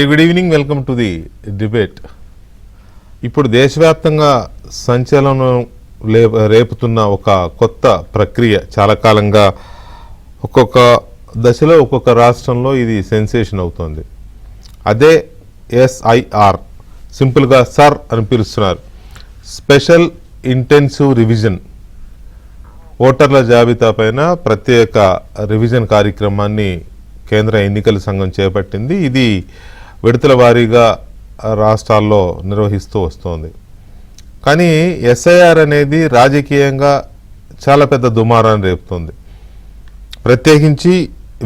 Good evening, welcome to the debate. ఇప్పుడు దేశవ్యాప్తంగా సంచలనం రేపుతున్న ఒక కొత్త ప్రక్రియ, చాలా కాలంగా ఒక్కొక్క దశలో ఒక్కొక్క రాష్ట్రంలో ఇది సెన్సేషన్ అవుతోంది. అదే SIR, సింపుల్గా సర్ అని పిలుస్తున్నారు. Special intensive revision. ఓటర్ల జాబితా పైన ప్రత్యేక రివిజన్ కార్యక్రమాన్ని కేంద్ర ఎన్నికల సంఘం చేపట్టింది. ఇది విడతల వారీగా రాష్ట్రాల్లో నిర్వహిస్తూ వస్తోంది. కానీ SIR అనేది రాజకీయంగా చాలా పెద్ద దుమారాన్ని రేపుతోంది. ప్రత్యేకించి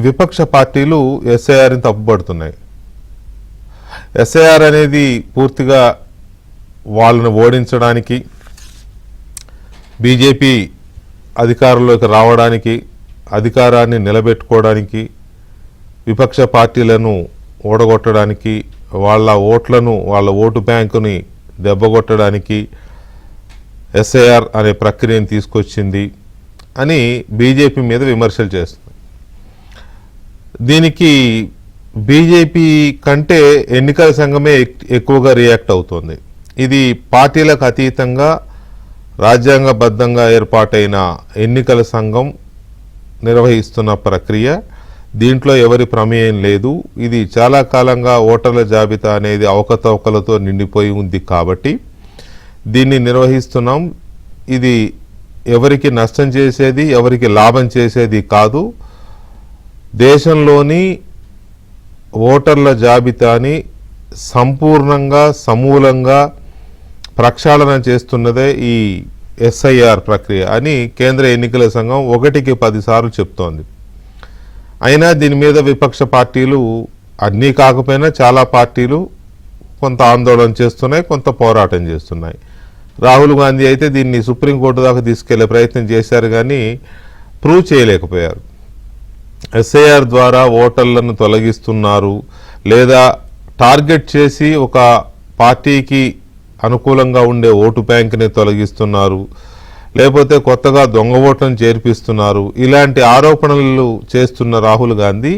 విపక్ష పార్టీలు SIRని తప్పుపడుతున్నాయి. SIR అనేది పూర్తిగా వాళ్ళని ఓడించడానికి, బీజేపీ అధికారంలోకి రావడానికి, అధికారాన్ని నిలబెట్టుకోవడానికి, విపక్ష పార్టీలను ఓడగొట్టడానికి, వాళ్ళ ఓటు బ్యాంకుని దెబ్బగొట్టడానికి SIR అనే ప్రక్రియను తీసుకొచ్చింది అని బీజేపీ మీద విమర్శలు చేస్తుంది. దీనికి బీజేపీ కంటే ఎన్నికల సంఘమే ఎక్కువగా రియాక్ట్ అవుతోంది. ఇది పార్టీలకు అతీతంగా రాజ్యాంగబద్ధంగా ఏర్పాటైన ఎన్నికల సంఘం నిర్వహిస్తున్న ప్రక్రియ. దీంట్లో ఎవరి ప్రమేయం లేదు. ఇది చాలా కాలంగా ఓటర్ల జాబితా అనేది అవకతవకలతో నిండిపోయి ఉంది కాబట్టి దీన్ని నిర్వహిస్తున్నాం. ఇది ఎవరికి నష్టం చేసేది, ఎవరికి లాభం చేసేది కాదు. దేశంలోని ఓటర్ల జాబితాని సంపూర్ణంగా సమూలంగా ప్రక్షాళన చేస్తున్నదే ఈ SIR ప్రక్రియ అని కేంద్ర ఎన్నికల సంఘం 1కి 10 సార్లు చెప్తోంది. అయినా దీని మీద విపక్ష పార్టీలు, అన్నీ కాకపోయినా చాలా పార్టీలు కొంత ఆందోళన చేస్తున్నాయి, కొంత పోరాటం చేస్తున్నాయి. రాహుల్ గాంధీ అయితే దీన్ని సుప్రీంకోర్టు దాకా తీసుకెళ్లే ప్రయత్నం చేశారు, కానీ ప్రూవ్ చేయలేకపోయారు. SIR ద్వారా ఓటర్లను తొలగిస్తున్నారు, లేదా టార్గెట్ చేసి ఒక పార్టీకి అనుకూలంగా ఉండే ఓటు బ్యాంక్ని తొలగిస్తున్నారు, లేకపోతే కొత్తగా దొంగ ఓట్లను చేర్పిస్తున్నారు, ఇలాంటి ఆరోపణలు చేస్తున్న రాహుల్ గాంధీ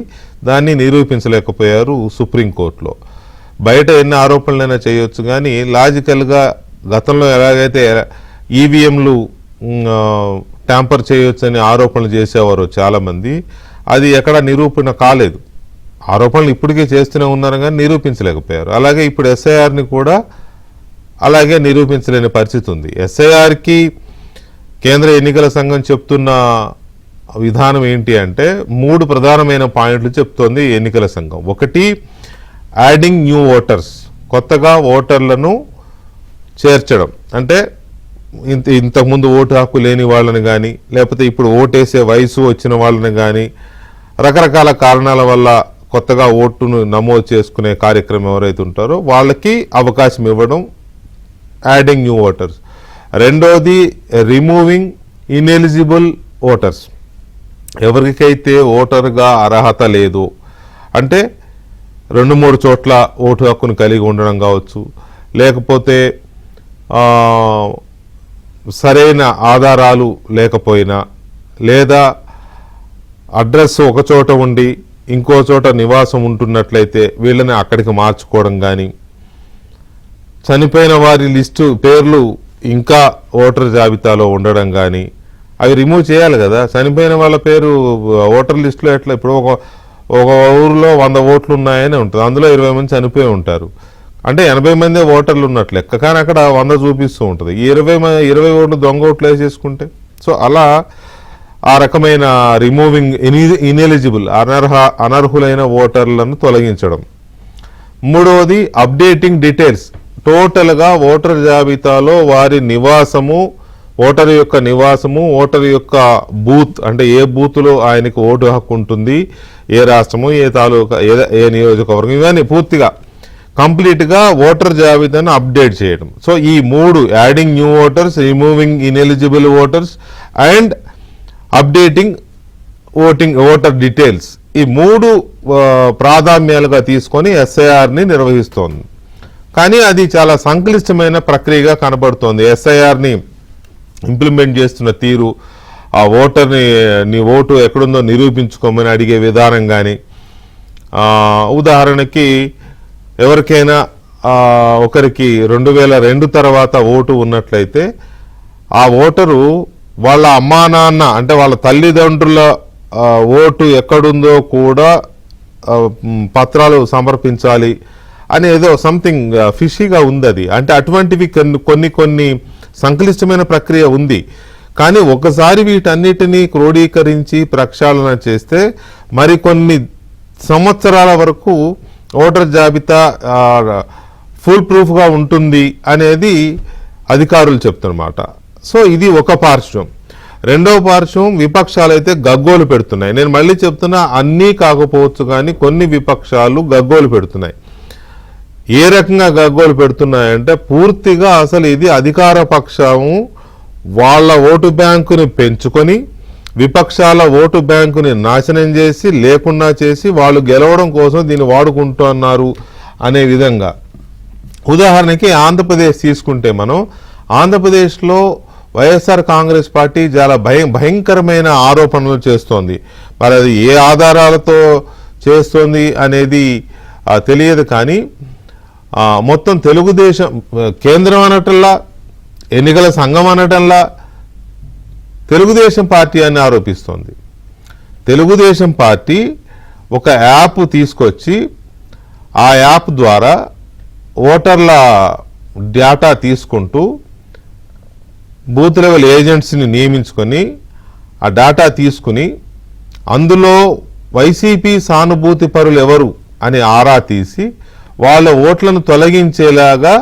దాన్ని నిరూపించలేకపోయారు సుప్రీంకోర్టులో. బయట ఎన్ని ఆరోపణలైనా చేయొచ్చు, కానీ లాజికల్గా గతంలో ఎలాగైతే ఈవీఎంలు ట్యాంపర్ చేయొచ్చని ఆరోపణలు చేసేవారు చాలామంది, అది ఎక్కడ నిరూపణ కాలేదు. ఆరోపణలు ఇప్పటికే చేస్తూనే ఉన్నారు, కానీ నిరూపించలేకపోయారు. అలాగే ఇప్పుడు SIRని కూడా అలాగే నిరూపించలేని పరిస్థితి ఉంది. SIRకి కేంద్ర ఎన్నికల సంఘం చెప్తున్న విధానం ఏంటి అంటే 3 ప్రధానమైన పాయింట్లు చెప్తోంది ఎన్నికల సంఘం. ఒకటి, యాడింగ్ న్యూ ఓటర్స్, కొత్తగా ఓటర్లను చేర్చడం. అంటే ఇంతకుముందు ఓటు హక్కు లేని వాళ్ళని కానీ, లేకపోతే ఇప్పుడు ఓటేసే వయసు వచ్చిన వాళ్ళని కానీ, రకరకాల కారణాల వల్ల కొత్తగా ఓటును నమోదు చేసుకునే కార్యక్రమం ఎవరైతే ఉంటారో వాళ్ళకి అవకాశం ఇవ్వడం, యాడింగ్ న్యూ ఓటర్స్. రెండోది, రిమూవింగ్ ఇన్ఎలిజిబుల్ ఓటర్స్. ఎవరికైతే ఓటర్గా అర్హత లేదు, అంటే 2-3 చోట్ల ఓటు హక్కును కలిగి ఉండడం కావచ్చు, లేకపోతే సరైన ఆధారాలు లేకపోయినా, లేదా అడ్రస్ ఒక చోట ఉండి ఇంకో చోట నివాసం ఉంటున్నట్లయితే వీళ్ళని అక్కడికి మార్చుకోవడం కానీ, చనిపోయిన వారి లిస్టు పేర్లు ఇంకా ఓటర్ జాబితాలో ఉండడం కానీ, అవి రిమూవ్ చేయాలి కదా. చనిపోయిన వాళ్ళ పేరు ఓటర్ లిస్టులో ఎట్లా, ఇప్పుడు ఒక ఊరిలో 100 ఓట్లు ఉన్నాయని ఉంటుంది, అందులో 20 మంది చనిపోయి ఉంటారు, అంటే 80 మందే ఓటర్లు ఉన్నట్లు లెక్క, కానీ అక్కడ 100 చూపిస్తూ ఉంటుంది. ఈ 20 ఓట్లు దొంగ ఓట్లు వేసేసుకుంటే, సో అలా ఆ రకమైన రిమూవింగ్ ఇన్ఎలిజిబుల్, అనర్హులైన ఓటర్లను తొలగించడం. మూడవది, అప్డేటింగ్ డీటెయిల్స్. టోటల్గా ఓటర్ జాబితాలో వారి నివాసము, ఓటర్ యొక్క నివాసము, ఓటర్ యొక్క బూత్, అంటే ఏ బూత్లో ఆయనకు ఓటు హక్కు ఉంటుంది, ఏ రాష్ట్రము, ఏ తాలూకా, ఏ నియోజకవర్గం, ఇవన్నీ పూర్తిగా కంప్లీట్గా ఓటర్ జాబితాను అప్డేట్ చేయడం. సో ఈ 3, adding new voters, removing ineligible voters and updating voter details, ఈ 3 ప్రాధాన్యాలుగా తీసుకొని SIRని నిర్వహిస్తోంది. కానీ అది చాలా సంక్లిష్టమైన ప్రక్రియగా కనబడుతోంది. SIRని ఇంప్లిమెంట్ చేస్తున్న తీరు, ఆ ఓటర్ని నీ ఓటు ఎక్కడుందో నిరూపించుకోమని అడిగే విధానం కానీ, ఉదాహరణకి ఎవరికైనా ఒకరికి 2002 తర్వాత ఓటు ఉన్నట్లయితే ఆ ఓటరు వాళ్ళ అమ్మా నాన్న అంటే వాళ్ళ తల్లిదండ్రుల ఓటు ఎక్కడుందో కూడా పత్రాలు సమర్పించాలి అని ఏదో సంథింగ్ ఫిషీగా ఉంది అది. అంటే అటువంటివి కొన్ని సంక్లిష్టమైన ప్రక్రియ ఉంది. కానీ ఒకసారి వీటన్నిటినీ క్రోడీకరించి ప్రక్షాళన చేస్తే మరికొన్ని సంవత్సరాల వరకు ఓటర్ జాబితా ఫుల్ ప్రూఫ్గా ఉంటుంది అనేది అధికారులు చెప్తున్నమాట. సో ఇది ఒక పార్శ్వం. రెండవ పార్శ్వం విపక్షాలు అయితే గగ్గోలు పెడుతున్నాయి. నేను మళ్ళీ చెప్తున్నా, అన్నీ కాకపోవచ్చు కానీ కొన్ని విపక్షాలు గగ్గోలు పెడుతున్నాయి. ఏ రకంగా గగ్గోలు పెడుతున్నాయంటే పూర్తిగా అసలు ఇది అధికార పక్షము వాళ్ళ ఓటు బ్యాంకుని పెంచుకొని విపక్షాల ఓటు బ్యాంకుని నాశనం చేసి లేకుండా చేసి వాళ్ళు గెలవడం కోసం దీన్ని వాడుకుంటున్నారు అనే విధంగా. ఉదాహరణకి ఆంధ్రప్రదేశ్ తీసుకుంటే మనం ఆంధ్రప్రదేశ్లో వైఎస్ఆర్ కాంగ్రెస్ పార్టీ చాలా భయంకరమైన ఆరోపణలు చేస్తోంది. మరి అది ఏ ఆధారాలతో చేస్తోంది అనేది తెలియదు. కానీ మొత్తం తెలుగుదేశం కేంద్రం అనటంలా ఎన్నికల సంఘం అనటంలా తెలుగుదేశం పార్టీ అని ఆరోపిస్తోంది. తెలుగుదేశం పార్టీ ఒక యాప్ తీసుకొచ్చి ఆ యాప్ ద్వారా ఓటర్ల డేటా తీసుకుంటూ బూత్ లెవెల్ ఏజెంట్స్ని నియమించుకొని ఆ డేటా తీసుకుని అందులో వైసీపీ సానుభూతి పరులు ఎవరు అని ఆరా తీసి వాళ్ళ ఓట్లను తొలగించేలాగా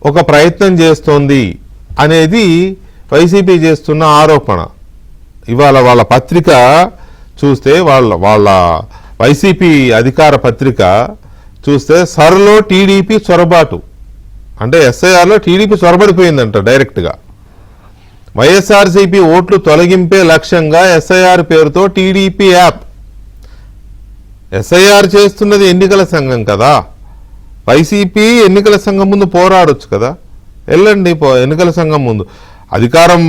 ఒక ప్రయత్నం చేస్తోంది అనేది వైసీపీ చేస్తున్న ఆరోపణ. ఇవాళ వాళ్ళ పత్రిక చూస్తే వాళ్ళ వైసీపీ అధికార పత్రిక చూస్తే సర్లో టీడీపీ చొరబాటు అంటే ఎస్ఐఆర్లో టీడీపీ చొరబడిపోయిందంట డైరెక్ట్గా. వైఎస్ఆర్సీపీ ఓట్లు తొలగింపే లక్ష్యంగా ఎస్ఐఆర్ పేరుతో టీడీపీ యాప్. ఎస్ఐఆర్ చేస్తున్నది ఎన్నికల సంఘం కదా. వైసీపీ ఎన్నికల సంఘం ముందు పోరాడొచ్చు కదా. వెళ్ళండి ఎన్నికల సంఘం ముందు. అధికారం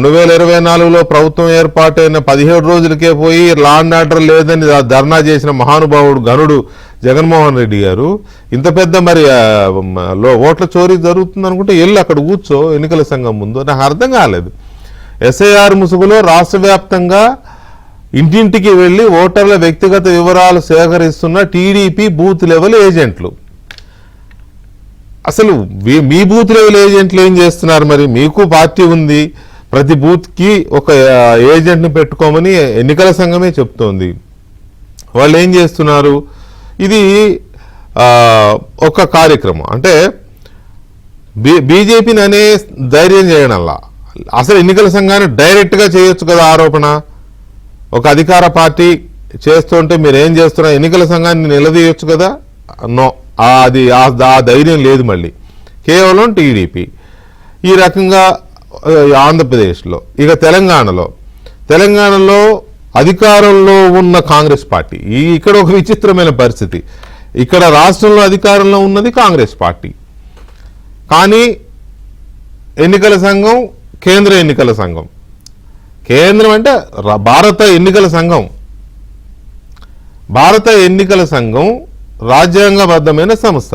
2024లో ప్రభుత్వం ఏర్పాటైన 17 రోజులకే పోయి లా అండ్ ఆర్డర్ లేదని ధర్నా చేసిన మహానుభావుడు గనుడు జగన్మోహన్ రెడ్డి గారు ఇంత పెద్ద మరి ఓట్ల చోరీ జరుగుతుంది అనుకుంటే వెళ్ళి అక్కడ కూర్చో ఎన్నికల సంఘం ముందు. నాకు అర్థం కాలేదు. ఎస్ఐఆర్ ముసుగులో రాష్ట్ర వ్యాప్తంగా ఇంటింటికి వెళ్ళి ఓటర్ల వ్యక్తిగత వివరాలు సేకరిస్తున్న టీడీపీ బూత్ లెవెల్ ఏజెంట్లు. అసలు మీ బూత్ లెవెల్ ఏజెంట్లు ఏం చేస్తున్నారు? మరి మీకు పార్టీ ఉంది, ప్రతి బూత్కి ఒక ఏజెంట్ని పెట్టుకోమని ఎన్నికల సంఘమే చెప్తోంది. వాళ్ళు ఏం చేస్తున్నారు? ఇది ఒక కార్యక్రమం. అంటే బీజేపీని అనే ధైర్యం చేయడంలా అసలు ఎన్నికల సంఘాన్ని డైరెక్ట్గా చేయొచ్చు కదా ఆరోపణ. ఒక అధికార పార్టీ చేస్తుంటే మీరు ఏం చేస్తున్నారు, ఎన్నికల సంఘాన్ని నిలదీయొచ్చు కదా. నో, అది ఆ ధైర్యం లేదు. మళ్ళీ కేవలం టీడీపీ ఈ రకంగా ఆంధ్రప్రదేశ్లో. ఇక తెలంగాణలో అధికారంలో ఉన్న కాంగ్రెస్ పార్టీ. ఇక్కడ ఒక విచిత్రమైన పరిస్థితి. ఇక్కడ రాష్ట్రంలో అధికారంలో ఉన్నది కాంగ్రెస్ పార్టీ, కానీ ఎన్నికల సంఘం కేంద్ర ఎన్నికల సంఘం. కేంద్రం అంటే భారత ఎన్నికల సంఘం. భారత ఎన్నికల సంఘం రాజ్యాంగబద్ధమైన సంస్థ.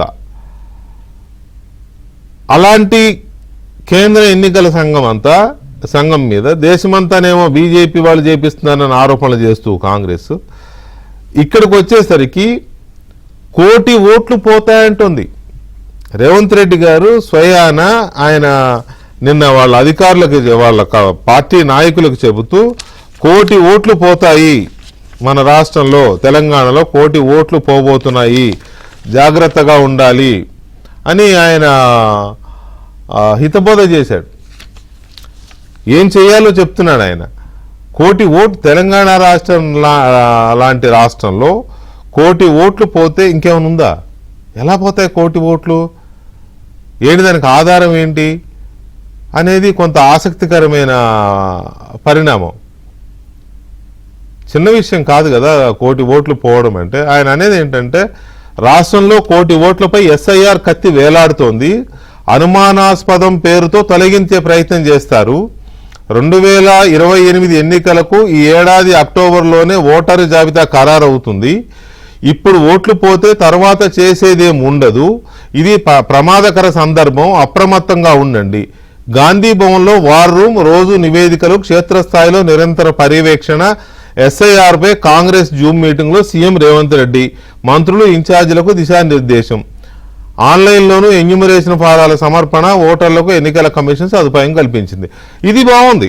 అలాంటి కేంద్ర ఎన్నికల సంఘం మీద దేశమంతానేమో బీజేపీ వాళ్ళు చేపిస్తున్నారని ఆరోపణలు చేస్తూ కాంగ్రెస్ ఇక్కడికి వచ్చేసరికి 1 కోటి ఓట్లు పోతాయంటుంది. రేవంత్ రెడ్డి గారు స్వయాన ఆయన నిన్న వాళ్ళ అధికారులకు వాళ్ళ పార్టీ నాయకులకు చెబుతూ 1 కోటి ఓట్లు పోతాయి మన రాష్ట్రంలో, తెలంగాణలో 1 కోటి ఓట్లు పోబోతున్నాయి, జాగ్రత్తగా ఉండాలి అని ఆయన హితబోధ చేశాడు. ఏం చేయాలో చెప్తున్నాడు ఆయన. 1 కోటి ఓట్లు తెలంగాణ రాష్ట్రం లాంటి రాష్ట్రంలో 1 కోటి ఓట్లు పోతే ఇంకేమైనా ఉందా? ఎలా పోతాయి 1 కోటి ఓట్లు? ఏంటి దానికి ఆధారం ఏంటి అనేది కొంత ఆసక్తికరమైన పరిణామం. చిన్న విషయం కాదు కదా 1 కోటి ఓట్లు పోవడం అంటే. ఆయన అనేది ఏంటంటే రాష్ట్రంలో 1 కోటి ఓట్లపై ఎస్ఐఆర్ కత్తి వేలాడుతోంది, అనుమానాస్పదం పేరుతో తొలగించే ప్రయత్నం చేస్తారు. 2028 ఎన్నికలకు ఈ ఏడాది అక్టోబర్లోనే ఓటరు జాబితా ఖరారవుతుంది. ఇప్పుడు ఓట్లు పోతే తర్వాత చేసేదేం ఉండదు, ఇది ప్రమాదకర సందర్భం, అప్రమత్తంగా ఉండండి. గాంధీ భవన్లో వార్ రూమ్, రోజు నివేదికలు, క్షేత్రస్థాయిలో నిరంతర పర్యవేక్షణ, ఎస్ఐఆర్పై కాంగ్రెస్ జూమ్ మీటింగ్లో సీఎం రేవంత్ రెడ్డి, మంత్రులు ఇన్ఛార్జీలకు దిశానిర్దేశం, ఆన్లైన్లోనూ ఎన్యూమరేషన్ ఫారాల సమర్పణ, ఓటర్లకు ఎన్నికల కమిషన్ సదుపాయం కల్పించింది. ఇది బాగుంది.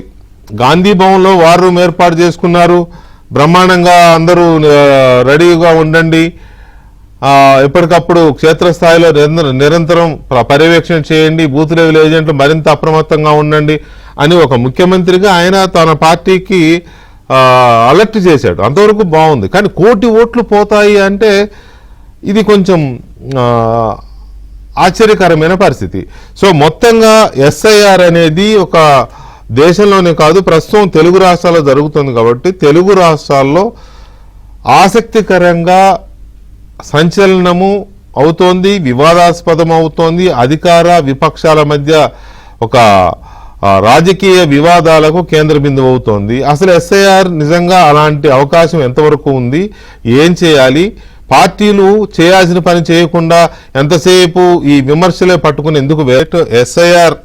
గాంధీ భవన్లో వార్ రూమ్ ఏర్పాటు చేసుకున్నారు, బ్రహ్మాండంగా అందరూ రెడీగా ఉండండి, ఎప్పటికప్పుడు క్షేత్రస్థాయిలో నిరంతరం పర్యవేక్షణ చేయండి, బూత్ లెవెల్ ఏజెంట్లు మరింత అప్రమత్తంగా ఉండండి అని ఒక ముఖ్యమంత్రిగా ఆయన తన పార్టీకి అలర్ట్ చేశాడు. అంతవరకు బాగుంది. కానీ 1 కోటి ఓట్లు పోతాయి అంటే ఇది కొంచెం ఆశ్చర్యకరమైన పరిస్థితి. సో మొత్తంగా ఎస్ఐఆర్ అనేది ఒక దేశంలోనే కాదు, ప్రస్తుతం తెలుగు రాష్ట్రాల్లో జరుగుతుంది కాబట్టి తెలుగు రాష్ట్రాల్లో ఆసక్తికరంగా సంచలనము అవుతోంది, వివాదాస్పదం అవుతోంది. అధికార విపక్షాల మధ్య ఒక రాజకీయ వివాదాలకు కేంద్ర బిందువు అవుతోంది. అసలు ఎస్ఐఆర్ నిజంగా అలాంటి అవకాశం ఎంతవరకు ఉంది, ఏం చేయాలి, పార్టీలు చేయాల్సిన పని చేయకుండా ఎంతసేపు ఈ విమర్శలే పట్టుకుని ఎందుకు ఎస్ఐఆర్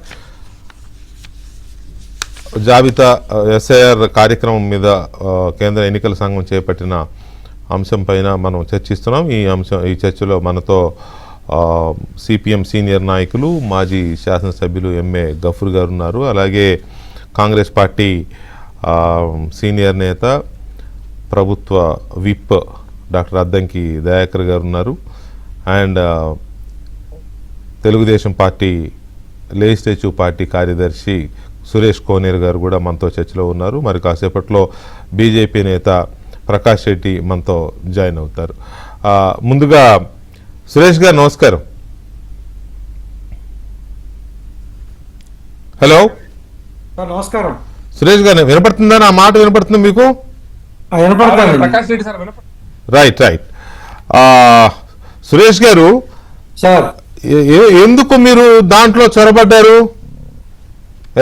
జాబితా, ఎస్ఐఆర్ కార్యక్రమం మీద కేంద్ర ఎన్నికల సంఘం చేపట్టిన అంశం పైన మనం చర్చిస్తున్నాం. ఈ చర్చలో మనతో సిపిఎం సీనియర్ నాయకులు, మాజీ శాసనసభ్యులు ఎంఏ గఫూర్ గారు ఉన్నారు. అలాగే కాంగ్రెస్ పార్టీ సీనియర్ నేత, ప్రభుత్వ విప్ డాక్టర్ అద్దంకి దయాకర్ గారు ఉన్నారు. And Telugu Desam party legislative party కార్యదర్శి సురేష్ కోనేరు గారు కూడా మనతో చర్చలో ఉన్నారు. మరి కాసేపట్లో బీజేపీ నేత ప్రకాష్ రెడ్డి మనతో జాయిన్ అవుతారు. ముందుగా సురేష్ గారు నమస్కారం. హలో, నమస్కారం. సురేష్ గారు వినపడుతుందా? నా మాట వినపడుతుంది మీకు? Right right. సురేష్ గారు, సార్ ఎందుకు మీరు దాంట్లో చొరబడ్డారు?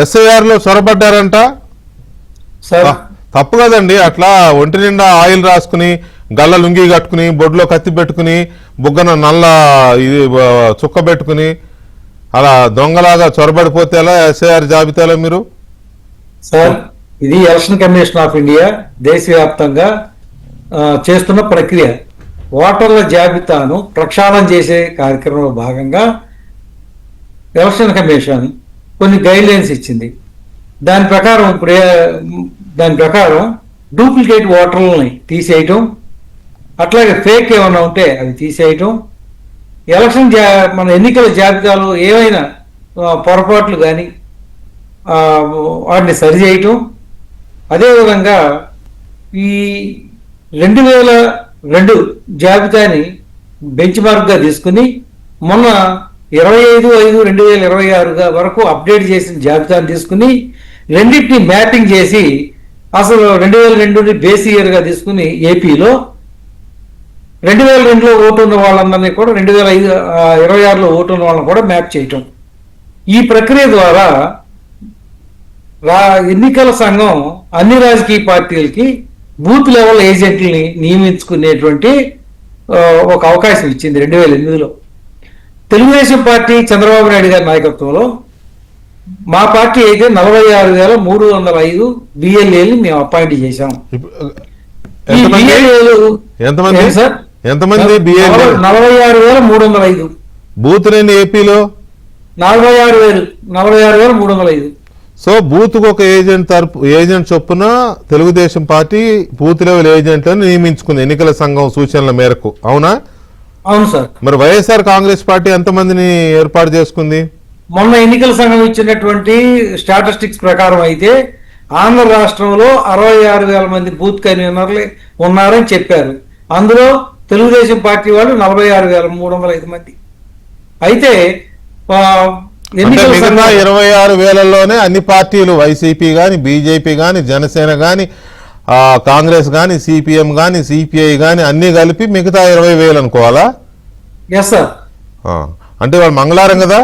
ఎస్ఐఆర్లో చొరబడ్డారంట. తప్పు కదండి. అట్లా ఒంటి నిండా ఆయిల్ రాసుకుని, గల్ల లుంగి కట్టుకుని, బొడ్లో కత్తి పెట్టుకుని, బుగ్గన నల్ల ఇది చుక్క పెట్టుకుని అలా దొంగలాగా చొరబడిపోతే ఎలా ఎస్ఐఆర్ జాబితాలో మీరు? సార్, ఇది ఎలక్షన్ కమిషన్ ఆఫ్ ఇండియా దేశవ్యాప్తంగా చేస్తున్న ప్రక్రియ. ఓటర్ల జాబితాను ప్రక్షాళన చేసే కార్యక్రమంలో భాగంగా ఎలక్షన్ కమిషన్ కొన్ని గైడ్ లైన్స్ ఇచ్చింది. దాని ప్రకారం డూప్లికేట్ ఓటర్లని తీసేయటం, అట్లాగే ఫేక్ ఏమైనా ఉంటే అవి తీసేయటం, మన ఎన్నికల జాబితాలో ఏమైనా పొరపాట్లు కానీ వాటిని సరిచేయటం, అదేవిధంగా ఈ 2002 జాబితాని బెంచ్ మార్క్గా తీసుకుని మొన్న 25/5/2026 వరకు అప్డేట్ చేసిన జాబితాను తీసుకుని రెండింటిని మ్యాపింగ్ చేసి అసలు 2002ని బేస్ ఇయర్గా తీసుకుని ఏపీలో 2002లో ఓటు ఉన్న వాళ్ళందరినీ కూడా 2026లో ఓటు ఉన్న వాళ్ళని కూడా మ్యాప్ చేయటం. ఈ ప్రక్రియ ద్వారా ఎన్నికల సంఘం అన్ని రాజకీయ పార్టీలకి బూత్ లెవెల్ ఏజెంట్లని నియమించుకునేటువంటి ఒక అవకాశం ఇచ్చింది 2008లో. తెలుగుదేశం పార్టీ చంద్రబాబు నాయుడు గారి నాయకత్వంలో మా పార్టీ అయితే 46,305 బిఎల్ఏలు మేము అపాయింట్ చేశాం. ఈ బిఎల్ఏలు సార్ 46,305 బూత్ లేని ఏపీలో 46,305. సో బూత్ ఒక ఏజెంట్ చొప్పున తెలుగుదేశం పార్టీ బూత్ లెవెల్ ఏజెంట్లను నియమించుకుంది ఎన్నికల సంఘం సూచనల మేరకు, అవునా? అవును సార్. మరి వైఎస్ఆర్ కాంగ్రెస్ పార్టీ ఎంతమందిని ఏర్పాటు చేసుకుంది? మొన్న ఎన్నికల సంఘం ఇచ్చినటువంటి స్టాటిస్టిక్స్ ప్రకారం అయితే ఆంధ్ర రాష్ట్రంలో 66,000 మంది బూత్ కన్వీనర్లు ఉన్నారని చెప్పారు. అందులో తెలుగుదేశం పార్టీ వాళ్ళు 46,305 మంది. అయితే మిగతా 26,000లోనే అన్ని పార్టీలు, వైసీపీ గాని, బీజేపీ గాని, జనసేన గాని, కాంగ్రెస్ గాని, సిపిఎం గాని, సిపిఐ గాని అన్ని కలిపి మిగతా 20,000 అనుకోవాలా? Yes sir. అంటే వాళ్ళు మంగళవారం కదా,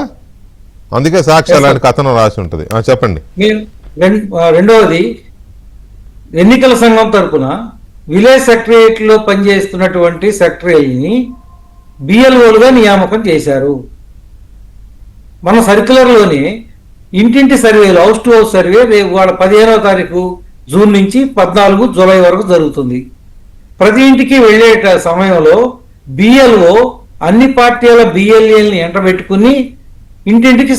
అందుకే సాక్షి అలాంటి కథనం రాసి ఉంటుంది. చెప్పండి. రెండవది, ఎన్నికల సంఘం తరఫున విలేజ్ సెక్రటరియట్ లో పనిచేస్తున్నటువంటి సెక్రటరీని బిఎల్ఓలుగా నియామకం చేశారు. మన సర్క్యులర్లోనే ఇంటింటి సర్వేలు, హౌస్ టు హౌస్ సర్వే వాళ్ళ 15వ తారీఖు జూన్ నుంచి 14 జూలై వరకు జరుగుతుంది. ప్రతి ఇంటికి వెళ్ళే సమయంలో బిఎల్ఓ అన్ని పార్టీల బిఎల్ఏల్ని ఎంటబెట్టుకుని ఇంటింటికి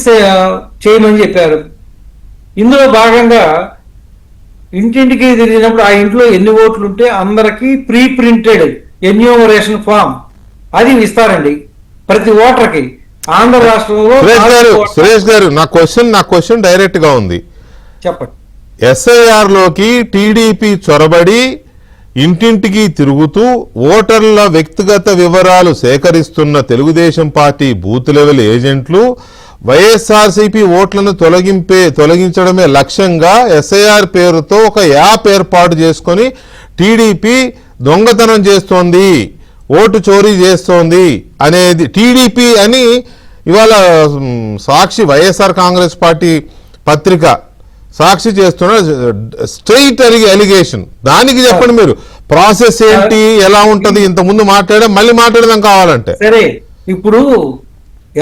చేయమని చెప్పారు. ఇందులో భాగంగా ఇంటింటికి తిరిగినప్పుడు ఆ ఇంట్లో ఎన్ని ఓట్లు ఉంటే అందరికీ ప్రీ ప్రింటెడ్ ఎన్యూమరేషన్ ఫామ్ అది ఇస్తారండి ప్రతి ఓటర్కి. ఆంధ్ర రాష్ట్రంలో సురేష్ గారు నా క్వశ్చన్ డైరెక్ట్ గా ఉంది. చెప్పండి. ఎస్ఐఆర్ లోకి టీడీపీ చొరబడి ఇంటింటికి తిరుగుతూ ఓటర్ల వ్యక్తిగత వివరాలు సేకరిస్తున్న తెలుగుదేశం పార్టీ బూత్ లెవెల్ ఏజెంట్లు వైఎస్ఆర్సీపీ ఓట్లను తొలగించడమే లక్ష్యంగా ఎస్ఐఆర్ పేరుతో ఒక యాప్ ఏర్పాటు చేసుకొని టీడీపీ దొంగతనం చేస్తోంది, ఓటు చోరీ చేస్తోంది అనేది టీడీపీ అని ఇవాళ సాక్షి వైఎస్ఆర్ కాంగ్రెస్ పార్టీ పత్రిక సాక్షి చేస్తున్న స్ట్రైట్ అలిగేషన్. దానికి చెప్పండి మీరు ప్రాసెస్ ఏంటి, ఎలా ఉంటది? ఇంత ముందు మళ్ళీ మాట్లాడదాం కావాలంటే. సరే, ఇప్పుడు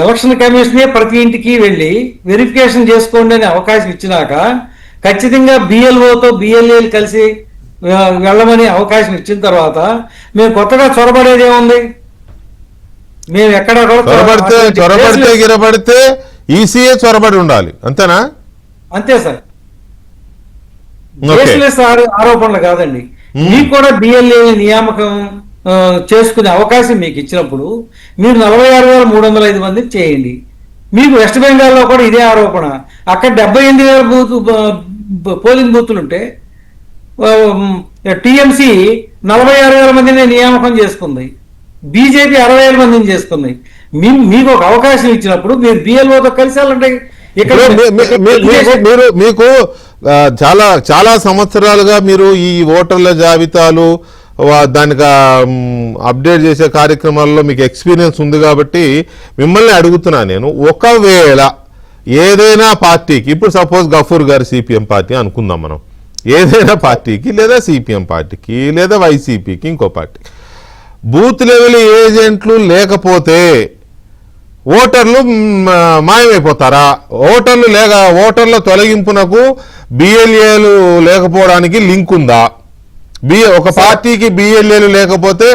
ఎలక్షన్ కమిషనే ప్రతి ఇంటికి వెళ్ళి వెరిఫికేషన్ చేసుకోండి అనే అవకాశం ఇచ్చినాక ఖచ్చితంగా బిఎల్ఓతో బిఎల్ఏలు కలిసి వెళ్ళమని అవకాశం ఇచ్చిన తర్వాత మేము కొత్తగా చొరబడేది ఏముంది? మేము ఎక్కడ చొరబడితే గిరబడితే ఈసీఏ చొరబడి ఉండాలి, అంతేనా? అంతే సార్, ఆరోపణలు కాదండి. మీకు కూడా బిఎల్ఏ నియామకం చేసుకునే అవకాశం మీకు ఇచ్చినప్పుడు మీరు 46,305 మందిని చేయండి. మీకు వెస్ట్ బెంగాల్లో కూడా ఇదే ఆరోపణ. అక్కడ 78,000 పోలింగ్ బూతులు ఉంటే టీఎంసీ 46,000 మందిని నియామకం చేసుకుంది, బీజేపీ 60,000 మందిని చేసుకుంది. మీకు ఒక అవకాశం ఇచ్చినప్పుడు మీరు బిఎల్ఓతో కలిసి వెళ్ళండి. ఇక్కడ మీకు చాలా సంవత్సరాలుగా మీరు ఈ ఓటర్ల జాబితాలు దానికి అప్డేట్ చేసే కార్యక్రమాల్లో మీకు ఎక్స్పీరియన్స్ ఉంది కాబట్టి మిమ్మల్ని అడుగుతున్నా నేను. ఒకవేళ ఏదైనా పార్టీకి, ఇప్పుడు సపోజ్ గఫూర్ గారు సిపిఎం పార్టీ అనుకుందాం మనం, ఏదైనా పార్టీకి లేదా సిపిఎం పార్టీకి లేదా వైసీపీకి ఇంకో పార్టీకి బూత్ లెవెల్ ఏజెంట్లు లేకపోతే ఓటర్లు మాయమైపోతారా? ఓటర్ల తొలగింపునకు బిఎల్ఏలు లేకపోవడానికి లింక్ ఉందా? ఒక పార్టీకి బిఎల్ఏలు లేకపోతే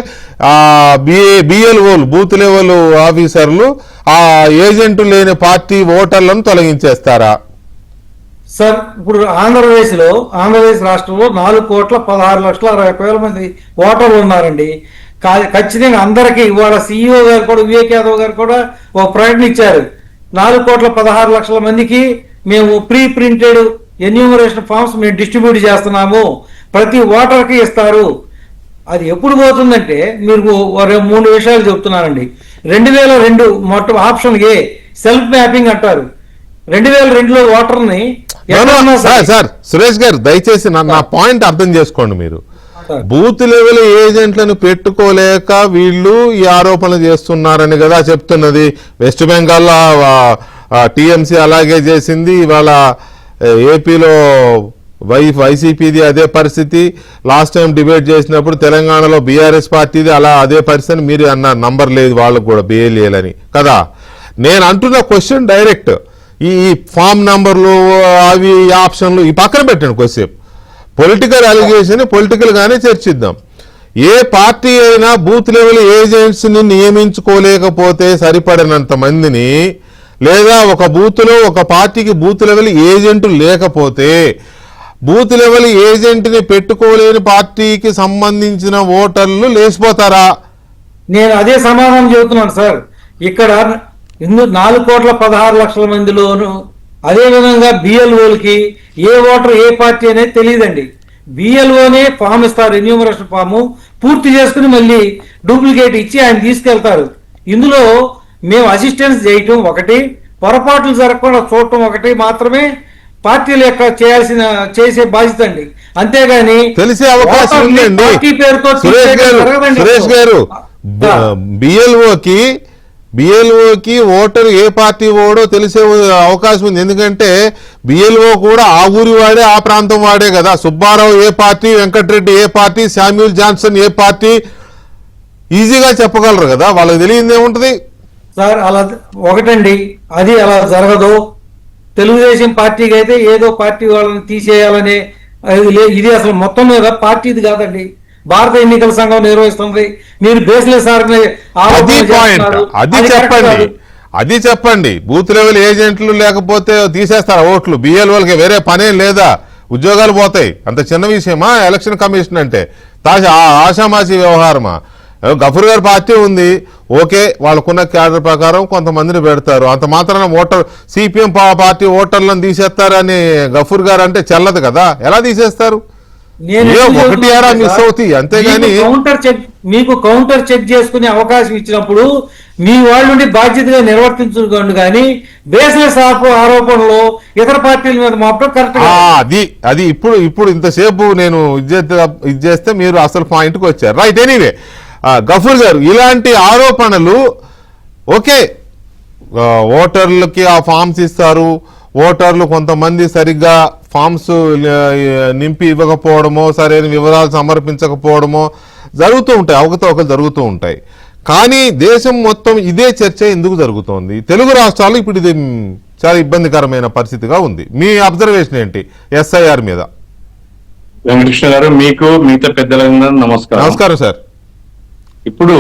బిఎల్ఓలు బూత్ లెవెల్ ఆఫీసర్లు ఆ ఏజెంట్ లేని పార్టీ ఓటర్లను తొలగించేస్తారా? సార్, ఇప్పుడు ఆంధ్రప్రదేశ్ రాష్ట్రంలో 4,16,60,60 మంది ఓటర్లు ఉన్నారండి. ఖచ్చితంగా అందరికీ ఇవాళ సిఇఓ గారు కూడా, వివేక్ యాదవ్ గారు కూడా ఒక ప్రకటన ఇచ్చారు. 4,16,00,000 మందికి మేము ప్రీ ప్రింటెడ్ ఎన్యూమరేషన్ ఫామ్స్ మేము డిస్ట్రిబ్యూట్ చేస్తున్నాము, ప్రతి ఓటర్కి ఇస్తారు. అది ఎప్పుడు పోతుందంటే మీరు 3 విషయాలు చెప్తున్నానండి. 2002 మొత్తం ఆప్షన్ ఏ సెల్ఫ్ మ్యాపింగ్ అంటారు. 2002లో ఓటర్ని సార్ సురేష్ గారు దయచేసి నా పాయింట్ అర్థం చేసుకోండి. మీరు బూత్ లెవెల్ ఏజెంట్లను పెట్టుకోలేక వీళ్ళు ఈ ఆరోపణలు చేస్తున్నారని కదా చెప్తున్నది. వెస్ట్ బెంగాల్లో టీఎంసీ అలాగే చేసింది, ఇవాళ ఏపీలో వైసీపీది అదే పరిస్థితి. లాస్ట్ టైం డిబేట్ చేసినప్పుడు తెలంగాణలో బీఆర్ఎస్ పార్టీది అదే పరిస్థితి మీరు అన్నారు, నంబర్ లేదు వాళ్ళకు కూడా బిఎల్ఏలని కదా. నేను అంటున్న క్వశ్చన్ డైరెక్ట్, ఈ ఫామ్ నంబర్లు అవి ఆప్షన్లు ఈ పక్కన పెట్టండి. క్వశ్చన్ పొలిటికల్ అలిగేషన్ పొలిటికల్ గానే చర్చిద్దాం. ఏ పార్టీ అయినా బూత్ లెవెల్ ఏజెంట్స్ ని నియమించుకోలేకపోతే సరిపడినంత మందిని, లేదా ఒక బూత్లో ఒక పార్టీకి బూత్ లెవెల్ ఏజెంట్ లేకపోతే బూత్ లెవెల్ ఏజెంట్ ని పెట్టుకోలేని పార్టీకి సంబంధించిన ఓటర్లు లేచిపోతారా? నేను అదే సమాధానం చెబుతున్నాను సార్. ఇక్కడ 4,16,00,000 మందిలోను అదే విధంగా బిఎల్ఓలకి ఏ ఓటర్ ఏ పార్టీ అనేది తెలియదండి. బిఎల్ఓనే ఫామ్ ఇస్తారు, ఎన్యూమరేషన్ ఫాము పూర్తి చేసుకుని మళ్ళీ డూప్లికేట్ ఇచ్చి ఆయన తీసుకెళ్తారు. ఇందులో మేము అసిస్టెన్స్ చేయటం ఒకటి, పొరపాట్లు జరగకుండా చూడటం ఒకటి మాత్రమే పార్టీల యొక్క చేసే బాధ్యత అండి. అంతేగాని తెలిసే అవకాశం ఉందండి. పార్టీ పేరుతో సురేష్ గారు బిఎల్ఓకి బిఎల్ఓకి ఓటర్ ఏ పార్టీ ఓడో తెలిసే అవకాశం ఉంది. ఎందుకంటే బిఎల్ఓ కూడా ఆ ఊరి వాడే, ఆ ప్రాంతం వాడే కదా. సుబ్బారావు ఏ పార్టీ, వెంకటరెడ్డి ఏ పార్టీ, శామ్యూల్ జాన్సన్ ఏ పార్టీ ఈజీగా చెప్పగలరు కదా. వాళ్ళకి తెలియదు ఏముంటది సార్. అలా ఒకటండి, అది అలా జరగదు. తెలుగుదేశం పార్టీకి అయితే ఏదో పార్టీ వాళ్ళని తీసేయాలనే ఇది అసలు మొత్తం మీద పార్టీది కాదండి, భారత ఎన్నికల సంఘం నిర్వహిస్తుంది. మీరు బేస్లెస్ అది పాయింట్, అది చెప్పండి, అది చెప్పండి. బూత్ లెవెల్ ఏజెంట్లు లేకపోతే తీసేస్తారా ఓట్లు? బిఎల్ఓలకి వేరే పనేం లేదా? ఉద్యోగాలు పోతాయి. అంత చిన్న విషయమా ఎలక్షన్ కమిషన్ అంటే? ఆషామాషి వ్యవహారమా? గఫూర్ గారి పార్టీ ఉంది, ఓకే, వాళ్ళకున్న క్యాడర్ ప్రకారం కొంతమందిని పెడతారు. అంత మాత్రాన ఓటర్ సిపిఎం పార్టీ ఓటర్లను తీసేస్తారని గఫూర్ గారు అంటే చెల్లదు కదా. ఎలా తీసేస్తారు? ఒకటి ఏడా మిస్ అవుతాయి అంతేగాని. మీకు కౌంటర్ చెక్ చేసుకునే అవకాశం ఇచ్చినప్పుడు మీ వాళ్ళుండి బాధ్యతగా నిర్వర్తించుకోండి, కానీ బేస్లెస్ ఆరోపణలు ఇతర పార్టీల మీద మాత్రం కరెక్ట్. అది ఇప్పుడు ఇంతసేపు నేను ఇది చేస్తే మీరు అసలు పాయింట్కి వచ్చారు. రైట్. ఎనీవే, గఫూర్ గారు, ఇలాంటి ఆరోపణలు ఓకే, ఓటర్లకి ఆ ఫామ్స్ ఇస్తారు, ఓటర్లు కొంతమంది సరిగ్గా ఫామ్స్ నింపి ఇవ్వకపోవడమో, సరైన వివరాలు సమర్పించకపోవడమో జరుగుతూ ఉంటాయి, అవకతవకలు జరుగుతూ ఉంటాయి. కానీ దేశం మొత్తం ఇదే చర్చ ఎందుకు జరుగుతోంది? తెలుగు రాష్ట్రాలు ఇప్పుడు ఇది చాలా ఇబ్బందికరమైన పరిస్థితిగా ఉంది. మీ అబ్జర్వేషన్ ఏంటి ఎస్ఐఆర్ మీద? వెంకటకృష్ణ గారు, మీకు మిగతా పెద్దలందరూ నమస్కారం. నమస్కారం సార్. ఇప్పుడు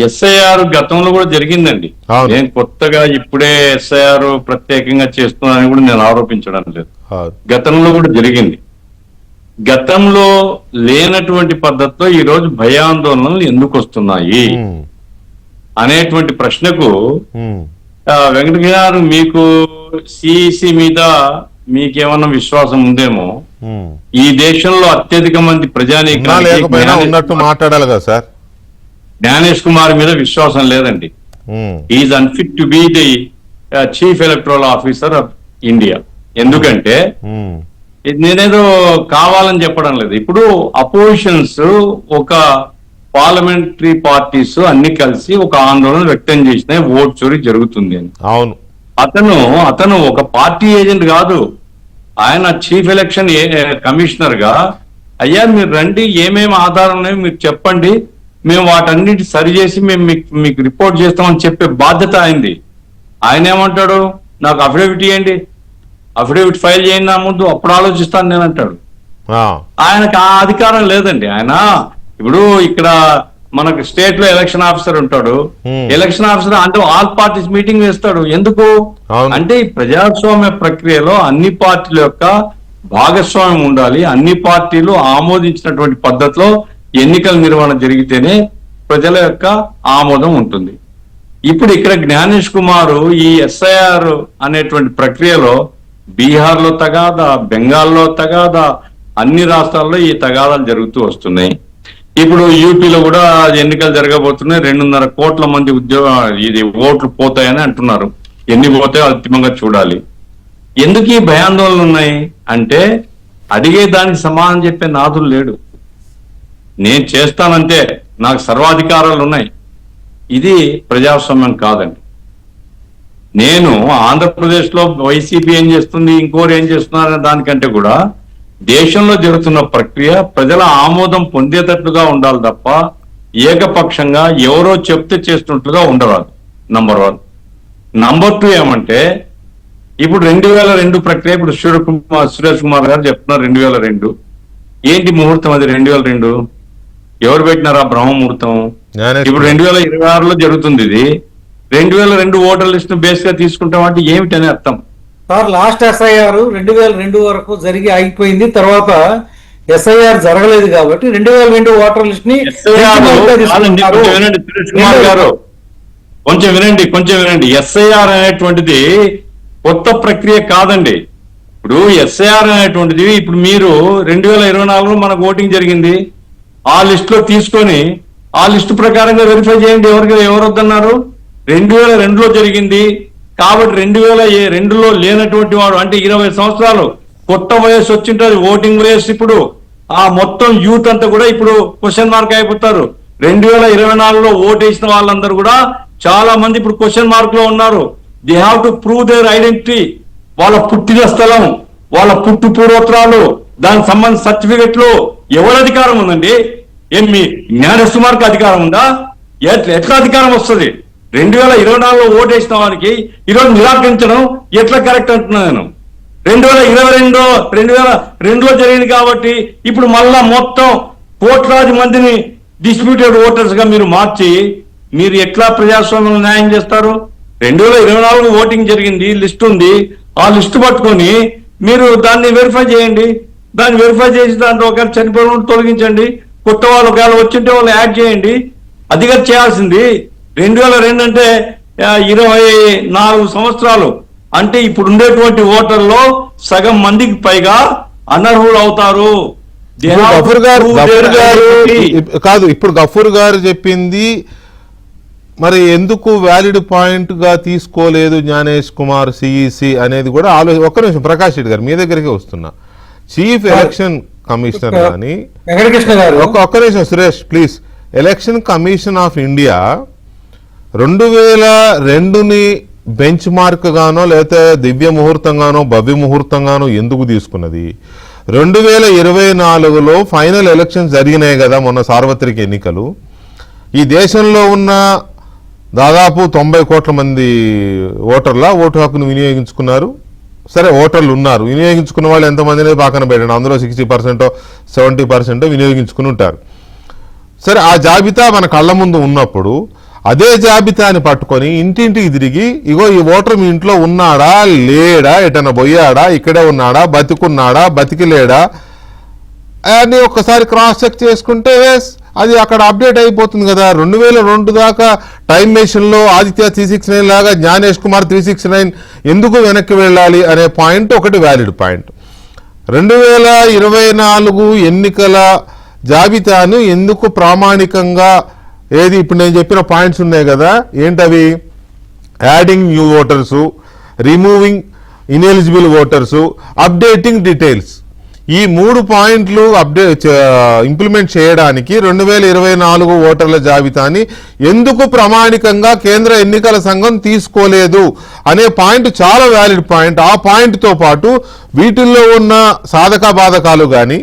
ఎస్ఐఆర్ గతంలో కూడా జరిగిందండి. నేను కొత్తగా ఇప్పుడే ఎస్ఐఆర్ ప్రత్యేకంగా చేస్తున్నానని కూడా నేను ఆరోపించడం లేదు. గతంలో కూడా జరిగింది. గతంలో లేనటువంటి పద్ధతిలో ఈ రోజు భయాందోళనలు ఎందుకు వస్తున్నాయి అనేటువంటి ప్రశ్నకు వెంకట గారు, మీకు సిఈసి మీద మీకేమన్నా విశ్వాసం ఉందేమో. ఈ దేశంలో అత్యధిక మంది ప్రజానీకం ఉన్నట్టు మాట్లాడాలి కదా సార్. జ్ఞానేష్ కుమార్ మీద విశ్వాసం లేదండి. Is unfit to be the chief electoral officer of India. ఎందుకంటే నేనేదో కావాలని చెప్పడం లేదు. ఇప్పుడు అపోజిషన్స్, ఒక పార్లమెంటరీ పార్టీస్ అన్ని కలిసి ఒక ఆందోళన వ్యక్తం చేసినాయి, ఓట్ చోరీ జరుగుతుంది అని. అవును. అతను ఒక పార్టీ ఏజెంట్ కాదు, ఆయన చీఫ్ ఎలక్షన్ కమిషనర్ గా, అయ్యా మీరు రండి, ఏమేమి ఆధారం ఉన్నాయో మీరు చెప్పండి, మేము వాటన్నిటి సరిచేసి మేము మీకు రిపోర్ట్ చేస్తామని చెప్పే బాధ్యత అయింది. ఆయన ఏమంటాడు, నాకు అఫిడవిట్ ఇవ్వండి, అఫిడవిట్ ఫైల్ చేయండి నా ముందు, అప్పుడు ఆలోచిస్తాను నేను అంటాడు. ఆయనకు ఆ అధికారం లేదండి. ఆయన ఇప్పుడు ఇక్కడ మనకు స్టేట్ లో ఎలక్షన్ ఆఫీసర్ ఉంటాడు, ఎలక్షన్ ఆఫీసర్ అంటే ఆల్ పార్టీస్ మీటింగ్ వేస్తాడు. ఎందుకు అంటే ఈ ప్రజాస్వామ్య ప్రక్రియలో అన్ని పార్టీల యొక్క భాగస్వామ్యం ఉండాలి, అన్ని పార్టీలు ఆమోదించినటువంటి పద్ధతిలో ఎన్నికల నిర్వహణ జరిగితేనే ప్రజల యొక్క ఆమోదం ఉంటుంది. ఇప్పుడు ఇక్కడ జ్ఞానేష్ కుమార్ ఈ ఎస్ఐఆర్ అనేటువంటి ప్రక్రియలో బీహార్ లో తగాదా, బెంగాల్లో తగాదా, అన్ని రాష్ట్రాల్లో ఈ తగాదాలు జరుగుతూ వస్తున్నాయి. ఇప్పుడు యూపీలో కూడా ఎన్నికలు జరగబోతున్నాయి. 2.5 కోట్ల మంది ఇది ఓట్లు పోతాయని అంటున్నారు. ఎన్ని పోతాయో అంతిమంగా చూడాలి. ఎందుకు ఈ భయాందోళనలు ఉన్నాయి అంటే, అడిగే దానికి సమాధానం చెప్పే నాదులు లేడు. నేను చేస్తానంటే నాకు సర్వాధికారాలు ఉన్నాయి. ఇది ప్రజాస్వామ్యం కాదండి. నేను ఆంధ్రప్రదేశ్ లో వైసీపీ ఏం చేస్తుంది, ఇంకోరు ఏం చేస్తున్నారనే దానికంటే కూడా దేశంలో జరుగుతున్న ప్రక్రియ ప్రజల ఆమోదం పొందేటట్లుగా ఉండాలి తప్ప ఏకపక్షంగా ఎవరో చెప్తే చేస్తున్నట్లుగా ఉండరాదు. నంబర్ 1. నంబర్ 2 ఏమంటే, ఇప్పుడు 2002 ప్రక్రియ, ఇప్పుడు సురేష్ కుమార్ గారు చెప్తున్నారు 2002. ఏంటి ముహూర్తం అది? 2002 ఎవరు పెట్టినారా బ్రహ్మ ముహూర్తం? ఇప్పుడు 2026లో జరుగుతుంది. ఇది 2002 ఓటర్ లిస్ట్ బేస్ గా తీసుకుంటామంటే ఏమిటని అర్థం? సార్, లాస్ట్ ఎస్ఐఆర్ 2002 వరకు జరిగి ఆగిపోయింది. తర్వాత ఎస్ఐఆర్ జరగలేదు కాబట్టి 2002 ఓటర్ లిస్ట్ ని కొంచెం వినండి. ఎస్ఐఆర్ అనేటువంటిది కొత్త ప్రక్రియ కాదండి. ఇప్పుడు ఎస్ఐఆర్ అనేటువంటిది, ఇప్పుడు మీరు 2024లో మనకు ఓటింగ్ జరిగింది, ఆ లిస్ట్ లో తీసుకొని ఆ లిస్టు ప్రకారంగా వెరిఫై చేయండి. ఎవరు వద్దన్నారు? 2002లో జరిగింది కాబట్టి 2002లో లేనటువంటి వాడు, అంటే 20 సంవత్సరాలు కొత్త వయసు వచ్చింటది, ఓటింగ్ వయసు. ఇప్పుడు ఆ మొత్తం యూత్ అంతా కూడా ఇప్పుడు క్వశ్చన్ మార్క్ అయిపోతారు. 2024లో ఓటు వేసిన వాళ్ళందరూ కూడా చాలా మంది ఇప్పుడు క్వశ్చన్ మార్క్ లో ఉన్నారు. They have to prove there identity. వాళ్ళ పుట్టిన స్థలం, వాళ్ళ పుట్టు పూర్వోత్తరాలు, దానికి సంబంధించిన సర్టిఫికెట్లు ఎవరి అధికారం ఉందండి? ఏం మీ జ్ఞానేశ్వర్ అధికారం ఉందా? ఎట్లా అధికారం వస్తుంది? 2024లో ఓటు వేసిన వారికి ఈరోజు నిరాకరించడం ఎట్లా కరెక్ట్ అంటున్నా నేను. 2022లో జరిగింది కాబట్టి ఇప్పుడు మళ్ళా మొత్తం కోట్లాది మందిని డిస్ప్యూటెడ్ ఓటర్స్ గా మీరు మార్చి మీరు ఎట్లా ప్రజాస్వామ్యంలో న్యాయం చేస్తారు? 2024 ఓటింగ్ జరిగింది, లిస్ట్ ఉంది. ఆ లిస్ట్ పట్టుకొని మీరు దాన్ని వెరిఫై చేయండి. దాన్ని వెరిఫై చేసి దాంట్లో ఒకవేళ చనిపోయిన తొలగించండి, కొత్త వాళ్ళు ఒకవేళ వచ్చింటే వాళ్ళు యాడ్ చేయండి. అదిగా చేయాల్సింది. 2002 అంటే 24 సంవత్సరాలు అంటే ఇప్పుడు ఉండేటువంటి ఓటర్లో సగం మందికి పైగా అనర్హులు అవుతారు. కాదు, ఇప్పుడు గఫూర్ గారు చెప్పింది మరి ఎందుకు వ్యాలిడ్ పాయింట్ గా తీసుకోలేదు జ్ఞానేష్ కుమార్ సిఈసి అనేది కూడా ఒక్క నిమిషం ప్రకాష్ రెడ్డి గారు మీ దగ్గరికి వస్తున్నా. చీఫ్ ఎలక్షన్ కమిషనర్ కానీ ఒక్క నిమిషం Suresh please. Election commission of India 2002ని బెంచ్ మార్క్ గానో లేకపోతే దివ్య ముహూర్తంగానో భవ్య ముహూర్తంగానో ఎందుకు తీసుకున్నది? 2024లో ఫైనల్ ఎలక్షన్స్ జరిగినాయి కదా, మొన్న సార్వత్రిక ఎన్నికలు. ఈ దేశంలో ఉన్న దాదాపు 90 కోట్ల మంది ఓటర్ల ఓటు హక్కును వినియోగించుకున్నారు. సరే, ఓటర్లు ఉన్నారు, వినియోగించుకున్న వాళ్ళు ఎంతమంది అనేది పక్కన పెట్టండి. అందులో 60% 70% వినియోగించుకుని ఉంటారు. సరే, ఆ జాబితా మన కళ్ళ ముందు ఉన్నప్పుడు అదే జాబితాని పట్టుకొని ఇంటింటికి తిరిగి ఇగో ఈ ఓటర్ మీ ఇంట్లో ఉన్నాడా లేడా, ఎటన్నా పోయాడా, ఇక్కడే ఉన్నాడా, బతికున్నాడా బతికి లేడా అని ఒక్కసారి క్రాస్ చెక్ చేసుకుంటే అది అక్కడ అప్డేట్ అయిపోతుంది కదా. 2002 దాకా టైం మెషిన్లో ఆదిత్య 369 లాగా జ్ఞానేష్ కుమార్ 369 ఎందుకు వెనక్కి వెళ్ళాలి అనే పాయింట్ ఒకటి వ్యాలిడ్ పాయింట్. 2024 ఎన్నికల జాబితాను ఎందుకు ప్రామాణికంగా ఏది ఇప్పుడు నేను చెప్పిన పాయింట్స్ ఉన్నాయి కదా, ఏంటవి? Adding new voters, removing ineligible voters, updating details, ఈ 3 పాయింట్లు ఇంప్లిమెంట్ చేయడానికి 2024 ఓటర్ల జాబితాని ఎందుకు ప్రామాణికంగా కేంద్ర ఎన్నికల సంఘం తీసుకోలేదు అనే పాయింట్ చాలా వ్యాలిడ్ పాయింట్. ఆ పాయింట్తో పాటు వీటిల్లో ఉన్న సాధక బాధకాలు కానీ,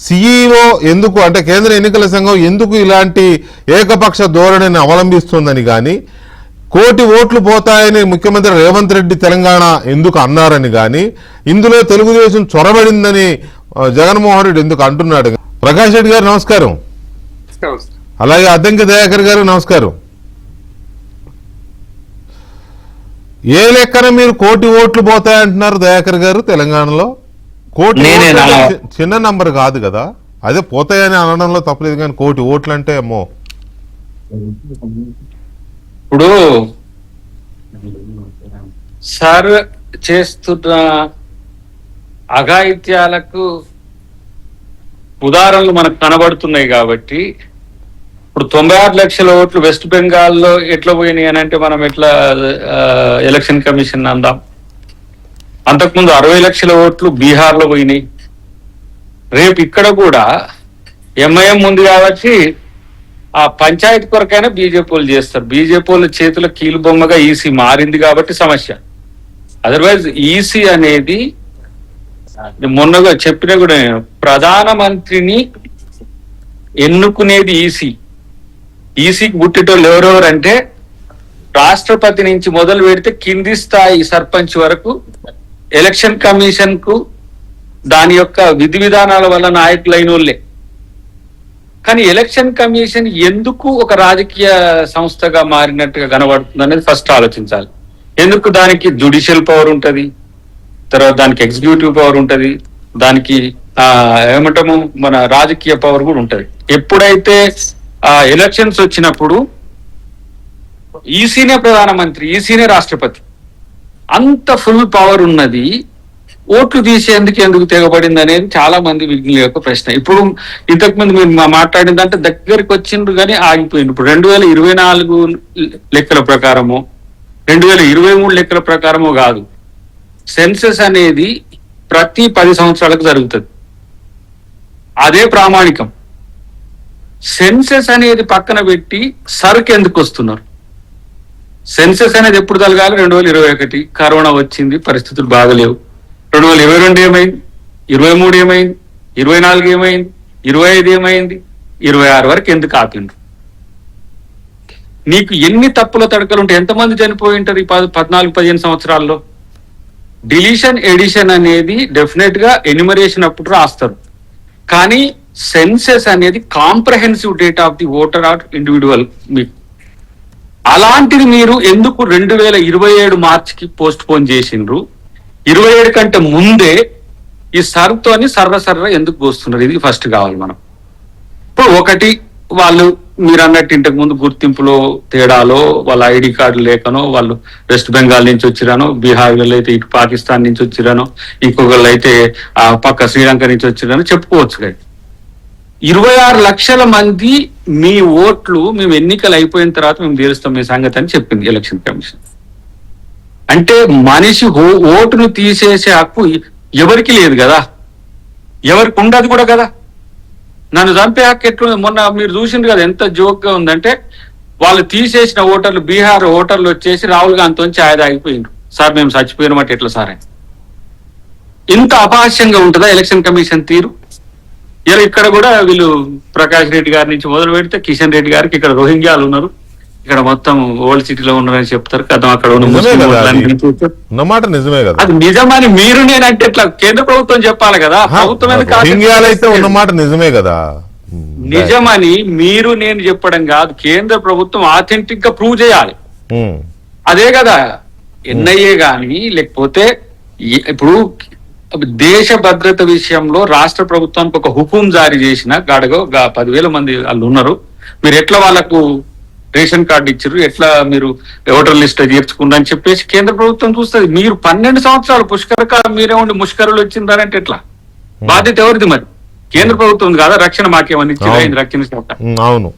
సిఈఓ ఎందుకు అంటే కేంద్ర ఎన్నికల సంఘం ఎందుకు ఇలాంటి ఏకపక్ష ధోరణిని అవలంబిస్తుందని కానీ, 1 కోటి ఓట్లు పోతాయని ముఖ్యమంత్రి రేవంత్ రెడ్డి తెలంగాణ ఎందుకు అన్నారని కానీ, ఇందులో తెలుగుదేశం చొరబడిందని జగన్మోహన్ రెడ్డి ఎందుకు అంటున్నాడు. ప్రకాష్ రెడ్డి గారు నమస్కారం. అలాగే అద్దంకి దయాకర్ గారు నమస్కారం. ఏ లెక్కన మీరు 1 కోటి ఓట్లు పోతాయంటున్నారు దయాకర్ గారు? తెలంగాణలో 1 కోటి చిన్న నంబర్ కాదు కదా, అదే పోతాయని అనడంలో తప్పలేదు కానీ 1 కోటి ఓట్లు అంటే అమ్మో. ఇప్పుడు సార్ చేస్తున్న అఘాయిత్యాలకు ఉదాహరణలు మనకు కనబడుతున్నాయి కాబట్టి, ఇప్పుడు 96 లక్షల ఓట్లు వెస్ట్ బెంగాల్లో ఎట్లా పోయినాయి అని అంటే మనం ఎట్లా ఎలక్షన్ కమిషన్ అందాం. అంతకుముందు 60 లక్షల ఓట్లు బీహార్లో పోయినాయి. రేపు ఇక్కడ కూడా ఎంఐఎం ఉంది కాబట్టి ఆ పంచాయతీ కొరకైనా బీజేపీలు చేస్తారు. బీజేపీల చేతుల కీలు బొమ్మగా ఈసీ మారింది కాబట్టి సమస్య. అదర్వైజ్ ఈసీ అనేది మొన్నగా చెప్పిన కూడా ప్రధానమంత్రిని ఎన్నుకునేది ఈసీ. ఈసీకి పుట్టేటోళ్ళు ఎవరెవరంటే రాష్ట్రపతి నుంచి మొదలు పెడితే కింది స్థాయి సర్పంచ్ వరకు ఎలక్షన్ కమిషన్ కు దాని యొక్క విధి విధానాల వల్ల నాయకులైన వాళ్ళే. కానీ ఎలక్షన్ కమిషన్ ఎందుకు ఒక రాజకీయ సంస్థగా మారినట్టుగా కనబడుతుంది అనేది ఫస్ట్ ఆలోచించాలి. ఎందుకు దానికి జ్యుడిషియల్ పవర్ ఉంటది, తర్వాత దానికి ఎగ్జిక్యూటివ్ పవర్ ఉంటది, దానికి ఏమంటాము మన రాజకీయ పవర్ కూడా ఉంటది. ఎప్పుడైతే ఎలక్షన్స్ వచ్చినప్పుడు ఈసీనే ప్రధానమంత్రి, ఈసీనే రాష్ట్రపతి, అంత ఫుల్ పవర్ ఉన్నది. ఓట్లు తీసేందుకు ఎందుకు తెగబడింది అనేది చాలా మంది విజ్ఞుల యొక్క ప్రశ్న. ఇప్పుడు ఇంతకుముందు మీరు మాట్లాడిందంటే దగ్గరికి వచ్చిండ్రు కానీ ఆగిపోయింది. ఇప్పుడు 2024 లెక్కల ప్రకారము 2023 లెక్కల ప్రకారము కాదు. సెన్సస్ అనేది ప్రతి 10 సంవత్సరాలకు జరుగుతుంది. అదే ప్రామాణికం. సెన్సస్ అనేది పక్కన పెట్టి సరుకు ఎందుకు వస్తున్నారు? సెన్సెస్ అనేది ఎప్పుడు జరగాలి? 2021. కరోనా వచ్చింది, పరిస్థితులు బాగలేవు. 2022 ఏమైంది? 23 ఏమైంది? 24 ఏమైంది? 25 ఏమైంది? 26 వరకు ఎందుకు ఆపిండ్రు? నీకు ఎన్ని తప్పుల తడకలు ఉంటాయి? ఎంతమంది చనిపోయి ఉంటారు ఈ 14-15 సంవత్సరాల్లో? డిలీషన్ ఎడిషన్ అనేది డెఫినెట్ గా ఎన్యుమరేషన్ అప్పుడు రాస్తారు, కానీ సెన్సెస్ అనేది comprehensive data of the voter or individual. మీకు అలాంటిది మీరు ఎందుకు 2027 మార్చికి పోస్ట్ పోన్ చేసిండ్రు? 27 కంటే ముందే ఈ సర్తోని సర్ర ఎందుకు పోస్తున్నారు? ఇది ఫస్ట్ కావాలి మనం. ఇప్పుడు ఒకటి, వాళ్ళు మీరు అన్నట్టు ఇంతకు ముందు గుర్తింపులో తేడాలో, వాళ్ళ ఐడి కార్డు లేకనో, వాళ్ళు వెస్ట్ బెంగాల్ నుంచి వచ్చిరానో, బీహార్ వాళ్ళు అయితే ఇటు పాకిస్తాన్ నుంచి వచ్చిరానో, ఇంకొకళ్ళు అయితే ఆ పక్క శ్రీలంక నుంచి వచ్చిరానో చెప్పుకోవచ్చు. కానీ 26 లక్షల మంది మీ ఓట్లు మేము ఎన్నికలు అయిపోయిన తర్వాత మేము తీరుస్తాం మీ సంగతి అని చెప్పింది ఎలక్షన్ కమిషన్. అంటే మనిషి ఓటును తీసేసే హక్కు ఎవరికి లేదు కదా, ఎవరికి ఉండదు కూడా కదా. నన్ను చంపే హక్కు ఎట్లుంది? మొన్న మీరు చూసిండ్రు కదా, ఎంత జోక్ గా ఉందంటే, వాళ్ళు తీసేసిన ఓటర్లు, బీహార్ ఓటర్లు వచ్చేసి రాహుల్ గాంధీతో ఛాయ్ తాగిపోయిండ్రు. సార్ మేము చచ్చిపోయినమాట ఎట్లా సార్ అని. ఇంత అపహాస్యంగా ఉంటుందా ఎలక్షన్ కమిషన్ తీరు? ఇలా ఇక్కడ కూడా వీళ్ళు ప్రకాష్ రెడ్డి గారి నుంచి మొదలు పెడితే కిషన్ రెడ్డి గారికి ఇక్కడ రోహింగ్యాలు ఉన్నారు, ఇక్కడ మొత్తం ఓల్డ్ సిటీలో ఉన్నారని చెప్తారు కదా. అక్కడ ఉన్న ఉన్నమాట నిజమే కదా. అది నిజమని మీరు నేనంటే ఇట్లా కేంద్ర ప్రభుత్వం చెప్పాలి కదా. ప్రభుత్వం అయితే ఉన్నమాట నిజమే కదా. నిజమని మీరు నేను చెప్పడం కాదు, కేంద్ర ప్రభుత్వం ఆథెంటిక్ గా ప్రూవ్ చేయాలి. అదే కదా ఎన్ఐఏ గాని, లేకపోతే ఇప్పుడు దేశ భద్రత విషయంలో రాష్ట్ర ప్రభుత్వానికి ఒక హుకుం జారీ చేసిన గాడగో 10,000 మంది వాళ్ళు ఉన్నారు, మీరు ఎట్లా వాళ్ళకు రేషన్ కార్డు ఇచ్చారు, ఎట్లా మీరు ఓటర్ లిస్ట్ చేర్చుకున్నా అని చెప్పేసి కేంద్ర ప్రభుత్వం చూస్తుంది. మీరు 12 సంవత్సరాలు పుష్కరకాలం మీరే ఉండి ముష్కరులు వచ్చిందారంటే ఎట్లా? బాధ్యత ఎవరిది మరి? కేంద్ర ప్రభుత్వం కాదా? రక్షణ మాకేమని ఇచ్చింది రక్షణ శాఖ? అవును,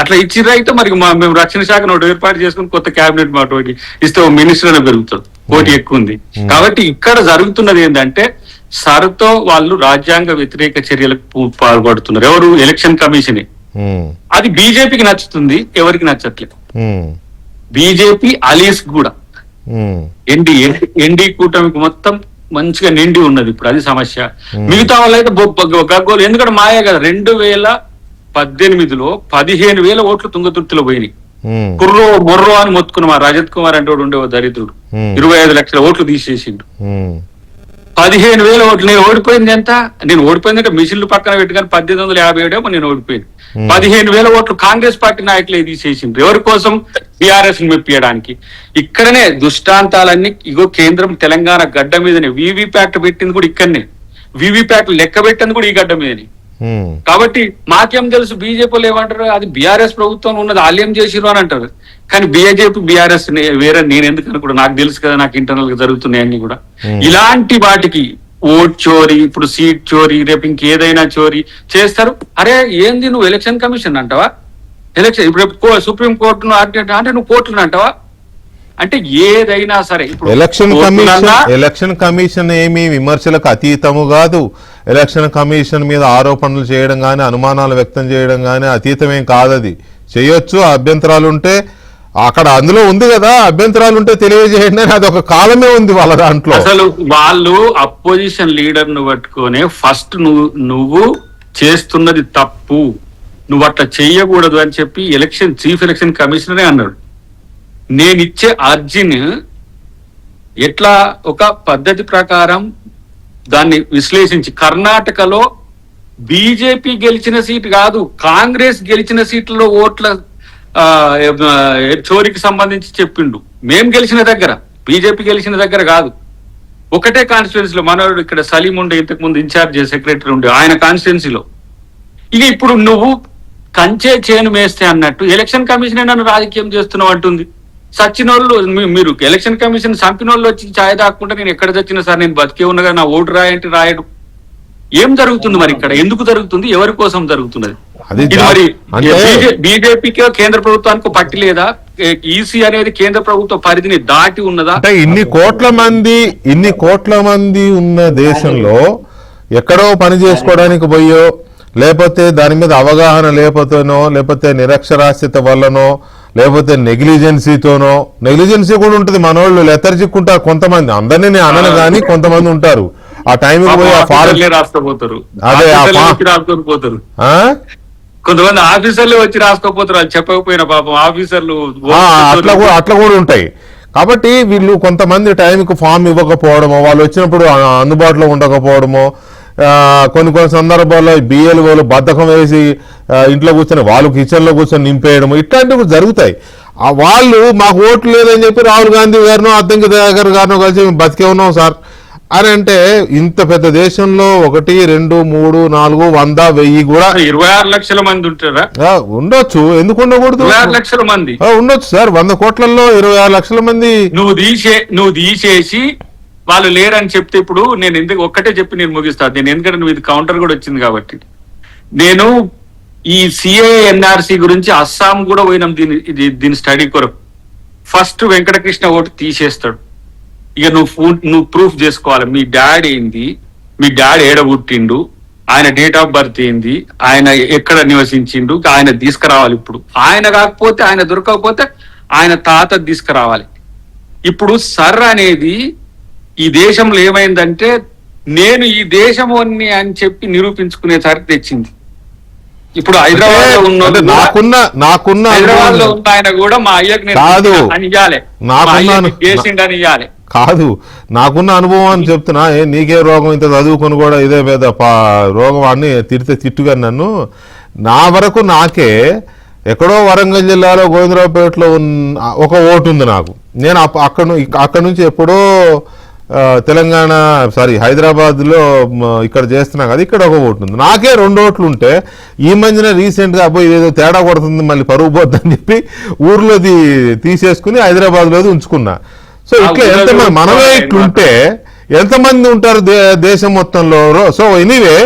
అట్లా ఇచ్చిర్రు. అయితే మరి మేము రక్షణ శాఖను ఒకటి ఏర్పాటు చేసుకుని కొత్త క్యాబినెట్ మాట ఒకటి ఇస్తే మినిస్టర్ అనే పెరుగుతుంది, పోటీ ఎక్కువ ఉంది. కాబట్టి ఇక్కడ జరుగుతున్నది ఏంటంటే, సర్తో వాళ్ళు రాజ్యాంగ వ్యతిరేక చర్యలకు పాల్పడుతున్నారు. ఎవరు? ఎలక్షన్ కమిషనే. అది బీజేపీకి నచ్చుతుంది, ఎవరికి నచ్చట్లేదు. బీజేపీ అలీస్ కూడా ఎన్డీ కూటమికి మొత్తం మంచిగా నిండి ఉన్నది ఇప్పుడు, అది సమస్య. మిగతా వాళ్ళైతే గగ్గోలు. ఎందుకంటే మాయే కదా, 2018లో 15,000 ఓట్లు తుంగతుర్తిలో పోయినాయి. కుర్రో మొర్రో అని మొత్తుకున్న మా రజత్ కుమార్ అంటే ఉండేవో దరిద్రుడు 25 లక్షల ఓట్లు తీసేసిండు. 15,000 ఓట్లు. నేను ఓడిపోయింది ఎంత? నేను ఓడిపోయింది అంటే మిషన్లు పక్కన పెట్టుకొని 1857 నేను ఓడిపోయింది. 15,000 ఓట్లు కాంగ్రెస్ పార్టీ నాయకులే తీసేసిండ్రు. ఎవరి కోసం? బీఆర్ఎస్ ని మెప్పియడానికి. ఇక్కడనే దుష్టాంతాలన్నీ ఇగో కేంద్రం తెలంగాణ గడ్డ మీదనే వీవీప్యాట్ పెట్టింది కూడా ఇక్కడనే, వీవీప్యాట్ లెక్క పెట్టింది కూడా ఈ గడ్డ మీదనే. కాబట్టి మాకేం తెలుసు, బీజేపీలు ఏమంటారు, అది బీఆర్ఎస్ ప్రభుత్వం ఉన్నది ఆలయం చేసిరు అని అంటారు. కానీ బీజేపీ బీఆర్ఎస్ వేరే నేను ఎందుకు అనుకుంటా, నాకు తెలుసు కదా, నాకు ఇంటర్నల్ గా జరుగుతున్నాయి అన్ని కూడా. ఇలాంటి వాటికి ఓట్ చోరీ, ఇప్పుడు సీట్ చోరీ, రేపు ఇంకేదైనా చోరీ చేస్తారు. అరే ఏంది నువ్వు ఎలక్షన్ కమిషన్ అంటావా? ఎలక్షన్ ఇప్పుడు సుప్రీం కోర్టును అంటే నువ్వు కోర్టును అంటావా? అంటే ఏదైనా సరే ఇప్పుడు ఎలక్షన్ కమిషన్ ఏమి విమర్శలకు అతీతము కాదు. ఎలక్షన్ కమిషన్ మీద ఆరోపణలు చేయడం కానీ, అనుమానాలు వ్యక్తం చేయడం కానీ అతీతమేం కాదు. అది చేయొచ్చు, అభ్యంతరాలు ఉంటే అక్కడ అందులో ఉంది కదా, అభ్యంతరాలు ఉంటే తెలియజేయండి అని. అది ఒక కాలమే ఉంది వాళ్ళ దాంట్లో. అసలు వాళ్ళు అపోజిషన్ లీడర్ ను పట్టుకొని ఫస్ట్ నువ్వు చేస్తున్నది తప్పు, నువ్వు అట్లా చెయ్యకూడదు అని చెప్పి చీఫ్ ఎలక్షన్ కమిషనరే అన్నాడు. నేను ఇచ్చే అర్జీని ఎట్లా ఒక పద్ధతి ప్రకారం దాన్ని విశ్లేషించి, కర్ణాటకలో బీజేపీ గెలిచిన సీటు కాదు, కాంగ్రెస్ గెలిచిన సీట్లలో ఓట్ల చోరీకి సంబంధించి చెప్పిండు. మేం గెలిచిన దగ్గర, బీజేపీ గెలిచిన దగ్గర కాదు. ఒకటే కాన్స్టిట్యున్సీలో మనోడు ఇక్కడ సలీం ఉండే, ఇంతకు ముందు ఇన్ఛార్జ్ సెక్రటరీ ఉండే, ఆయన కాన్స్టిట్యున్సీలో. ఇక ఇప్పుడు నువ్వు కంచే చేను మేస్తే అన్నట్టు ఎలక్షన్ కమిషన్ నన్ను రాజకీయం చేస్తున్నావు అంటుంది. సచ్చినోళ్ళు మీరు ఎలక్షన్ కమిషన్ చంపినోళ్ళు వచ్చి ఛాయ్ దాక్కుంటే నేను ఎక్కడ చచ్చినా సార్ నేను బతికే ఉన్నగా నా ఓటు రాయంటే రాయడు. ఏం జరుగుతుంది మరి ఇక్కడ? ఎందుకు జరుగుతుంది? ఎవరి కోసం జరుగుతున్నది? మరి బీజేపీకి కేంద్ర ప్రభుత్వానికి పట్టి లేదా? ఈసీ అనేది కేంద్ర ప్రభుత్వ పరిధిని దాటి ఉన్నదా? అంటే ఇన్ని కోట్ల మంది ఉన్న దేశంలో ఎక్కడో పని చేసుకోవడానికి పోయో, లేకపోతే దాని మీద అవగాహన లేకపోతేనో, లేకపోతే నిరక్షరాస్యత వల్లనో, లేకపోతే నెగ్లిజెన్సీతోనో, నెగ్లిజెన్సీ కూడా ఉంటుంది. మనోళ్ళు లెథర్జిక్ ఉంటారు కొంతమంది, అందరినీ నేను అనను కానీ కొంతమంది ఉంటారు. ఆ టైంకి పోయి ఆ ఫారెస్ట్ రాసుకోపోతారు, అదే రాసుకోపోతారు. కొంతమంది ఆఫీసర్లు వచ్చి రాసుకోపోతారు, అది చెప్పకపోయినా పాపం ఆఫీసర్లు అట్లా కూడా ఉంటాయి. కాబట్టి వీళ్ళు కొంతమంది టైంకి ఫామ్ ఇవ్వకపోవడమో, వాళ్ళు వచ్చినప్పుడు అందుబాటులో ఉండకపోవడమో, కొన్ని సందర్భాల్లో బిఎల్ఓలు బద్ధకం వేసి ఇంట్లో కూర్చొని వాళ్ళు కిచెన్లో కూర్చొని నింపేయడము, ఇట్లాంటివి జరుగుతాయి. వాళ్ళు మాకు ఓట్లు లేదని చెప్పి రాహుల్ గాంధీ గారినో అద్దంకి దయాకర్ గారినో కలిసి బతికే ఉన్నాం సార్ అని అంటే, ఇంత పెద్ద దేశంలో 1, 2, 3, 4, 100, 1000 కూడా 26 లక్షల మంది ఉంటారా? ఉండొచ్చు, ఎందుకు ఉండకూడదు? 26 లక్షల మంది ఉండొచ్చు సార్. 100 కోట్లలో 26 లక్షల మంది నువ్వు తీసేసి వాళ్ళు లేరని చెప్తే, ఇప్పుడు నేను ఎందుకు ఒక్కటే చెప్పి నేను ముగిస్తాను. నేను ఎందుకంటే నువ్వు ఇది కౌంటర్ కూడా వచ్చింది కాబట్టి, నేను ఈ సిఏఎన్ఆర్సి గురించి అస్సాం కూడా పోయినాం దీని స్టడీ కొరకు. ఫస్ట్ వెంకటకృష్ణ ఓటు తీసేస్తాడు. ఇక నువ్వు ప్రూఫ్ చేసుకోవాలి, మీ డాడ్ ఏంది, మీ డాడ్ ఏడ పుట్టిండు, ఆయన డేట్ ఆఫ్ బర్త్ ఏంది, ఆయన ఎక్కడ నివసించిండు, ఆయన తీసుకురావాలి. ఇప్పుడు ఆయన కాకపోతే, ఆయన దొరకకపోతే ఆయన తాత తీసుకురావాలి. ఇప్పుడు సర్ అనేది ఈ దేశంలో ఏమైందంటే, నేను ఈ దేశమోన్ని అని చెప్పి నిరూపించుకునేసరికి తెచ్చింది. ఇప్పుడు హైదరాబాద్ లో నాకున్న హైదరాబాద్ లో ఉన్న ఆయన కూడా మా అయ్యకి కాదు అని ఇవ్వాలి, అని ఇవ్వాలి. కాదు, నాకున్న అనుభవం అని చెప్తున్నా. నీకే రోగం, ఇంత చదువుకొని కూడా ఇదే పెద్ద రోగం అని తిట్టుగా నన్ను. నా వరకు నాకే ఎక్కడో వరంగల్ జిల్లాలో గోవిందరావుపేటలో ఒక ఓటు ఉంది నాకు. నేను అక్కడ నుంచి ఎప్పుడో తెలంగాణ హైదరాబాద్లో ఇక్కడ చేస్తున్నా కదా, ఇక్కడ ఒక ఓటు ఉంది. నాకే 2 ఓట్లు ఉంటే ఈ మధ్యన రీసెంట్గా పోయి ఏదో తేడా కొడుతుంది, మళ్ళీ పరుగు పోద్దని చెప్పి ఊర్లోది తీసేసుకుని హైదరాబాద్లోది ఉంచుకున్నా. సో ఇట్లా ఎంతమంది, మనమే ఇట్లుంటే ఎంతమంది ఉంటారు దేశం మొత్తంలో? సో ఎనీవే,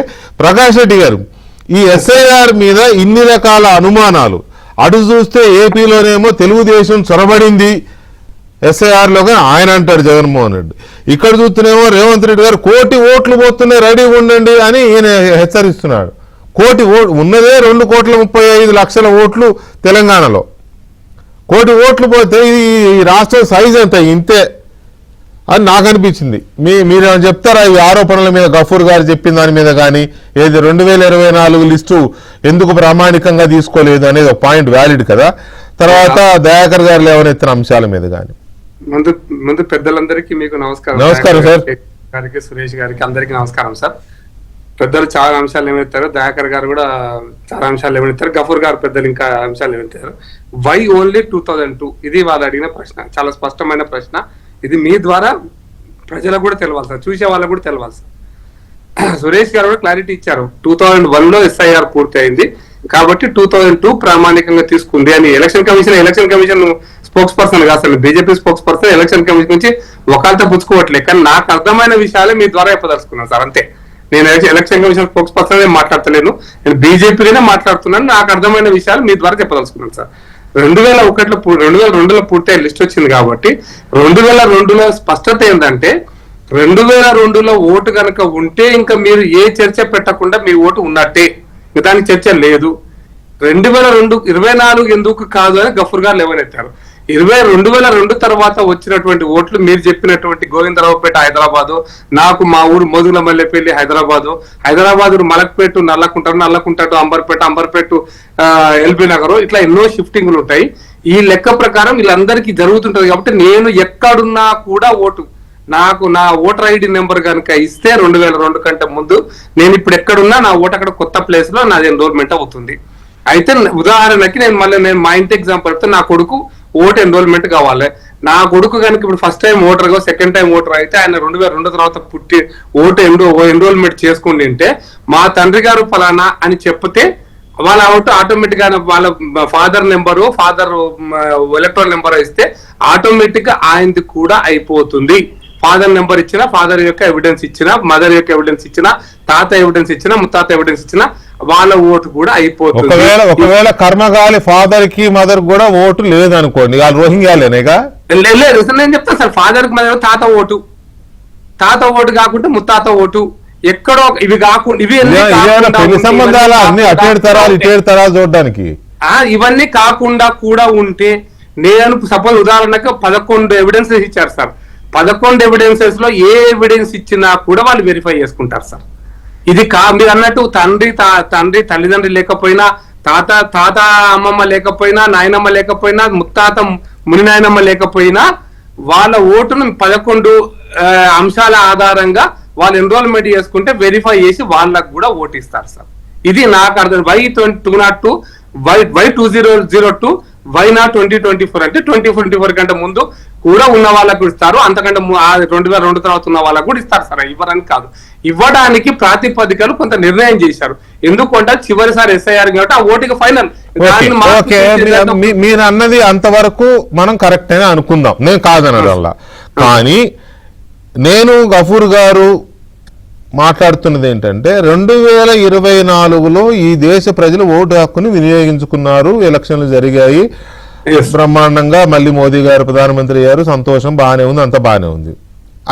ప్రకాష్ రెడ్డి గారు, ఈ ఎస్ఐఆర్ మీద ఇన్ని రకాల అనుమానాలు, అటు చూస్తే ఏపీలోనేమో తెలుగుదేశం చొరబడింది ఎస్ఐఆర్లోగా ఆయన అంటాడు జగన్మోహన్ రెడ్డి, ఇక్కడ చూస్తేనేమో రేవంత్ రెడ్డి గారు 1 కోటి ఓట్లు పోతున్నాయి రెడీగా ఉండండి అని ఈయన హెచ్చరిస్తున్నాడు. 1 కోటి ఉన్నదే 2,35,00,000 ఓట్లు తెలంగాణలో. 1 కోటి ఓట్లు పోతే ఈ రాష్ట్రం సైజ్ ఎంత, ఇంతే అని నాకు అనిపించింది. మీరేమైనా చెప్తారా ఈ ఆరోపణల మీద? గఫూర్ గారు చెప్పిన దాని మీద కానీ, ఏది 2024 లిస్టు ఎందుకు ప్రామాణికంగా తీసుకోలేదు అనేది ఒక పాయింట్ వ్యాలిడ్ కదా. తర్వాత దయాకర్ గారు లేవనెత్తిన అంశాల మీద కానీ. ముందు పెద్దలందరికీ మీకు నమస్కారం. నమస్కారం సార్ గారికి, సురేష్ గారికి, అందరికీ నమస్కారం సార్. పెద్దలు చాలా అంశాలు ఏమెత్తారు, దయాకర్ గారు కూడా చాలా అంశాలు ఏమెత్తారు, గఫూర్ గారు పెద్దలు ఇంకా అంశాలు ఏమెత్తారు. Why only 2002? ఇది వాళ్ళు అడిగిన ప్రశ్న, చాలా స్పష్టమైన ప్రశ్న. ఇది మీ ద్వారా ప్రజలకు కూడా తెలవాలి సార్, చూసే వాళ్ళకు కూడా తెలవాలి సార్. సురేష్ గారు కూడా క్లారిటీ ఇచ్చారు. 2001లో ఎస్ఐఆర్ పూర్తి అయింది కాబట్టి 2002 ప్రామాణికంగా తీసుకుంది అని. ఎలక్షన్ కమిషన్ స్పోక్స్ పర్సన్ కాదు sir, BJP spokes person election commission నుంచి ఒకళ్ళతో పుచ్చుకోవట్లేదు. కానీ నాకు అర్థమైన విషయాలే మీ ద్వారా చెప్పదలుచుకున్నాను సార్, అంతే. నేను ఎలక్షన్ కమిషన్ స్పోక్స్ పర్సన్ మాట్లాడతలేను, నేను బీజేపీలోనే మాట్లాడుతున్నాను. నాకు అర్థమైన విషయాలు మీ ద్వారా చెప్పదలుచుకున్నాను సార్. 2002లో పూర్తి లిస్ట్ వచ్చింది కాబట్టి 2002లో స్పష్టత ఏంటంటే, 2002లో ఓటు కనుక ఉంటే ఇంకా మీరు ఏ చర్చ పెట్టకుండా మీ ఓటు ఉన్నట్టే, దానికి చర్చ లేదు. 2024 ఎందుకు కాదు అని గఫూర్ గారు లేవనెత్తారు. 2002 తర్వాత వచ్చినటువంటి ఓట్లు మీరు చెప్పినటువంటి గోవిందరావుపేట హైదరాబాదు, నాకు మా ఊరు మోదుగుల మల్లెపల్లి హైదరాబాదు మలక్పేట, నల్లకుంట అంబర్పేట ఎల్బీ నగర్, ఇట్లా ఎన్నో షిఫ్టింగ్లు ఉంటాయి. ఈ లెక్క ప్రకారం వీళ్ళందరికీ జరుగుతుంటది కాబట్టి నేను ఎక్కడున్నా కూడా ఓటు, నాకు నా ఓటర్ ఐడి నెంబర్ కనుక ఇస్తే 2002 కంటే ముందు నేను ఇప్పుడు ఎక్కడున్నా నా ఓటు అక్కడ కొత్త ప్లేస్ లో నాది ఎన్రోల్మెంట్ అవుతుంది. అయితే ఉదాహరణకి నేను మా ఇంటి ఎగ్జాంపుల్ చెప్తే, నా కొడుకు ఓటు ఎన్రోల్మెంట్ కావాలి. నా కొడుకు కనుక ఇప్పుడు ఫస్ట్ టైం ఓటర్ గా సెకండ్ టైం ఓటర్ అయితే ఆయన 2002 తర్వాత పుట్టి ఓటు ఎన్రోల్మెంట్ చేసుకుని ఉంటే, మా తండ్రి గారు ఫలానా అని చెప్తే వాళ్ళ ఓటు ఆటోమేటిక్ గా వాళ్ళ ఫాదర్ ఎలక్ట్రల్ నెంబర్ ఇస్తే ఆటోమేటిక్ గా ఆయనది కూడా అయిపోతుంది. ఫాదర్ నెంబర్ ఇచ్చినా, ఫాదర్ యొక్క ఎవిడెన్స్ ఇచ్చినా, మదర్ యొక్క ఎవిడెన్స్ ఇచ్చినా, తాత ఎవిడెన్స్ ఇచ్చినా, ముత్తాత ఎవిడెన్స్ ఇచ్చినా వాళ్ళ ఓటు కూడా అయిపోతుంది. ఒకవేళ కర్మగాలి ఫాదర్ కి మదర్ కూడా ఓటు లేదనుకోండి, వాళ్ళు రోహింగ్యాలేనేగా. లేదు, నేను చెప్తాను సార్. ఫాదర్ కి మదర్ తాత ఓటు కాకుండా ముత్తాత ఓటు, ఎక్కడో ఇవి కాకుండా ఇదేమైనా పెళ్లి సంబంధాలు అన్ని అటేడు తరాలు ఇటేడు తరాలు చూడడానికి ఇవన్నీ కాకుండా కూడా ఉంటే నేను సపోజ్ ఉదాహరణకు 11 ఎవిడెన్సెస్ ఇచ్చారు సార్. 11 ఎవిడెన్సెస్ లో ఏ ఎవిడెన్స్ ఇచ్చినా కూడా వాళ్ళు వెరిఫై చేసుకుంటారు సార్. ఇది మీరు అన్నట్టు తండ్రి తల్లిదండ్రి లేకపోయినా, తాత అమ్మమ్మ లేకపోయినా, నాయనమ్మ లేకపోయినా, ముత్తాత ముని నాయనమ్మ లేకపోయినా వాళ్ళ ఓటును 11 అంశాల ఆధారంగా వాళ్ళు ఎన్రోల్మెంట్ చేసుకుంటే వెరిఫై చేసి వాళ్ళకు కూడా ఓటు ఇస్తారు సార్. ఇది నాకు అర్థం. Y202 Y2002 వై నాట్ 2024 అంటే 2024 కంటే ముందు కూడా ఉన్న వాళ్ళకు ఇస్తారు, అంతకంటే 2002 తర్వాత ఉన్న వాళ్ళకు కూడా ఇస్తారు సార్. ఇవ్వడానికి కాదు, ఇవ్వడానికి ప్రాతిపదికలు కొంత నిర్ణయం చేశారు. ఎందుకంటే చివరిసారి ఎస్ఐఆర్ కాబట్టి ఆ ఓటుకి ఫైనల్. మీరు అన్నది అంతవరకు మనం కరెక్ట్ అని అనుకుందాం, నేను కాదనడంలా. కానీ నేను గఫూర్ గారు మాట్లాడుతున్నది ఏంటంటే 2024లో ఈ దేశ ప్రజలు ఓటు హక్కుని వినియోగించుకున్నారు, ఎలక్షన్లు జరిగాయి బ్రహ్మాండంగా, మళ్ళీ మోదీ గారు ప్రధానమంత్రి అయ్యారు, సంతోషం, బాగానే ఉంది, అంత బాగానే ఉంది.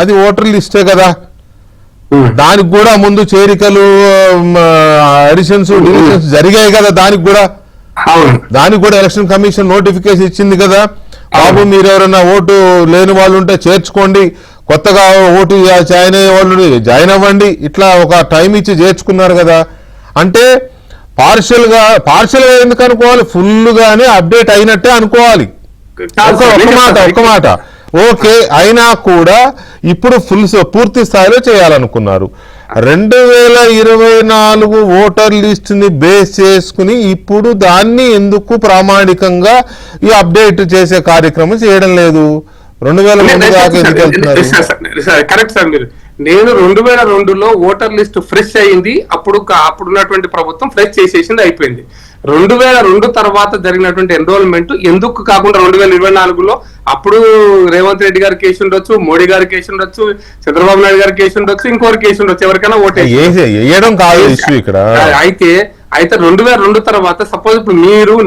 అది ఓటర్ లిస్టే కదా, దానికి కూడా ముందు చేరికలు, అడిషన్స్, డివిజన్స్ జరిగాయి కదా, దానికి కూడా ఎలక్షన్ కమిషన్ నోటిఫికేషన్ ఇచ్చింది కదా, బాబు మీరు ఎవరైనా ఓటు లేని వాళ్ళు ఉంటే చేర్చుకోండి, కొత్తగా ఓటు జాయిన్ అయ్యే వాళ్ళు జాయిన్ అవ్వండి, ఇట్లా ఒక టైం ఇచ్చి చేర్చుకున్నారు కదా. అంటే పార్షల్ గా ఎందుకు అనుకోవాలి, ఫుల్ గానే అప్డేట్ అయినట్టే అనుకోవాలి. ఒక మాట ఓకే, అయినా కూడా ఇప్పుడు పూర్తి స్థాయిలో చేయాలనుకున్నారు. 2024 ఓటర్ లిస్ట్ ని బేస్ చేసుకుని ఇప్పుడు దాన్ని ఎందుకు ప్రామాణికంగా ఈ అప్డేట్ చేసే కార్యక్రమం చేయడం లేదు? 2002 దాకా ఎందుకు వెళ్తున్నారు? Correct sir. నేను 2002లో ఓటర్ లిస్ట్ ఫ్రెష్ అయింది, అప్పుడున్నటువంటి ప్రభుత్వం ఫ్రెష్ చేసేసింది, అయిపోయింది. 2002 తర్వాత జరిగినటువంటి ఎన్రోల్మెంట్ ఎందుకు కాకుండా 2024లో అప్పుడు రేవంత్ రెడ్డి గారి కేసు ఉండొచ్చు, మోడీ గారి కేసు ఉండొచ్చు, చంద్రబాబు నాయుడు గారి కేసు ఉండొచ్చు, ఇంకొకరి కేసు ఉండొచ్చు, ఎవరికైనా ఓటేయడం కాదు ఇష్యూ ఇక్కడ. అయితే 2002 తర్వాత సపోజ్ ఇప్పుడు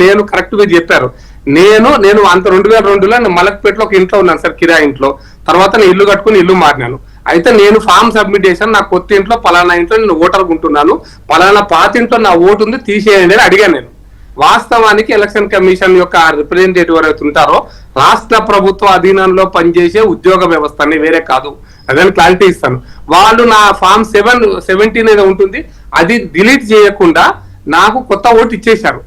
నేను కరెక్ట్ గా చెప్పారు. నేను అంత 2002లో మలక్పేటలో ఒక ఇంట్లో ఉన్నాను సార్, కిరాయి ఇంట్లో. తర్వాత నేను ఇల్లు కట్టుకుని ఇల్లు మారినాను. అయితే నేను ఫామ్ సబ్మిట్ చేశాను, నా కొత్త ఇంట్లో పలానా ఇంట్లో నేను ఓటర్ ఉంటున్నాను, పలానా పాత ఇంట్లో నా ఓటు ఉంది, తీసేయండి అని అడిగాను నేను. వాస్తవానికి ఎలక్షన్ కమిషన్ యొక్క రిప్రజెంటేటివ్ ఎవరైతే ఉంటారో రాష్ట్ర ప్రభుత్వ అధీనంలో పనిచేసే ఉద్యోగ వ్యవస్థని, వేరే కాదు, అదని క్లారిటీ ఇస్తాను. వాళ్ళు నా ఫామ్ 17 ఏదో ఉంటుంది, అది డిలీట్ చేయకుండా నాకు కొత్త ఓటు ఇచ్చేశారు.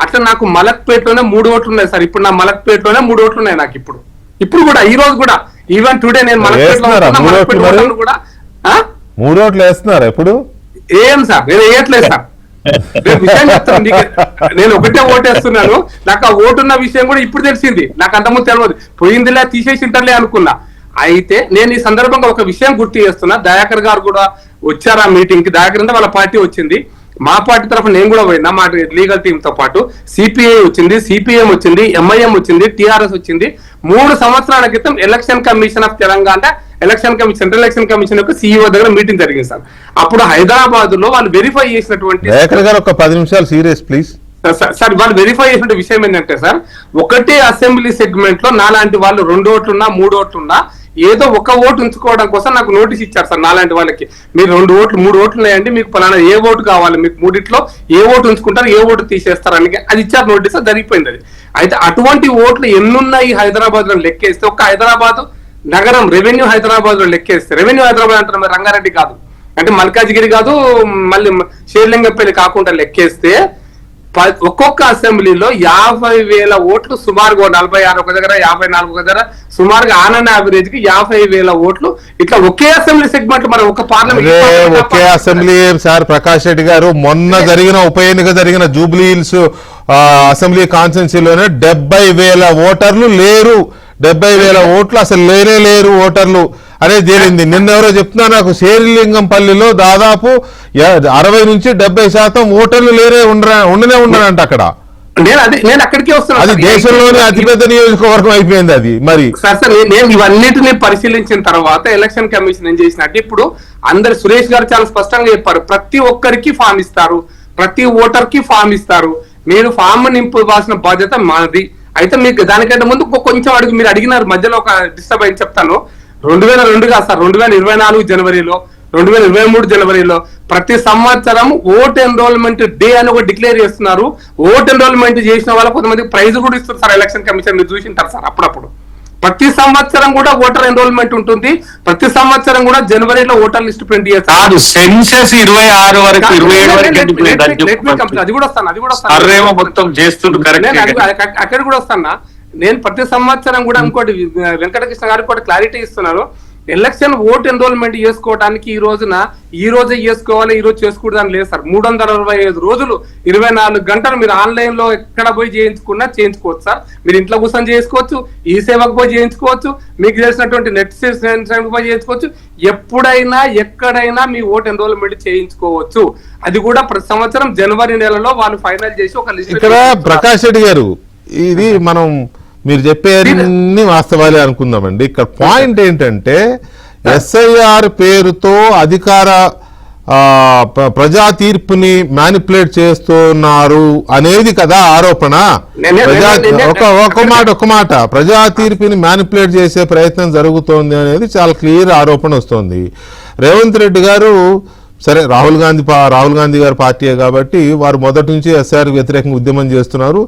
అట్లా నాకు మలక్పేటలోనే 3 ఓట్లు ఉన్నాయి సార్. ఇప్పుడు నా మలక్పేటలోనే 3 ఓట్లు ఉన్నాయి నాకు ఇప్పుడు కూడా, ఈ రోజు కూడా, ఈవెన్ టుడే నేను మలక్పేటలో కూడా 3 ఓట్లు వేస్తున్నారా ఇప్పుడు? ఏం సార్, నేను వేయట్లేదు సార్. నేను విషయం చెప్తాను, నేను ఒకటే ఓటేస్తున్నాను. నాకు ఆ ఓటున్న విషయం కూడా ఇప్పుడు తెలిసింది, నాకు అంతకుముందు తెలియదు. పోయిందిలే, తీసేసి ఇంటర్లే అనుకున్నా. అయితే నేను ఈ సందర్భంగా ఒక విషయం గుర్తు చేస్తున్నా. దయాకర్ గారు కూడా వచ్చారు ఆ మీటింగ్ కి. దయాకర్ అంటే వాళ్ళ పార్టీ వచ్చింది, మా పార్టీ తరఫున నేను కూడా పోయినా, మా లీగల్ టీమ్ తో పాటు. సిపిఐ వచ్చింది, సిపిఎం వచ్చింది, ఎంఐఎం వచ్చింది, టిఆర్ఎస్ వచ్చింది. 3 సంవత్సరాల క్రితం election commission of Telangana, central election commission యొక్క సిఇఓ దగ్గర మీటింగ్ జరిగింది సార్. అప్పుడు హైదరాబాద్ లో వాళ్ళు వెరిఫై చేసినటువంటి ఒక 10 నిమిషాలు సీరియస్ ప్లీజ్ సార్, వాళ్ళు వెరిఫై చేసిన విషయం ఏంటంటే సార్, ఒకటే అసెంబ్లీ సెగ్మెంట్ లో నాలాంటి వాళ్ళు 2 ఓట్లున్నా 3 ఓట్లున్నా ఏదో ఒక ఓటు ఉంచుకోవడం కోసం నాకు నోటీస్ ఇచ్చారు సార్. నాలాంటి వాళ్ళకి మీరు 2 ఓట్లు 3 ఓట్లు ఉన్నాయండి, మీకు పలానా ఏ ఓటు కావాలి, మీకు 3 ఏ ఓటు ఉంచుకుంటారు, ఏ ఓటు తీసేస్తారని అది ఇచ్చారు నోటీస్. జరిగిపోయింది అది. అయితే అటువంటి ఓట్లు ఎన్నున్నాయి హైదరాబాద్ లో లెక్కేస్తే, ఒక హైదరాబాద్ నగరం రెవెన్యూ హైదరాబాద్ లో లెక్కేస్తే, రెవెన్యూ హైదరాబాద్ అంటారు, రంగారెడ్డి కాదు, అంటే మల్కాజ్గిరి కాదు, మళ్ళీ షేర్లింగంపల్లి కాకుండా లెక్కేస్తే ఒక్కొక్క అసెంబ్లీలో 50,000 ఓట్లు, సుమారుగా 46 ఒక దగ్గర, 54 ఒక దగ్గర, సుమారుగా ఆన్ యావరేజ్ కి 50,000 ఓట్లు. ఇట్లా ఒకే అసెంబ్లీ సెగ్మెంట్, మరి ఒక పార్లమెంట్ ఒకే అసెంబ్లీ సార్. ప్రకాష్ రెడ్డి గారు మొన్న జరిగిన ఉప ఎన్నిక జరిగిన జూబ్లీ హిల్స్ అసెంబ్లీ కాన్స్టిట్యున్సీలోనే 70,000 ఓటర్లు లేరు. 70,000 ఓట్లు అసలు లేరు ఓటర్లు అనేది తేలింది. నిన్నెవరో చెప్తున్నా నాకు, శేరిలింగంపల్లిలో దాదాపు 60 నుంచి 70% ఓటర్లు ఉండనే ఉండరంట అక్కడ. నేను అక్కడికి వస్తున్నాను. అది దేశంలోనే అతిపెద్ద నియోజకవర్గం అయిపోయింది అది. మరి సార్ నేను ఇవన్నిటిని పరిశీలించిన తర్వాత ఎలక్షన్ కమిషన్ ఏం చేసినట్టు, ఇప్పుడు అందరు సురేష్ గారు చాలా స్పష్టంగా చెప్పారు, ప్రతి ఒక్కరికి ఫామ్ ఇస్తారు, ప్రతి ఓటర్ కి ఫామ్ ఇస్తారు, మీరు ఫామ్ నింపవలసిన బాధ్యత మాది. అయితే మీకు దానికంటే ముందు కొంచెం మీరు అడిగినారు, మధ్యలో ఒక డిస్టర్బ్ అయింది చెప్తాను. 2002 కాదు సార్, 2024 జనవరిలో 2023 జనవరిలో ప్రతి సంవత్సరం ఓట్ ఎన్రోల్మెంట్ డే అని ఒక డిక్లేర్ చేస్తున్నారు. ఓట్ ఎన్రోల్మెంట్ చేసిన వాళ్ళకి కొంతమంది ప్రైజ్ కూడా ఇస్తారు సార్. ఎలక్షన్ కమిషన్ మీరు చూసింటారు సార్. అప్పుడప్పుడు ప్రతి సంవత్సరం కూడా ఓటర్ ఎన్రోల్మెంట్ ఉంటుంది. ప్రతి సంవత్సరం కూడా జనవరిలో ఓటర్ లిస్ట్ ప్రింట్ చేస్తారు. సెన్సెస్ 26 వరకు 27 వరకు అది కూడా వస్తాను మొత్తం చేస్తుండ్రు కరెక్ట్. అక్కడ కూడా వస్తానా. నేను ప్రతి సంవత్సరం కూడా ఇంకోటి వెంకటకృష్ణ గారికి కూడా క్లారిటీ ఇస్తున్నారు. ఎలక్షన్ ఓట్ ఎన్రోల్మెంట్ చేసుకోవడానికి ఈ రోజే చేసుకోవాలి, ఈ రోజు చేసుకోవడానికి లేదు సార్. 365 రోజులు 24 గంటలు మీరు ఆన్లైన్ లో ఎక్కడ పోయి చేయించుకోవచ్చు సార్. మీరు ఇంట్లో కూర్చొని చేసుకోవచ్చు, ఈ సేవకు పోయి చేయించుకోవచ్చు, మీకు తెలిసినటువంటి నెట్ పోయి చేయించుకోవచ్చు. ఎప్పుడైనా ఎక్కడైనా మీ ఓట్ ఎన్రోల్మెంట్ చేయించుకోవచ్చు. అది కూడా ప్రతి సంవత్సరం జనవరి నెలలో వాళ్ళు ఫైనల్ చేసి ఒక లిస్ట్. ఇక్కడ ప్రకాష్ రెడ్డి గారు, ఇది మనం మీరు చెప్పేది వాస్తవాలే అనుకుందామండి. ఇక్కడ పాయింట్ ఏంటంటే ఎస్ఐఆర్ పేరుతో అధికార ప్రజా తీర్పుని మ్యానిపులేట్ చేస్తున్నారు అనేది కదా ఆరోపణ. ఒక మాట ప్రజా తీర్పుని మ్యానిపులేట్ చేసే ప్రయత్నం జరుగుతోంది అనేది చాలా క్లియర్ ఆరోపణ వస్తుంది. రేవంత్ రెడ్డి గారు సరే, రాహుల్ గాంధీ గారి పార్టీయే కాబట్టి వారు మొదటి నుంచి ఎస్ఆర్ వ్యతిరేకంగా ఉద్యమం చేస్తున్నారు.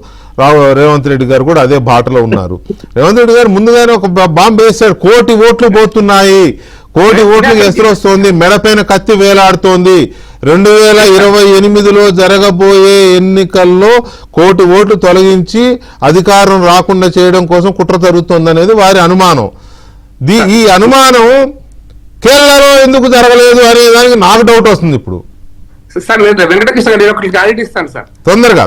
రేవంత్ రెడ్డి గారు కూడా అదే బాటలో ఉన్నారు. రేవంత్ రెడ్డి గారు ముందుగానే ఒక బాంబు వేశాడు. 1 కోటి ఓట్లు పోతున్నాయి, 1 కోటి ఓట్లకు ఎదురొస్తోంది, మెడపైన కత్తి వేలాడుతోంది. 2028లో జరగబోయే ఎన్నికల్లో 1 కోటి ఓట్లు తొలగించి అధికారం రాకుండా చేయడం కోసం కుట్ర జరుగుతోంది అనేది వారి అనుమానం. ఈ అనుమానం కేరళలో ఎందుకు జరగలేదు అనే దానికి నాకు డౌట్ వస్తుంది ఇప్పుడు. సార్ నేను వెంకటకృష్ణ గారు ఒకటి క్లారిటీ ఇస్తాను సార్. తొందరగా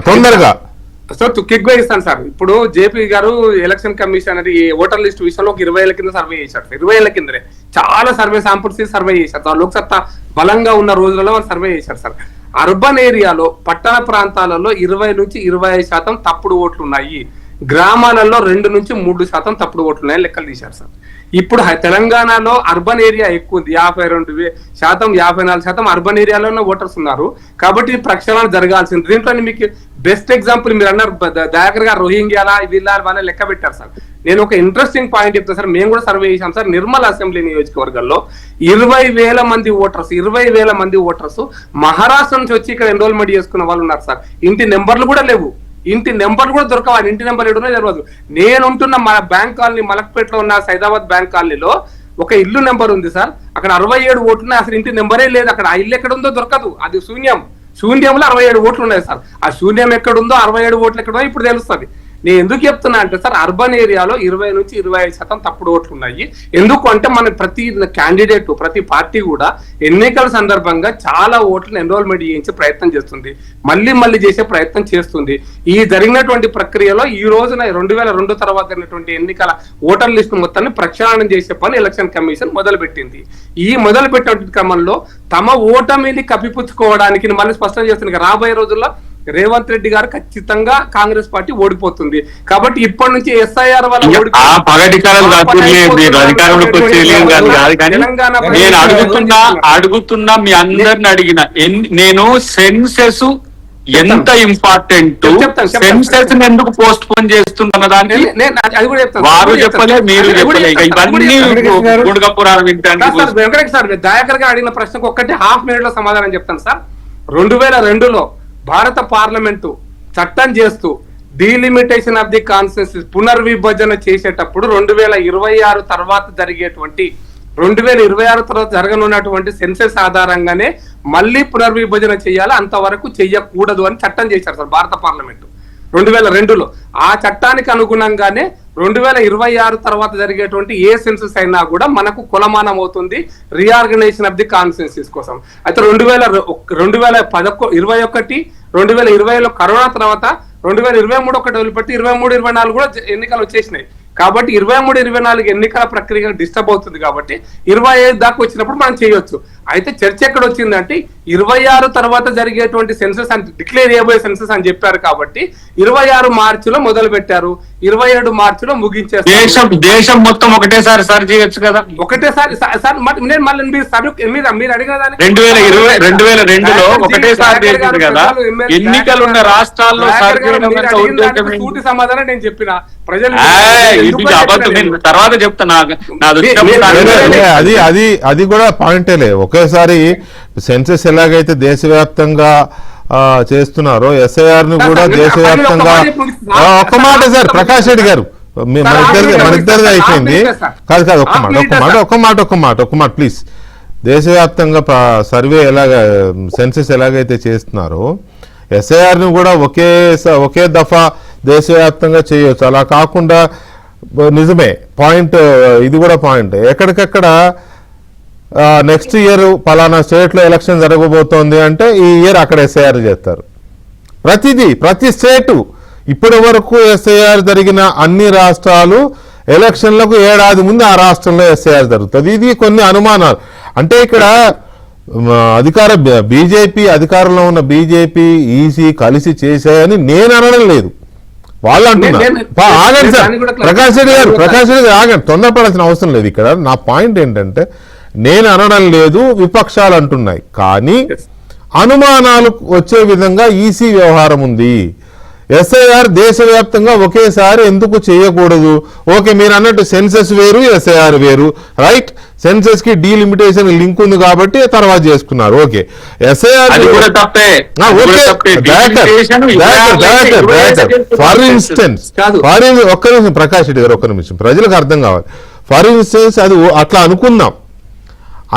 సార్ క్విక్ గా ఇస్తాను సార్. ఇప్పుడు జేపీ గారు ఎలక్షన్ కమిషన్ అది ఓటర్ లిస్ట్ విషయంలో ఒక 20 ఏళ్ల కింద సర్వే చేశారు. 20 ఏళ్ల కిందనే చాలా సర్వే శాంపుల్స్ సర్వే చేశారు. లోక్సత్తా బలంగా ఉన్న రోజులలో వాళ్ళు సర్వే చేశారు సార్. అర్బన్ ఏరియాలో పట్టణ ప్రాంతాలలో 20 నుంచి 25% తప్పుడు ఓట్లు ఉన్నాయి. గ్రామాలలో 2 నుంచి 3% తప్పుడు ఓట్లు ఉన్నాయని లెక్కలు తీశారు సార్. ఇప్పుడు తెలంగాణలో అర్బన్ ఏరియా ఎక్కువ ఉంది. 52%, 54% అర్బన్ ఏరియాలోనే ఓటర్స్ ఉన్నారు. కాబట్టి ప్రక్షాళన జరగాల్సింది. దీంట్లో మీకు బెస్ట్ ఎగ్జాంపుల్ మీరు అన్నారు దయాకర్ గారు రోహింగ్యాలా వాళ్ళ లెక్క పెట్టారు సార్. నేను ఒక ఇంట్రెస్టింగ్ పాయింట్ చెప్తాను సార్. మేము కూడా సర్వే చేశాం సార్. నిర్మల్ అసెంబ్లీ నియోజకవర్గంలో 20,000 మంది ఓటర్స్ మహారాష్ట్ర నుంచి వచ్చి ఇక్కడ ఎన్రోల్మెంట్ చేసుకున్న వాళ్ళు ఉన్నారు సార్. ఇంటి నెంబర్లు కూడా లేవు. ఇంటి నెంబర్లు కూడా దొరకవాలి. ఇంటి నెంబర్ ఎడునో తెలియదు. నేను ఉంటున్న మన బ్యాంక్ కాలనీ మలక్పేటలో ఉన్న సైదాబాద్ బ్యాంక్ కాలనీలో ఒక ఇల్లు నెంబర్ ఉంది సార్. అక్కడ 67 ఓట్లు అసలు ఇంటి నెంబరే లేదు. అక్కడ ఆ ఇల్లు ఎక్కడ ఉందో దొరకదు. అది శూన్యంలో 67 ఓట్లు ఉన్నాయి సార్. ఆ శూన్యం ఎక్కడుందో 67 ఓట్లు ఎక్కడుందో ఇప్పుడు తెలుస్తుంది. నేను ఎందుకు చెప్తున్నా అంటే సార్, అర్బన్ ఏరియాలో 20 నుంచి 25% తప్పుడు ఓట్లు ఉన్నాయి. ఎందుకు అంటే మన ప్రతి క్యాండిడేట్, ప్రతి పార్టీ కూడా ఎన్నికల సందర్భంగా చాలా ఓట్లను ఎన్రోల్మెంట్ చేయించే ప్రయత్నం చేస్తుంది, మళ్ళీ చేసే ప్రయత్నం చేస్తుంది. ఈ జరిగినటువంటి ప్రక్రియలో ఈ రోజున 2002 తర్వాత జరిగినటువంటి ఎన్నికల ఓటర్ లిస్టు మొత్తాన్ని ప్రక్షాళన చేసే పని ఎలక్షన్ కమిషన్ మొదలుపెట్టింది. ఈ మొదలుపెట్టిన క్రమంలో తమ ఓటమిని కప్పిపుచ్చుకోవడానికి మళ్ళీ స్పష్టం చేస్తుంది. రాబోయే రోజుల్లో రేవంత్ రెడ్డి గారు ఖచ్చితంగా కాంగ్రెస్ పార్టీ ఓడిపోతుంది. కాబట్టి ఇప్పటి నుంచి ఎస్ఐఆర్ వల్ల అడుగుతున్నా మీ అందరిని అడిగిన నేను సెన్సెస్ ఎంత ఇంపార్టెంట్, సెన్సెస్ ఎందుకు పోస్ట్ పోన్ చేస్తున్న దాన్ని వారు చెప్పలే, మీరు చెప్పలే. ఇవన్నీ గుండగపురాలు వింటానికి సార్ దయాకర్ గారు అడిగిన ప్రశ్నకు ఒక్కటి హాఫ్ మినిట్ లో సమాధానం చెప్తాను సార్. 2002లో భారత పార్లమెంటు చట్టం చేస్తూ డీలిమిటేషన్ ఆఫ్ ది కాన్స్టిట్యూన్సీ పునర్విభజన చేసేటప్పుడు 2026 తర్వాత జరిగేటువంటి 2026 తర్వాత జరగనున్నటువంటి సెన్సెస్ ఆధారంగానే మళ్ళీ పునర్విభజన చేయాలి, అంతవరకు చెయ్యకూడదు అని చట్టం చేశారు సార్ భారత పార్లమెంటు 2002లో. ఆ చట్టానికి అనుగుణంగానే 2026 తర్వాత జరిగేటువంటి ఏ సెన్సెస్ అయినా కూడా మనకు కొలమానం అవుతుంది రీఆర్గనైజేషన్ ఆఫ్ ది కాన్స్టిట్యూన్సీస్ కోసం. అయితే 2021, 2020లో కరోనా తర్వాత 2023 ఒకటి వదిలిపెట్టి 23, 24 కూడా ఎన్నికలు వచ్చేసినాయి. కాబట్టి 23, 24 ఎన్నికల ప్రక్రియ డిస్టర్బ్ అవుతుంది. కాబట్టి 25 దాకా వచ్చినప్పుడు మనం చేయొచ్చు. అయితే చర్చ ఎక్కడ వచ్చిందంటే 26 తర్వాత జరిగేటువంటి సెన్సెస్ అని డిక్లేర్ చేయబోయే సెన్సెస్ అని చెప్పారు. కాబట్టి 26 మార్చిలో మొదలు పెట్టారు, 27 మార్చిలో ముగించారు. దేశం మొత్తం ఒకటేసారి సరి చేయొచ్చు కదా. ఒకటేసారి సార్ నేను మళ్ళీ మీరు అడిగిన దానికి 2022లో ఒకటేసారి చేసింది కదా. ఎన్నికలు ఉన్న రాష్ట్రాల్లో సూటి సమాధానం నేను చెప్పిన ప్రజలు తర్వాత చెప్తా. అది కూడా పాయింటేలే. ఒక ఒకేసారి సెన్సెస్ ఎలాగైతే దేశవ్యాప్తంగా చేస్తున్నారో ఎస్ఐఆర్ ను కూడా దేశవ్యాప్తంగా ఒక్క మాట సార్ ప్రకాష్ రెడ్డి గారు మన ఇద్దరిది అయిపోయింది. కాదు ఒక్క మాట ప్లీజ్. దేశవ్యాప్తంగా సర్వే సెన్సెస్ ఎలాగైతే చేస్తున్నారో ఎస్ఐఆర్ ను కూడా ఒకే దఫా దేశవ్యాప్తంగా చేయొచ్చు. అలా కాకుండా నిజమే పాయింట్, ఇది కూడా పాయింట్. ఎక్కడికక్కడ నెక్స్ట్ ఇయర్ పలానా స్టేట్ లో ఎలక్షన్ జరగబోతోంది అంటే ఈ ఇయర్ అక్కడ ఎస్ఐఆర్ చేస్తారు. ప్రతి స్టేటు ఇప్పటి వరకు ఎస్ఐఆర్ జరిగిన అన్ని రాష్ట్రాలు ఎలక్షన్లకు ఏడాది ముందు ఆ రాష్ట్రంలో ఎస్ఐఆర్ జరుగుతుంది. ఇది కొన్ని అనుమానాలు. అంటే ఇక్కడ బీజేపీ అధికారంలో ఉన్న బీజేపీ ఈసీ కలిసి చేశాయని నేను అనడం లేదు, వాళ్ళు అంటున్నారు. ఆగండి సార్, ప్రకాష్ రెడ్డి గారు ఆగండి, తొందరపడాల్సిన అవసరం లేదు. ఇక్కడ నా పాయింట్ ఏంటంటే నేను అనడం లేదు, విపక్షాలు అంటున్నాయి. కానీ అనుమానాలు వచ్చే విధంగా ఈసీ వ్యవహారం ఉంది. ఎస్ఐఆర్ దేశవ్యాప్తంగా ఒకేసారి ఎందుకు చేయకూడదు? ఓకే, మీరు అన్నట్టు సెన్సెస్ వేరు, ఎస్ఐఆర్ వేరు, రైట్. సెన్సెస్ కి డీలిమిటేషన్ లింక్ ఉంది కాబట్టి తర్వాత చేసుకున్నారు. ఓకే, ఎస్ఐఆర్ ఫర్ ఇన్స్టెన్స్ ఒక్క నిమిషం ప్రకాష్ రెడ్డి గారు, ఒక్క నిమిషం, ప్రజలకు అర్థం కావాలి. ఫర్ ఇన్స్టెన్స్ అది అట్లా అనుకుందాం,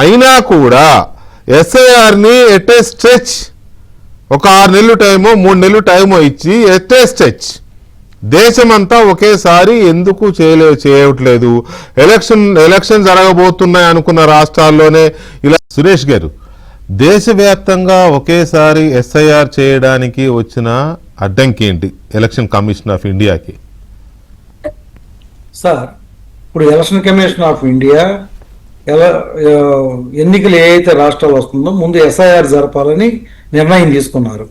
అయినా కూడా ఎస్ఐఆర్ ని ఎట్ ఏ స్ట్రెచ్ ఒక 6 నెలలు టైమో 3 నెలలు టైమో ఇచ్చి ఎట్ ఏ స్ట్రెచ్ దేశమంతా ఒకేసారి ఎందుకు చేయట్లేదు? ఎలక్షన్ జరగబోతున్నాయి అనుకున్న రాష్ట్రాల్లోనే ఇలా. సురేష్ గారు, దేశవ్యాప్తంగా ఒకేసారి ఎస్ఐఆర్ చేయడానికి వచ్చిన అడ్డంకి ఏంటి ఎలక్షన్ కమిషన్ ఆఫ్ ఇండియాకి? సార్, ఇప్పుడు ఎలక్షన్ కమిషన్ ఆఫ్ ఇండియా ఎన్నికలు ఏదైతే రాష్ట్రాలు వస్తుందో ముందు ఎస్ఐఆర్ జరపాలని నిర్ణయం తీసుకున్నారు.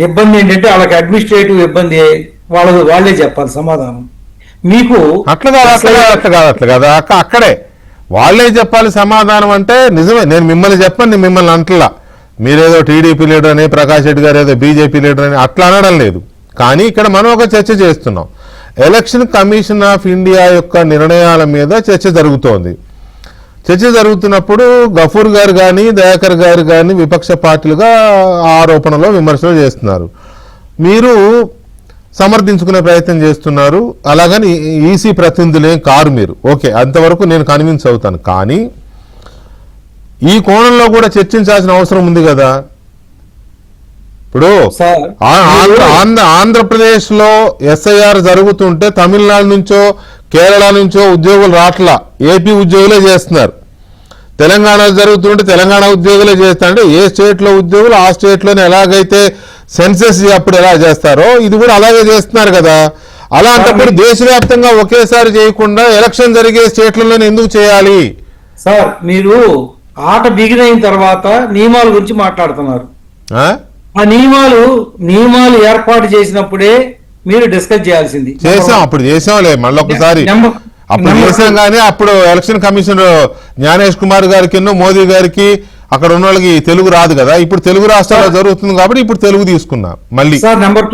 ఇబ్బంది ఏంటంటే వాళ్ళకి అడ్మినిస్ట్రేటివ్ ఇబ్బంది, వాళ్ళే చెప్పాలి సమాధానం. మీకు అట్లా కాదు అక్కడే వాళ్ళే చెప్పాలి సమాధానం. అంటే నిజమే, నేను మిమ్మల్ని చెప్పను, మిమ్మల్ని అంటలా. మీరేదో టీడీపీ లీడర్ అని, ప్రకాష్ రెడ్డి గారు ఏదో బీజేపీ లీడర్ అని అట్లా అనడం లేదు. కానీ ఇక్కడ మనం ఒక చర్చ చేస్తున్నాం. ఎలక్షన్ కమిషన్ ఆఫ్ ఇండియా యొక్క నిర్ణయాల మీద చర్చ జరుగుతోంది. చర్చ జరుగుతున్నప్పుడు గఫూర్ గారు కానీ దయాకర్ గారు కానీ విపక్ష పార్టీలుగా ఆరోపణలో విమర్శలు చేస్తున్నారు. మీరు సమర్థించుకునే ప్రయత్నం చేస్తున్నారు. అలాగని ఈసీ ప్రతినిధులేం కారు మీరు. ఓకే, అంతవరకు నేను కన్విన్స్ అవుతాను. కానీ ఈ కోణంలో కూడా చర్చించాల్సిన అవసరం ఉంది కదా. ఇప్పుడు ఆంధ్రప్రదేశ్ లో ఎస్ఐఆర్ జరుగుతుంటే తమిళనాడు నుంచో కేరళ నుంచో ఉద్యోగులు రాట్లా, ఏపీ ఉద్యోగులే చేస్తున్నారు. తెలంగాణలో జరుగుతుంటే తెలంగాణ ఉద్యోగులే చేస్తారంటే ఏ స్టేట్ లో ఉద్యోగులు ఆ స్టేట్ లోనే ఎలాగైతే సెన్సెస్ అప్పుడు ఎలా చేస్తారో ఇది కూడా అలాగే చేస్తున్నారు కదా. అలాంటప్పుడు దేశవ్యాప్తంగా ఒకేసారి చేయకుండా ఎలక్షన్ జరిగే స్టేట్లలోనే ఎందుకు చేయాలి? సార్, మీరు ఆట బిగిన్ అయిన తర్వాత నియమాల గురించి మాట్లాడుతున్నారు. ఆ నియమాలు ఏర్పాటు చేసినప్పుడే మీరు డిస్కస్ చేయాల్సింది. అప్పుడు చేసాంలే, మళ్ళీ ఒకసారి అప్పుడు చేసాం. కానీ అప్పుడు ఎలక్షన్ కమిషనర్ జ్ఞానేష్ కుమార్ గారికి మోదీ గారికి అక్కడ ఉన్న వాళ్ళకి తెలుగు రాదు కదా. ఇప్పుడు తెలుగు రాష్ట్రాల్లో జరుగుతుంది కాబట్టి ఇప్పుడు తెలుగు తీసుకున్నా మళ్ళీ. సార్ నెంబర్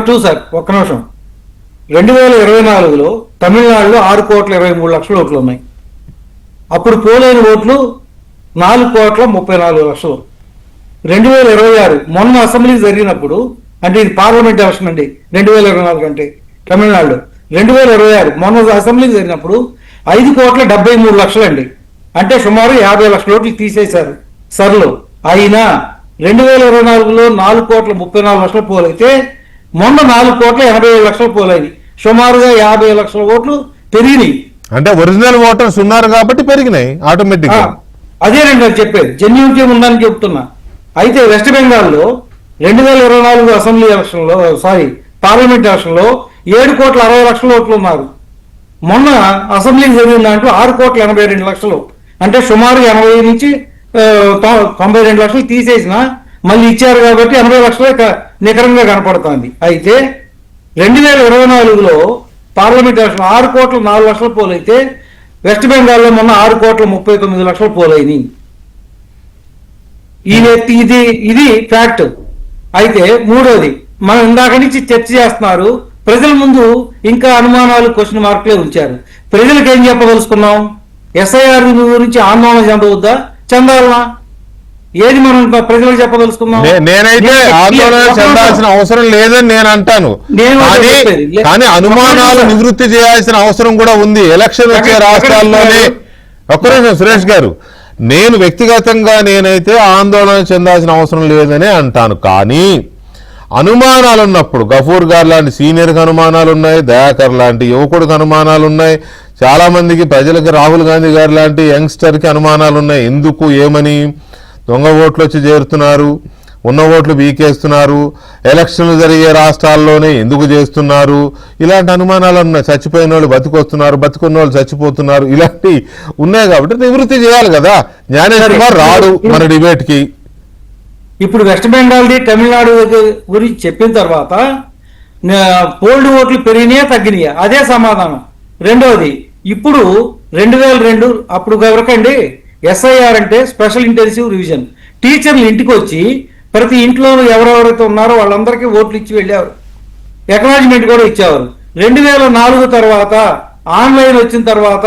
2 సార్, ఒక్క నిమిషం. 2024లో తమిళనాడులో 6,23,00,000 ఓట్లు ఉన్నాయి. అప్పుడు పోలేని ఓట్లు 4,34,00,000. 2026 మొన్న అసెంబ్లీ జరిగినప్పుడు, అంటే ఇది పార్లమెంట్ ఎలక్షన్ అండి, 2024 అంటే తమిళనాడులో 2026 మొన్న అసెంబ్లీ జరిగినప్పుడు 5,73,00,000 అండి. అంటే సుమారు 50,00,000 ఓట్లు తీసేశారు సర్లో. అయినా 2024లో 4,34,00,000 పోలైతే మొన్న 4,87,00,000 పోలైంది. సుమారుగా 50,00,000 ఓట్లు పెరిగినాయి. అంటే ఒరిజినల్ ఓటర్స్ ఉన్నారు కాబట్టి పెరిగినాయి ఆటోమేటిక్. అదేనండి అది చెప్పేది, జెన్యూనిటీ ఉందని చెప్తున్నా. అయితే వెస్ట్ బెంగాల్లో 2024 అసెంబ్లీ ఎలక్షన్ లో పార్లమెంట్ ఎలక్షన్ లో 7,60,00,000 ఓట్లు ఉన్నారు. మొన్న అసెంబ్లీ జరిగిన దాంట్లో 6,82,00,000, అంటే సుమారు 80 నుంచి 92 లక్షలు తీసేసిన మళ్ళీ ఇచ్చారు కాబట్టి 80 లక్షలే నికరంగా కనపడుతోంది. అయితే 2024లో పార్లమెంట్ ఎలక్షన్ 6,04,00,000 పోలైతే వెస్ట్ బెంగాల్లో మొన్న 6,39,00,000 పోలైనాయి. ఇది ఫ్యాక్ట్. అయితే మూడోది, మనం ఇందాక నుంచి చర్చ చేస్తున్నారు, ప్రజల ముందు ఇంకా అనుమానాలు, క్వశ్చన్ మార్కులే ఉంచారు. ప్రజలకు ఏం చెప్పదలుచుకున్నాం? ఎస్ఐఆర్ గురించి ఆందోళన చెందవద్దా, చెందాలనా? ఏది మనం ప్రజలకు చెప్పదలుచుకున్నాం? నేనైతే ఆందోళన చెందాల్సిన అవసరం లేదని నేను అంటాను. కానీ అనుమానాలు నివృత్తి చేయాల్సిన అవసరం కూడా ఉంది. ఎలక్షన్ వచ్చే రాష్ట్రాల్లోనే. ఒక్క నిమిషం సురేష్ గారు, నేను వ్యక్తిగతంగా నేనైతే ఆందోళన చెందాల్సిన అవసరం లేదని అంటాను. కానీ అనుమానాలు ఉన్నప్పుడు గఫూర్ గారు లాంటి సీనియర్కి అనుమానాలు ఉన్నాయి, దయాకర్ లాంటి యువకుడికి అనుమానాలు ఉన్నాయి, చాలా మందికి ప్రజలకు రాహుల్ గాంధీ గారు లాంటి యంగ్స్టర్కి అనుమానాలు ఉన్నాయి. ఎందుకు ఏమని దొంగ ఓట్లు వచ్చి చేరుతున్నారు, ఉన్న ఓట్లు బీకేస్తున్నారు, ఎలక్షన్లు జరిగే రాష్ట్రాల్లోనే ఎందుకు చేస్తున్నారు, ఇలాంటి అనుమానాలు ఉన్నాయి. చచ్చిపోయిన వాళ్ళు బతికొస్తున్నారు, బతికున్న వాళ్ళు చచ్చిపోతున్నారు, ఇలాంటి ఉన్నాయి. కాబట్టి నివృత్తి చేయాలి కదా. జ్ఞానేశ్వర్ కుమార్ రాడు మన డిబేట్కి. ఇప్పుడు వెస్ట్ బెంగాల్ది తమిళనాడు గురించి చెప్పిన తర్వాత పోల్డ్ ఓట్లు పెరిగినాయా తగ్గినాయా? అదే సమాధానం. రెండోది, ఇప్పుడు 2002 అప్పుడు ఎవరికండి ఎస్ఐఆర్ అంటే స్పెషల్ ఇంటెన్సివ్ రివిజన్. టీచర్లు ఇంటికి వచ్చి ప్రతి ఇంట్లో ఎవరెవరైతే ఉన్నారో వాళ్ళందరికీ ఓట్లు ఇచ్చి వెళ్ళేవారు, ఎక్నాలజ్మెంట్ కూడా ఇచ్చేవారు. 2004 తర్వాత ఆన్లైన్ వచ్చిన తర్వాత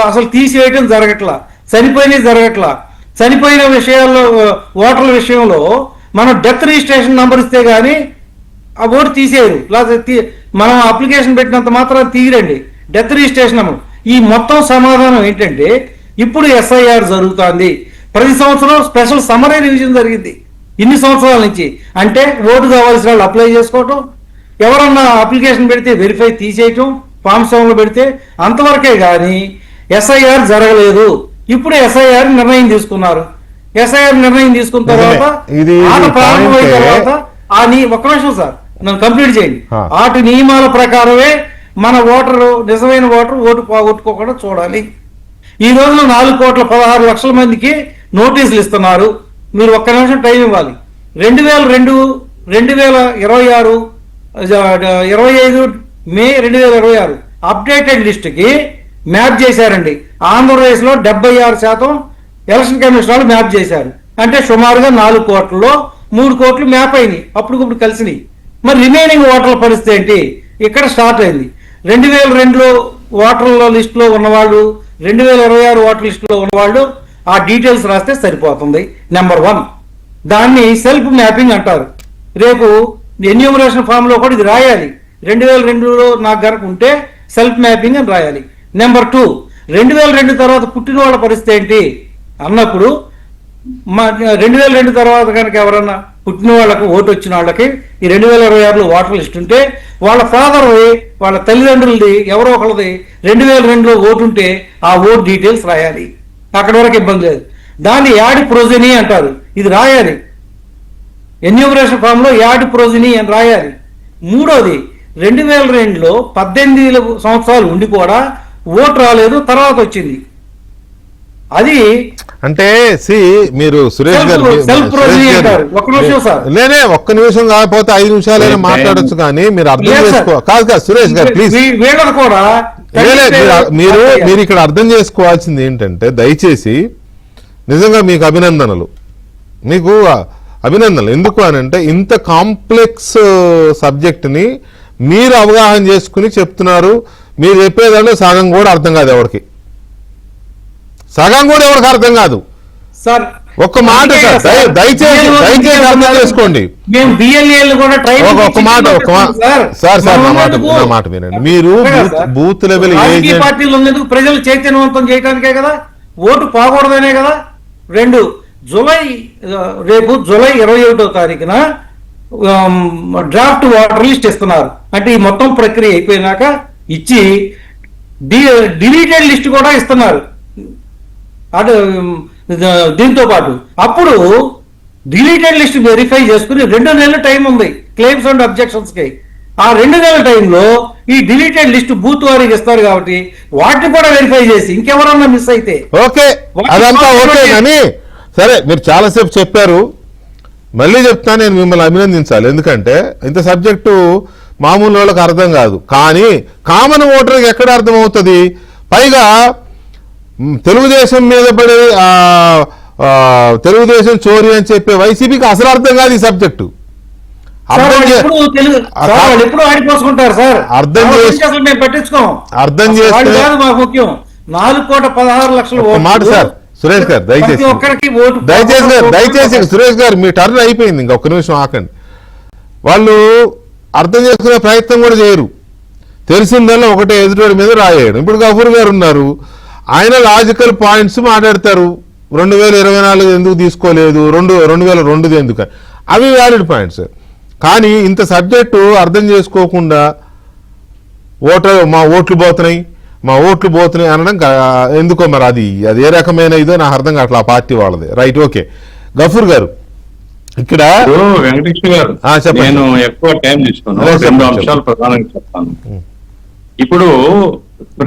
అసలు తీసివేయటం జరగట్లా, చనిపోయినవి జరగట్లా. చనిపోయిన విషయాల్లో ఓటర్ల విషయంలో మనం డెత్ రిజిస్ట్రేషన్ నంబర్ ఇస్తే గానీ ఆ ఓటు తీసేయరు. లేకపోతే మనం అప్లికేషన్ పెట్టినంత మాత్రం తీయరండి డెత్ రిజిస్ట్రేషన్ నంబర్. ఈ మొత్తం సమాధానం ఏంటంటే ఇప్పుడు ఎస్ఐఆర్ జరుగుతుంది. ప్రతి సంవత్సరం స్పెషల్ సమ్మరీ రివిజన్ జరిగింది ఇన్ని సంవత్సరాల నుంచి. అంటే ఓటు కావాల్సిన వాళ్ళు అప్లై చేసుకోవటం, ఎవరన్నా అప్లికేషన్ పెడితే వెరిఫై తీసేయటం, ఫామ్ 7లో పెడితే అంతవరకే కానీ ఎస్ఐఆర్ జరగలేదు. ఇప్పుడు ఎస్ఐఆర్ నిర్ణయం తీసుకున్నారు. ఎస్ఐఆర్ నిర్ణయం తీసుకున్న తర్వాత ఆట ప్రారంభమైన తర్వాత ఒక్క నిమిషం సార్, నన్ను కంప్లీట్ చేయండి. ఆటి నియమాల ప్రకారమే మన ఓటరు, నిజమైన ఓటరు ఓటు పోగొట్టుకోకుండా చూడాలి. ఈ రోజున 4,16,00,000 మందికి నోటీసులు ఇస్తున్నారు. మీరు ఒక్క నిమిషం టైం ఇవ్వాలి. 2026 25 మే 2026 అప్డేటెడ్ లిస్టుకి మ్యాప్ చేశారండి. ఆంధ్రప్రదేశ్లో 76% ఎలక్షన్ కమిషన్ వాళ్ళు మ్యాప్ చేశారు. అంటే సుమారుగా 4 కోట్లలో 3 కోట్లు మ్యాప్ అయినాయి, అప్పుడు కలిసినాయి. మరి రిమైనింగ్ ఓటర్ల పరిస్థితి ఏంటి? ఇక్కడ స్టార్ట్ అయింది. 2002 ఓటర్ల లిస్టులో ఉన్నవాళ్ళు, 2026 ఓటర్ లిస్టులో ఉన్నవాళ్ళు ఆ డీటెయిల్స్ రాస్తే సరిపోతుంది. నెంబర్ 1, దాన్ని సెల్ఫ్ మ్యాపింగ్ అంటారు. రేపు ఎన్యూమరేషన్ ఫామ్ లో కూడా ఇది రాయాలి. 2002లో నాకు గనక ఉంటే సెల్ఫ్ మ్యాపింగ్ అని రాయాలి. నెంబర్ 2, 2002 తర్వాత పుట్టిన వాళ్ళ పరిస్థితి ఏంటి అన్నప్పుడు 2002 తర్వాత కనుక ఎవరన్నా పుట్టిన వాళ్ళకి ఓటు వచ్చిన వాళ్ళకి ఈ 2026లో ఓటర్ లిస్ట్ ఉంటే వాళ్ళ ఫాదర్ది, వాళ్ళ తల్లిదండ్రులది ఎవరో ఒకళ్ళది 2002లో ఓటు ఉంటే ఆ ఓటు డీటెయిల్స్ రాయాలి. అక్కడి వరకు ఇబ్బంది లేదు. దాన్ని యాడ్ ప్రొజినీ అంటారు. ఇది రాయాలి ఎన్యూమరేషన్ ఫామ్ లో, యాడ్ ప్రొజినీ అని రాయాలి. మూడోది, 2002లో 18 సంవత్సరాలు ఉండి కూడా ఓటు రాలేదు, తర్వాత వచ్చింది. అది అంటే మీరు సురేష్ గారు లేనే ఒక్క నిమిషం కాకపోతే 5 నిమిషాలైనా మాట్లాడొచ్చు. కానీ మీరు అర్థం చేసుకో కాదు సురేష్ గారు ప్లీజ్, మీరు ఇక్కడ అర్థం చేసుకోవాల్సింది ఏంటంటే, దయచేసి నిజంగా మీకు అభినందనలు, మీకు అభినందనలు. ఎందుకు అని అంటే ఇంత కాంప్లెక్స్ సబ్జెక్ట్ని మీరు అవగాహన చేసుకుని చెప్తున్నారు. మీరు చెప్పేదాంట్లో సగం కూడా అర్థం కాదు ఎవరికి, సగం కూడా ఎవరికి అర్థం కాదు సార్. ఒక్క మాట సార్, దయచేసి అర్థం చేసుకోండి. ఒక్క మాట సార్ నా మాట వినండి. మీరు బూత్ లెవెల్ పార్టీలు ఉన్నందుకు ప్రజలు చైతన్యవంతం చేయడానికే కదా, ఓటు పోకూడదనే కదా. 2 జూలై, రేపు జూలై 21వ తారీఖున డ్రాఫ్ట్ ఓటర్ లిస్ట్ ఇస్తున్నారు. అంటే ఈ మొత్తం ప్రక్రియ అయిపోయినాక ఇచ్చి డిలీటెడ్ లిస్ట్ కూడా ఇస్తున్నారు అటు దీంతో పాటు. అప్పుడు డిలీటెడ్ లిస్ట్ వెరిఫై చేసుకుని 2 నెలల టైం ఉంది క్లెయిమ్స్ అండ్ అబ్జెక్షన్స్ కి. ఆ 2 నెలల టైంలో ఈ డిలీటెడ్ లిస్ట్ బూత్ వారికి ఇస్తారు కాబట్టి వాటిని కూడా వెరిఫై చేసి ఇంకెవరన్నా మిస్ అయితే ఓకే, అదంతా ఓకే. కానీ సరే, మీరు చాలాసేపు చెప్పారు, మళ్ళీ చెప్తా. నేను మిమ్మల్ని అభినందించాలి. ఎందుకంటే ఇంత సబ్జెక్టు మామూలు వాళ్ళకి అర్థం కాదు, కానీ కామన్ ఓటర్కి ఎక్కడ అర్థం అవుతుంది? పైగా తెలుగుదేశం మీద పడి తెలుగుదేశం చోరీ అని చెప్పే వైసీపీకి అసలు అర్థం కాదు ఈ సబ్జెక్టు. అర్థం చేస్తే ముఖ్యం 4,16,00,000 మాట సార్ సురేష్ గారు ప్రతి దయచేసి ఒక్కరికి ఓటు దయచేసి సురేష్ గారు మీ టర్న్ అయిపోయింది, ఇంకా ఒక్క నిమిషం ఆకండి. వాళ్ళు అర్థం చేసుకునే ప్రయత్నం కూడా చేయరు, తెలిసిందల్లా ఒకటే ఎదుటి మీద రాయడం. ఇప్పుడు గఫూర్ గారు ఉన్నారు, ఆయన లాజికల్ పాయింట్స్ మాట్లాడతారు. 2024 ఎందుకు తీసుకోలేదు, 2002 ఎందుకు, అవి వ్యాలిడ్ పాయింట్స్. కానీ ఇంత సబ్జెక్టు అర్థం చేసుకోకుండా మా ఓట్లు పోతున్నాయి అనడం ఎందుకో మరి అది ఏ రకమైన ఇదో నాకు అర్థం కావట్లేదు ఆ పార్టీ వాళ్ళది. Right, okay. గఫూర్ గారు ఇక్కడ వెంకటేశ్వర గారు, చెప్పండి. నేను ఎక్కువ టైం తీసుకున్నాను, 2 అంశాలు ప్రధానంగా చెప్తాను. ఇప్పుడు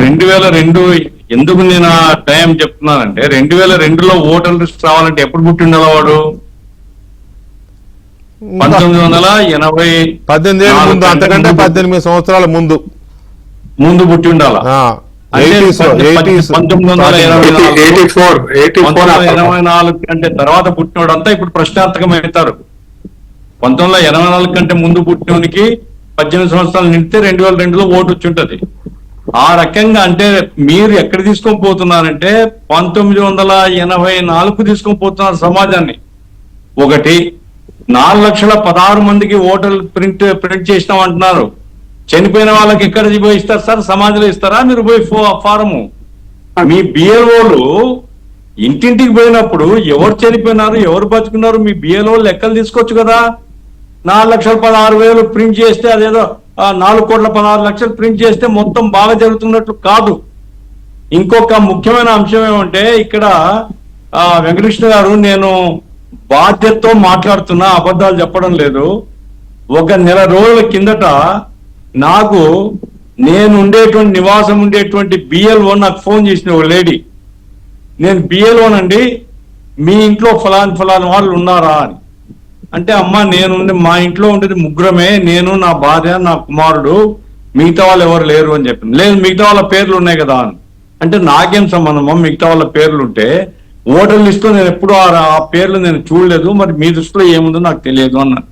2002 ఎందుకు నేను ఆ టైం చెప్తున్నానంటే, 2002లో ఓటర్ లిస్ట్ రావాలంటే ఎప్పుడు పుట్టిండాల వాడు? 18 ఏళ్ళ ముందు, అంతకంటే 18 సంవత్సరాల ముందు పుట్టి ఉండాలా. 1984 కంటే తర్వాత పుట్టినోడంతా ఇప్పుడు ప్రశ్నార్థకమవుతారు. 1984 కంటే ముందు పుట్టినోనికి 18 సంవత్సరాలు నిండితే 2002లో ఓటు వచ్చి ఉంటది. ఆ రకంగా అంటే మీరు ఎక్కడ తీసుకొని పోతున్నారంటే 1984 తీసుకొని పోతున్నారు సమాజాన్ని. ఒకటి, 4,16,000 మందికి ఓటర్లు ప్రింట్ చేసినాం అంటున్నారు. చనిపోయిన వాళ్ళకి ఎక్కడ పోయి ఇస్తారు సార్? సమాజంలో ఇస్తారా? మీరు పోయి ఫారము మీ బిఎల్ఓలు ఇంటింటికి పోయినప్పుడు ఎవరు చనిపోయినారు, ఎవరు బతుకున్నారు, మీ బిఎల్ఓ లెక్కలు తీసుకోవచ్చు కదా. 4,16,000 ప్రింట్ చేస్తే అదేదో 4,16,00,000 ప్రింట్ చేస్తే మొత్తం బాగా జరుగుతున్నట్లు కాదు. ఇంకొక ముఖ్యమైన అంశం ఏమంటే, ఇక్కడ వెంకటకృష్ణ గారు, నేను బాధ్యతతో మాట్లాడుతున్నా, అబద్ధాలు చెప్పడం లేదు. ఒక నెల రోజుల కిందట నాకు నివాసం ఉండేటువంటి బిఎల్ఓ నాకు ఫోన్ చేసిన ఓ లేడీ, నేను బిఎల్ఓనండి, మీ ఇంట్లో ఫలాని వాళ్ళు ఉన్నారా అని. అంటే అమ్మ, మా ఇంట్లో ఉండేది ముగ్గురమే, నేను, నా భార్య, నా కుమారుడు, మిగతా వాళ్ళు ఎవరు లేరు అని చెప్పింది. లేదు, మిగతా వాళ్ళ పేర్లు ఉన్నాయి కదా అని. అంటే నాకేం సంబంధమా మిగతా వాళ్ళ పేర్లు ఉంటే? ఓటర్ లిస్టులో నేను ఎప్పుడు ఆ పేర్లు నేను చూడలేదు, మరి మీ దృష్టిలో ఏముందో నాకు తెలియదు అన్నాను.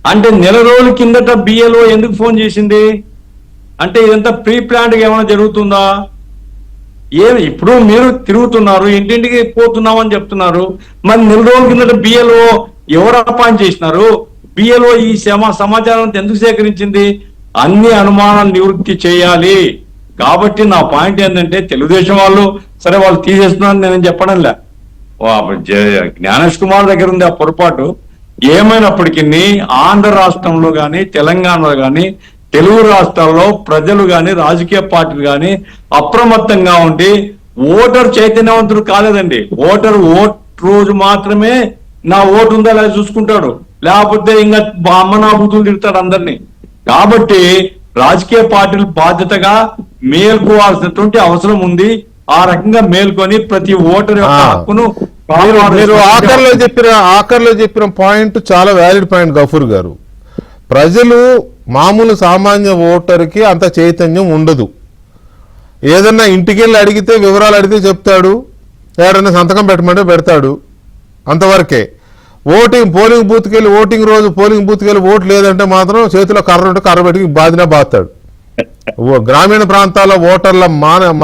అంటే నెల రోజుల కిందట బిఎల్ఓ ఎందుకు ఫోన్ చేసింది అంటే, ఇదంతా ప్రీ ప్లాన్డ్ గా ఏమైనా జరుగుతుందా? ఇప్పుడు మీరు తిరుగుతున్నారు, ఇంటింటికి పోతున్నామని చెప్తున్నారు, మరి నెల రోజుల కిందట బిఎల్ఓ ఎవరు అపాయింట్ చేసినారు? బిఎల్ఓ ఈ సమాచారం ఎందుకు సేకరించింది? అన్ని అనుమానాలు నివృత్తి చేయాలి. కాబట్టి నా పాయింట్ ఏంటంటే, తెలుగుదేశం వాళ్ళు సరే వాళ్ళు తీసేస్తున్నారు నేను చెప్పడంలే, జ్ఞానేష్ కుమార్ దగ్గర ఉంది ఆ పొరపాటు. ఏమైనప్పటికీ ఆంధ్ర రాష్ట్రంలో కానీ తెలంగాణలో కానీ తెలుగు రాష్ట్రాల్లో ప్రజలు కానీ రాజకీయ పార్టీలు కానీ అప్రమత్తంగా ఉండి ఓటర్ చైతన్యవంతుడు కాలేదండి. ఓటు రోజు మాత్రమే నా ఓటు ఉందా లేదా చూసుకుంటాడు, లేకపోతే ఇంకా అమ్మనాభూతులు తిడతాడు అందరినీ. కాబట్టి రాజకీయ పార్టీలు బాధ్యతగా మేల్కోవాల్సినటువంటి అవసరం ఉంది. ఆ రకంగా మేల్కొని ప్రతి ఓటర్ యొక్క హక్కును మీరు ఆఖర్లో చెప్పిన పాయింట్ చాలా వ్యాలిడ్ పాయింట్ గఫూర్ గారు. ప్రజలు మామూలు సామాన్య ఓటర్కి అంత చైతన్యం ఉండదు. ఏదన్నా ఇంటికి వెళ్ళి అడిగితే వివరాలు అడిగితే చెప్తాడు, ఎవరైనా సంతకం పెట్టమంటే పెడతాడు, అంతవరకే. పోలింగ్ బూత్కి వెళ్ళి పోలింగ్ బూత్కి వెళ్ళి ఓటు లేదంటే మాత్రం చేతిలో కర్ర ఉంటే కర్ర పెట్టి బాస్తాడు. గ్రామీణ ప్రాంతాల్లో ఓటర్ల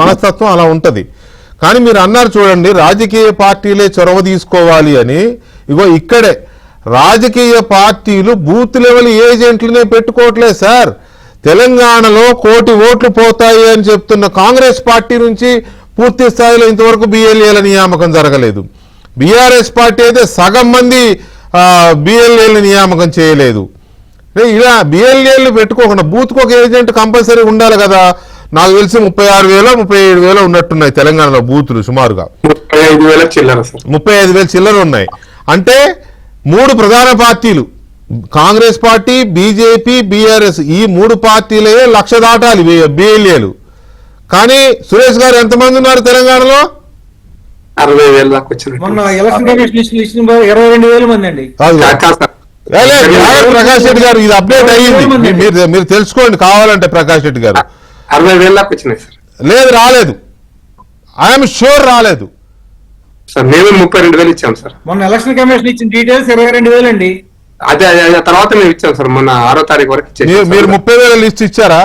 మనస్తత్వం అలా ఉంటది. కానీ మీరు అన్నారు చూడండి, రాజకీయ పార్టీలే చొరవ తీసుకోవాలి అని. ఇగో ఇక్కడే రాజకీయ పార్టీలు బూత్ లెవెల్ ఏజెంట్లనే పెట్టుకోవట్లేదు సార్. తెలంగాణలో 1 కోటి ఓట్లు పోతాయి అని చెప్తున్న కాంగ్రెస్ పార్టీ నుంచి పూర్తి స్థాయిలో ఇంతవరకు బిఎల్ఏల నియామకం జరగలేదు. బీఆర్ఎస్ పార్టీ అయితే సగం మంది బిఎల్ఏల నియామకం చేయలేదు. ఇలా బిఎల్ఏలు పెట్టుకోకుండా బూత్కు ఒక ఏజెంట్ కంపల్సరీ ఉండాలి కదా. నాకు తెలిసి 36,000-37,000 ఉన్నట్టున్నాయి తెలంగాణలో బూతులు సుమారుగా. 35,000 చిల్లర ఉన్నాయి. అంటే 3 ప్రధాన పార్టీలు, కాంగ్రెస్ పార్టీ, బీజేపీ, బీఆర్ఎస్, ఈ 3 పార్టీలే 1,00,000 దాటాలి బిఎల్ఏలు. కానీ సురేష్ గారు ఎంతమంది ఉన్నారు తెలంగాణలో? 60,000 దాకా వచ్చింది. మొన్న ఎలక్షన్ కమిషన్ ఇచ్చిన 22,000 మంది అండి. ప్రకాష్ రెడ్డి గారు, ఇది అప్డేట్ అయ్యింది, మీరు తెలుసుకోండి కావాలంటే. ప్రకాష్ రెడ్డి గారు 60,000 దాకా వచ్చినాయి సార్. లేదు, రాలేదు, ఐఎమ్ షూర్ రాలేదు సార్. మేము 32,000 ఇచ్చాం సార్. మొన్న ఎలక్షన్ కమిషన్ ఇచ్చిన డీటెయిల్స్ 22,000 అండి. అదే తర్వాత మేము ఇచ్చాం సార్, మొన్న 6వ తారీఖు వరకు. మీరు 30,000 లిస్ట్ ఇచ్చారా?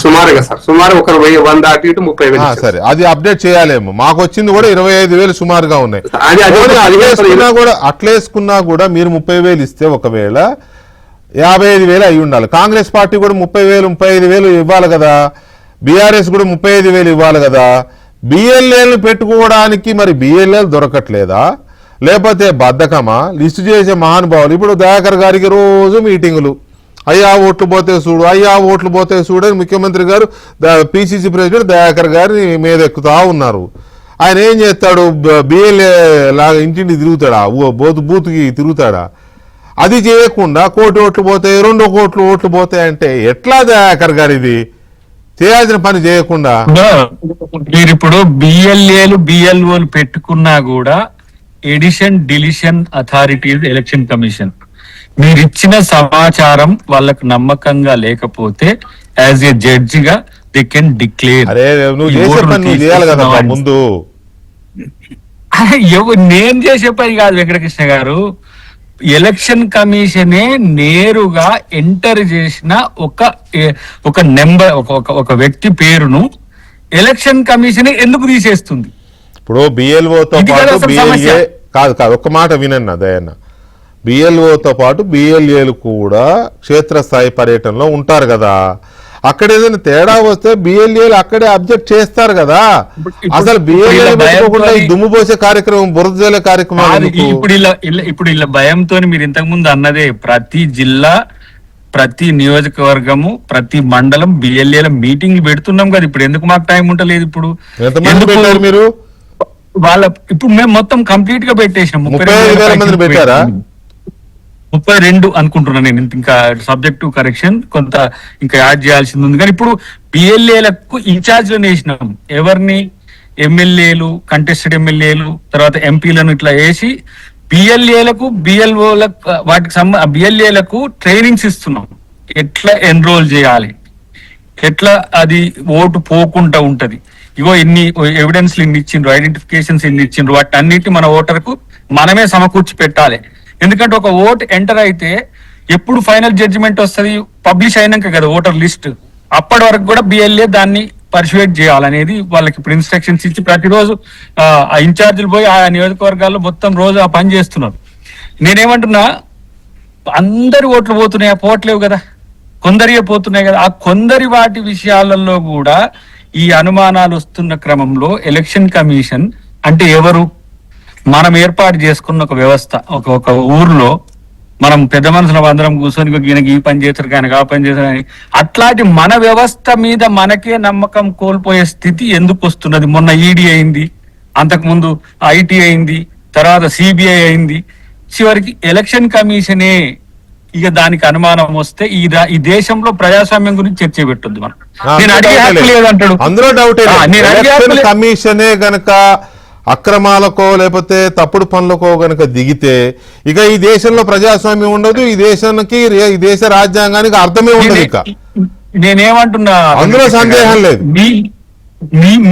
సుమారుగా సార్, సుమారు ఒక 100 అటు ఇటు 30,000. సరే, అది అప్డేట్ చేయాలేమో. మాకు వచ్చింది కూడా 25,000 సుమారుగా ఉన్నాయి. అట్లేసుకున్నా కూడా మీరు 30,000 ఇస్తే ఒకవేళ 55,000 అయి ఉండాలి. కాంగ్రెస్ పార్టీ కూడా 30,000 35,000 ఇవ్వాలి కదా, బీఆర్ఎస్ కూడా 35,000 ఇవ్వాలి కదా. బిఎల్ఏలు పెట్టుకోవడానికి మరి బిఎల్ఏలు దొరకట్లేదా, లేకపోతే బద్ధకమా? లిస్టు చేసే మహానుభావులు ఇప్పుడు దయాకర్ గారికి రోజు మీటింగులు, అయ్యా ఓట్లు పోతే చూడు, అయ్యా ఓట్లు పోతే చూడు అని ముఖ్యమంత్రి గారు పిసిసి ప్రెసిడెంట్ దయాకర్ గారిని మీద ఎక్కుతా ఉన్నారు. ఆయన ఏం చేస్తాడు? బిఎల్ఏ లాగా ఇంటింటి తిరుగుతాడా, బూత్కి తిరుగుతాడా? అది చేయకుండా 1 కోటి ఓట్లు పోతాయి, 2 కోట్ల ఓట్లు పోతాయి అంటే ఎట్లా దయాకర్ గారు ఇది చేయాల్సిన పని చేయకుండా? మీరు ఇప్పుడు బిఎల్ఏలు బిఎల్ఓలు పెట్టుకున్నా కూడా addition deletion authority election commission. మీరు ఇచ్చిన సమాచారం వాళ్ళకు నమ్మకంగా లేకపోతే యాజ్ ఏ జడ్జి గా దే కెన్ డిక్లేర్. అరే నువ్వు చేసే పని నువ్వు చేయాలి కదా ముందు. నేను చేసే పని కాదు వెంకటకృష్ణ గారు, ఎలక్షన్ కమిషనే నేరుగా ఎంటర్ చేసిన ఒక నెంబర్, ఒక వ్యక్తి పేరును ఎలక్షన్ కమిషన్ ఎందుకు తీసేస్తుంది? ఇప్పుడు బిఎల్ఓతో పాటు బిఎల్ఏ కాదు ఒక్క మాట వినన్నా దయన్న, బిఎల్ఓతో పాటు బిఎల్ఏలు కూడా క్షేత్రస్థాయి పర్యటనలో ఉంటారు కదా. అక్కడ ఏదైనా తేడా వస్తే బిఎల్ఏలు అక్కడే అబ్జెక్ట్ చేస్తారు కదా. అసలు బిఎల్ఏలు పెట్టుకోకుండా దుమ్ము పోసే కార్యక్రమం, బురద జల్లే కార్యక్రమం ఇప్పుడు ఇలా భయంతో మీరు ఇంతకు ముందు అన్నదే, ప్రతి జిల్లా, ప్రతి నియోజకవర్గము, ప్రతి మండలం బిఎల్ఏల మీటింగ్లు పెడుతున్నాం కదా. ఇప్పుడు ఎందుకు మాకు టైం ఉంటలేదు? ఇప్పుడు ఎంతమంది పెట్టారు మీరు? ఇప్పుడు మేము మొత్తం కంప్లీట్ గా పెట్టేసినాం. 35,000 మంది పెట్టారా? 32 అనుకుంటున్నా నేను. ఇంకా సబ్జెక్ట్ టు కరెక్షన్ కొంత ఇంకా యాడ్ చేయాల్సింది ఉంది. కానీ ఇప్పుడు బిఎల్ఏలకు ఇన్ఛార్జ్లను వేసినాం. ఎవరిని? ఎమ్మెల్యేలు, కంటెస్టెడ్ ఎమ్మెల్యేలు, తర్వాత ఎంపీలను ఇట్లా వేసి బిఎల్ఏలకు బిఎల్ఓలకు వాటికి బిఎల్ఏలకు ట్రైనింగ్స్ ఇస్తున్నాం. ఎట్లా ఎన్రోల్ చేయాలి, ఎట్లా అది ఓటు పోకుండా ఉంటది. ఇగో ఇన్ని ఎవిడెన్స్లు ఇన్ని ఇచ్చిండ్రు, ఐడెంటిఫికేషన్స్ ఇన్ని ఇచ్చిండ్రు, వాటి అన్నిటి మన ఓటర్కు మనమే సమకూర్చి పెట్టాలి. ఎందుకంటే ఒక ఓట్ ఎంటర్ అయితే ఎప్పుడు ఫైనల్ జడ్జిమెంట్ వస్తుంది? పబ్లిష్ అయినాక కదా ఓటర్ లిస్ట్. అప్పటి వరకు కూడా బిఎల్ఏ దాన్ని పర్సువేట్ చేయాలనేది వాళ్ళకి ఇప్పుడు ఇన్స్ట్రక్షన్స్ ఇచ్చి ప్రతిరోజు ఆ ఇన్ఛార్జీలు పోయి ఆ నియోజకవర్గాల్లో మొత్తం రోజు ఆ పని చేస్తున్నారు. నేనేమంటున్నా, అందరి ఓట్లు పోతున్నాయా? పోవట్లేవు కదా, కొందరియే పోతున్నాయి కదా. ఆ కొందరి వాటి విషయాలలో కూడా ఈ అనుమానాలు వస్తున్న క్రమంలో ఎలక్షన్ కమిషన్ అంటే ఎవరు? మనం ఏర్పాటు చేసుకున్న ఒక వ్యవస్థ. ఒక ఊర్లో మనం పెద్ద మనుషుల అందరం కూర్చొని ఈయనకి ఈ పని చేస్తారు, ఆయనకు ఆ పని చేస్తారు. అట్లాంటి మన వ్యవస్థ మీద మనకే నమ్మకం కోల్పోయే స్థితి ఎందుకు వస్తున్నది? మొన్న ఈడీ అయింది, అంతకుముందు ఐటీ అయింది, తర్వాత సిబిఐ అయింది, చివరికి ఎలక్షన్ కమిషనే. ఇక దానికి అనుమానం వస్తే ఈ దేశంలో ప్రజాస్వామ్యం గురించి చర్చ పెట్టొద్దు. మనం నేను అడిగే హక్కు లేదంటాడు. అందులో డౌట్ కమిషనే గనక అక్రమాలకో లేకపోతే తప్పుడు పనులకో గనక దిగితే ఇక ఈ దేశంలో ప్రజాస్వామ్యం ఉండదు, ఈ దేశానికి, ఈ దేశ రాజ్యాంగానికి అర్థమే ఉండదు. ఇక నేనేమంటున్నా, అందులో సందేహం లేదు.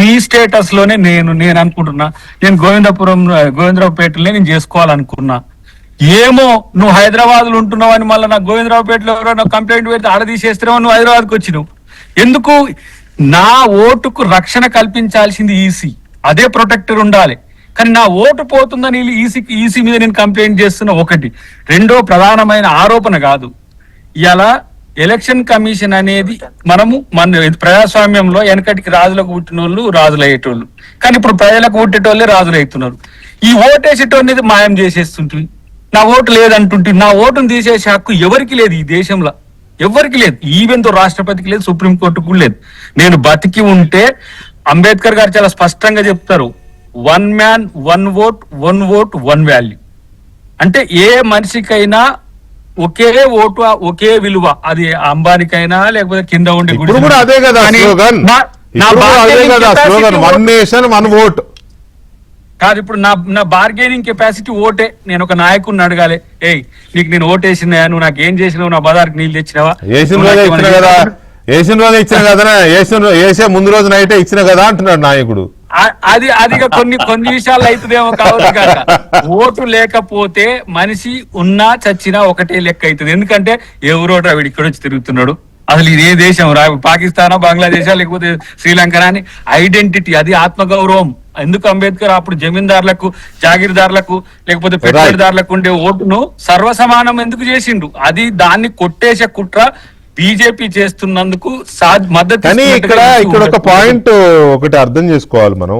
మీ స్టేటస్ లోనే నేను అనుకుంటున్నా, నేను గోవిందరావుపేటలోనే నేను చేసుకోవాలనుకున్నా. ఏమో నువ్వు హైదరాబాద్ లో ఉంటున్నావు అని మళ్ళీ నాకు గోవిందరావుపేటలో ఎవరో కంప్లైంట్ పెడితే ఆడ తీసేస్తున్నావు, నువ్వు హైదరాబాద్కి వచ్చినావు. ఎందుకు? నా ఓటుకు రక్షణ కల్పించాల్సింది ఈసీ, అదే ప్రొటెక్టర్ ఉండాలి. కానీ నా ఓటు పోతుందని ఈసీ మీద నేను కంప్లైంట్ చేస్తున్నా. ఒకటి. రెండో ప్రధానమైన ఆరోపణ కాదు, ఇలా ఎలక్షన్ కమిషన్ అనేది మన ప్రజాస్వామ్యంలో వెనకటికి రాజులకు పుట్టిన వాళ్ళు రాజులు అయ్యేటోళ్ళు, కానీ ఇప్పుడు ప్రజలకు పుట్టేటోళ్ళే రాజులు అవుతున్నారు. ఈ ఓటేసేటోళ్ళనేది మాయం చేసేస్తుంటుంది. నా ఓటు లేదంటుంటే, నా ఓటును తీసేసే హక్కు ఎవరికి లేదు ఈ దేశంలో, ఎవరికి లేదు. ఈవెన్ తో రాష్ట్రపతికి లేదు, సుప్రీంకోర్టుకు లేదు. నేను బతికి ఉంటే అంబేద్కర్ గారు చాలా స్పష్టంగా చెప్తారు, 1 man 1 vote 1 vote 1 value. అంటే ఏ మనిషికైనా ఒకే ఓటు, ఒకే విలువ. అది అంబానికైనా లేకపోతే కింద ఉండే ఇప్పుడు కూడా అదే కదా slogan, one nation one vote కాదు. ఇప్పుడు నా బార్గెనింగ్ కెపాసిటీ ఓటే. నేను ఒక నాయకుడిని అడగాలి, ఏయ్ నీకు నేను ఓటేసినా, నువ్వు నాకు ఏం చేసినావు, నా బజార్కి నీళ్ళు తెచ్చినావా? వేసిన రోజు ఇచ్చిన కదా, వేసే ముందు రోజు నైటే ఇచ్చిన కదా అంటున్నాడు నాయకుడు. అది కొన్ని విషయాల్లో అవుతుందేమో కావచ్చు కాక. ఓటు లేకపోతే మనిషి ఉన్నా చచ్చినా ఒకటే లెక్క అవుతుంది. ఎందుకంటే ఎవరోట వీడు ఇక్కడ వచ్చి తిరుగుతున్నాడు, అసలు ఇది ఏ దేశం పాకిస్తానా, బంగ్లాదేశా, లేకపోతే శ్రీలంకనా అని ఐడెంటిటీ, అది ఆత్మగౌరవం. ఎందుకు అంబేద్కర్ అప్పుడు జమీందారులకు, జాగీర్దారులకు, లేకపోతే పెట్టుబడిదారులకు ఉండే ఓటును సర్వసమానం ఎందుకు చేసిండు? అది దాన్ని కొట్టేసే కుట్ర బీజేపీ చేస్తున్నందుకు మద్దతు. కానీ ఇక్కడ ఒక పాయింట్ ఒకటి అర్థం చేసుకోవాలి మనం.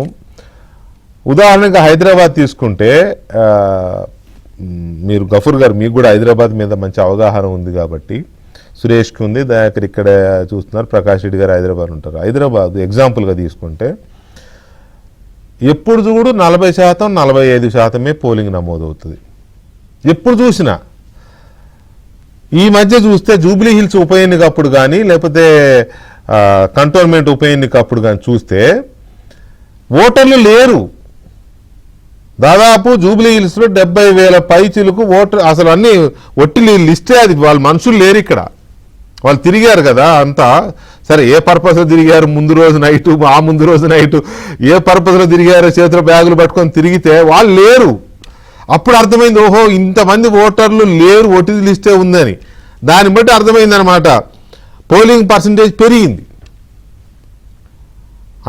ఉదాహరణగా హైదరాబాద్ తీసుకుంటే, మీరు గఫూర్ గారు, మీకు కూడా హైదరాబాద్ మీద మంచి అవగాహన ఉంది కాబట్టి, సురేష్కి ఉంది, దయాకర్ ఇక్కడ చూస్తున్నారు, ప్రకాష్ రెడ్డి గారు హైదరాబాద్ ఉంటారు. హైదరాబాద్ ఎగ్జాంపుల్గా తీసుకుంటే ఎప్పుడు చూడు 40%, 45% పోలింగ్ నమోదవుతుంది. ఎప్పుడు చూసినా. ఈ మధ్య చూస్తే జూబ్లీ హిల్స్ ఉప ఎన్నికప్పుడు కానీ, లేకపోతే కంటోన్మెంట్ ఉప ఎన్నికప్పుడు కానీ చూస్తే ఓటర్లు లేరు. దాదాపు జూబ్లీ హిల్స్లో 70,000 పైచిలకు ఓటర్, అసలు అన్ని ఒట్టి లిస్టే, అది వాళ్ళ మనుషులు లేరు ఇక్కడ. వాళ్ళు తిరిగారు కదా అంతా, సరే ఏ పర్పస్లో తిరిగారు, ముందు రోజు నైటు, ఆ ముందు రోజు నైటు ఏ పర్పస్లో తిరిగారో, చేతిలో బ్యాగులు పట్టుకొని తిరిగితే వాళ్ళు లేరు. అప్పుడు అర్థమైంది, ఓహో ఇంతమంది ఓటర్లు లేరు, ఒట్టి లిస్టే ఉందని. దాన్ని బట్టి అర్థమైంది అనమాట, పోలింగ్ పర్సంటేజ్ పెరిగింది.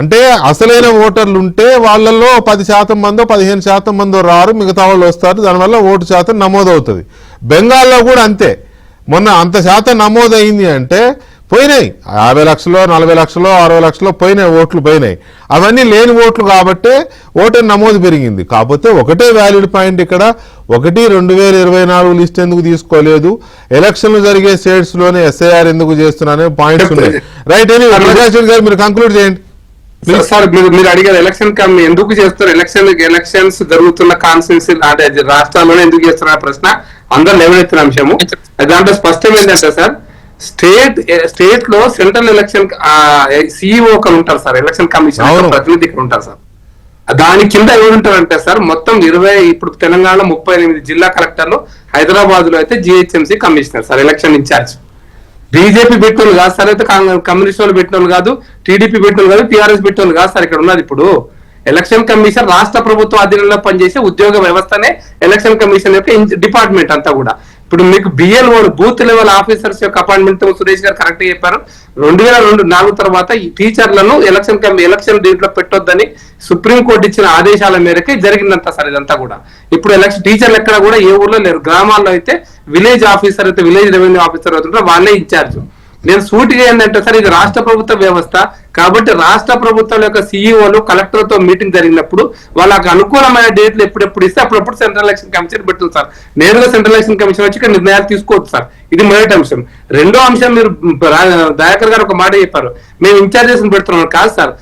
అంటే అసలైన ఓటర్లు ఉంటే వాళ్ళల్లో 10% మందో 15% మందో రారు, మిగతా వాళ్ళు వస్తారు, దానివల్ల ఓటు శాతం నమోదవుతుంది. బెంగాల్లో కూడా అంతే. మొన్న అంత శాతం నమోదైంది అంటే పోయినాయి 50 లక్షలు, 40 లక్షలు, 60 లక్షలు పోయినాయి, ఓట్లు పోయినాయి. అవన్నీ లేని ఓట్లు కాబట్టే ఓటర్ నమోదు పెరిగింది. కాకపోతే ఒకటే వ్యాలిడ్ పాయింట్ ఇక్కడ, 2024 లిస్ట్ ఎందుకు తీసుకోలేదు, ఎలక్షన్లు జరిగే స్టేట్స్ లోనే ఎస్ఐఆర్ ఎందుకు చేస్తున్నారనే పాయింట్స్ ఉన్నాయి. రైట్ అని ప్రకాష్ గారు మీరు కంక్లూడ్ చేయండి. సార్ మీరు అడిగారు ఎలక్షన్ ఎందుకు చేస్తారు, ఎలక్షన్స్ జరుగుతున్న కాన్స్టిట్యూన్సీ అంటే రాష్ట్రాల్లోనే ఎందుకు చేస్తున్నారు ప్రశ్న అందరు లేవనెత్తిన అంశము. దాంట్లో స్పష్టం ఏంటంటే సార్, స్టేట్ లో సెంట్రల్ ఎలక్షన్ సిఇఓ ఒకరు ఉంటారు సార్, ఎలక్షన్ కమిషన్ ప్రతినిధి ఉంటారు సార్. దాని కింద ఎవరు ఉంటారంటే సార్, మొత్తం 20, ఇప్పుడు తెలంగాణలో 38 జిల్లా కలెక్టర్లు, హైదరాబాద్ లో అయితే GHMC commissioner sir, election incharge. BJP పెట్టిన కాదు సార్, అయితే కమ్యూనిస్ట్ వాళ్ళు పెట్టిన కాదు, టీడీపీ పెట్టిన కాదు, టీఆర్ఎస్ పెట్టిన కాదు సార్. ఇక్కడ ఉన్నది ఇప్పుడు ఎలక్షన్ కమిషన్ రాష్ట్ర ప్రభుత్వ అధీనంలో పనిచేసే ఉద్యోగ వ్యవస్థనే ఎలక్షన్ కమిషన్ యొక్క డిపార్ట్మెంట్ అంతా కూడా. ఇప్పుడు మీకు బిఎల్ఓ బూత్ లెవెల్ ఆఫీసర్స్ యొక్క అపాయింట్మెంట్ సురేష్ గారు కరెక్ట్ చెప్పారు. 2004 తర్వాత ఈ టీచర్లను ఎలక్షన్ దీంట్లో పెట్టొద్దని సుప్రీంకోర్టు ఇచ్చిన ఆదేశాల మేరకే జరిగిందంతా సార్ ఇదంతా కూడా. ఇప్పుడు ఎలక్షన్ టీచర్లు ఎక్కడ కూడా ఏ ఊర్లో లేరు. గ్రామాల్లో అయితే విలేజ్ ఆఫీసర్ అయితే, విలేజ్ రెవెన్యూ ఆఫీసర్ అవుతుంటారు, వాళ్ళే ఇన్ఛార్జ్. నేను సూటిగా ఏంటంటే సార్, ఇది రాష్ట్ర ప్రభుత్వ వ్యవస్థ కాబట్టి రాష్ట్ర ప్రభుత్వాల యొక్క సిఇఓలు కలెక్టర్తో మీటింగ్ జరిగినప్పుడు వాళ్ళకి అనుకూలమైన డేట్లు ఎప్పుడెప్పుడు ఇస్తే అప్పుడప్పుడు సెంట్రల్ ఎలక్షన్ కమిషన్ పెడుతుంది సార్. నేరుగా సెంట్రల్ ఎలక్షన్ కమిషన్ వచ్చి ఇక్కడ నిర్ణయాలు తీసుకోవచ్చు సార్. ఇది మొదటి అంశం. రెండో అంశం, మీరు దయాకర్ గారు ఒక మాట చెప్పారు, మేము ఇన్ఛార్జెస్ పెడుతున్నాం. కాదు సార్,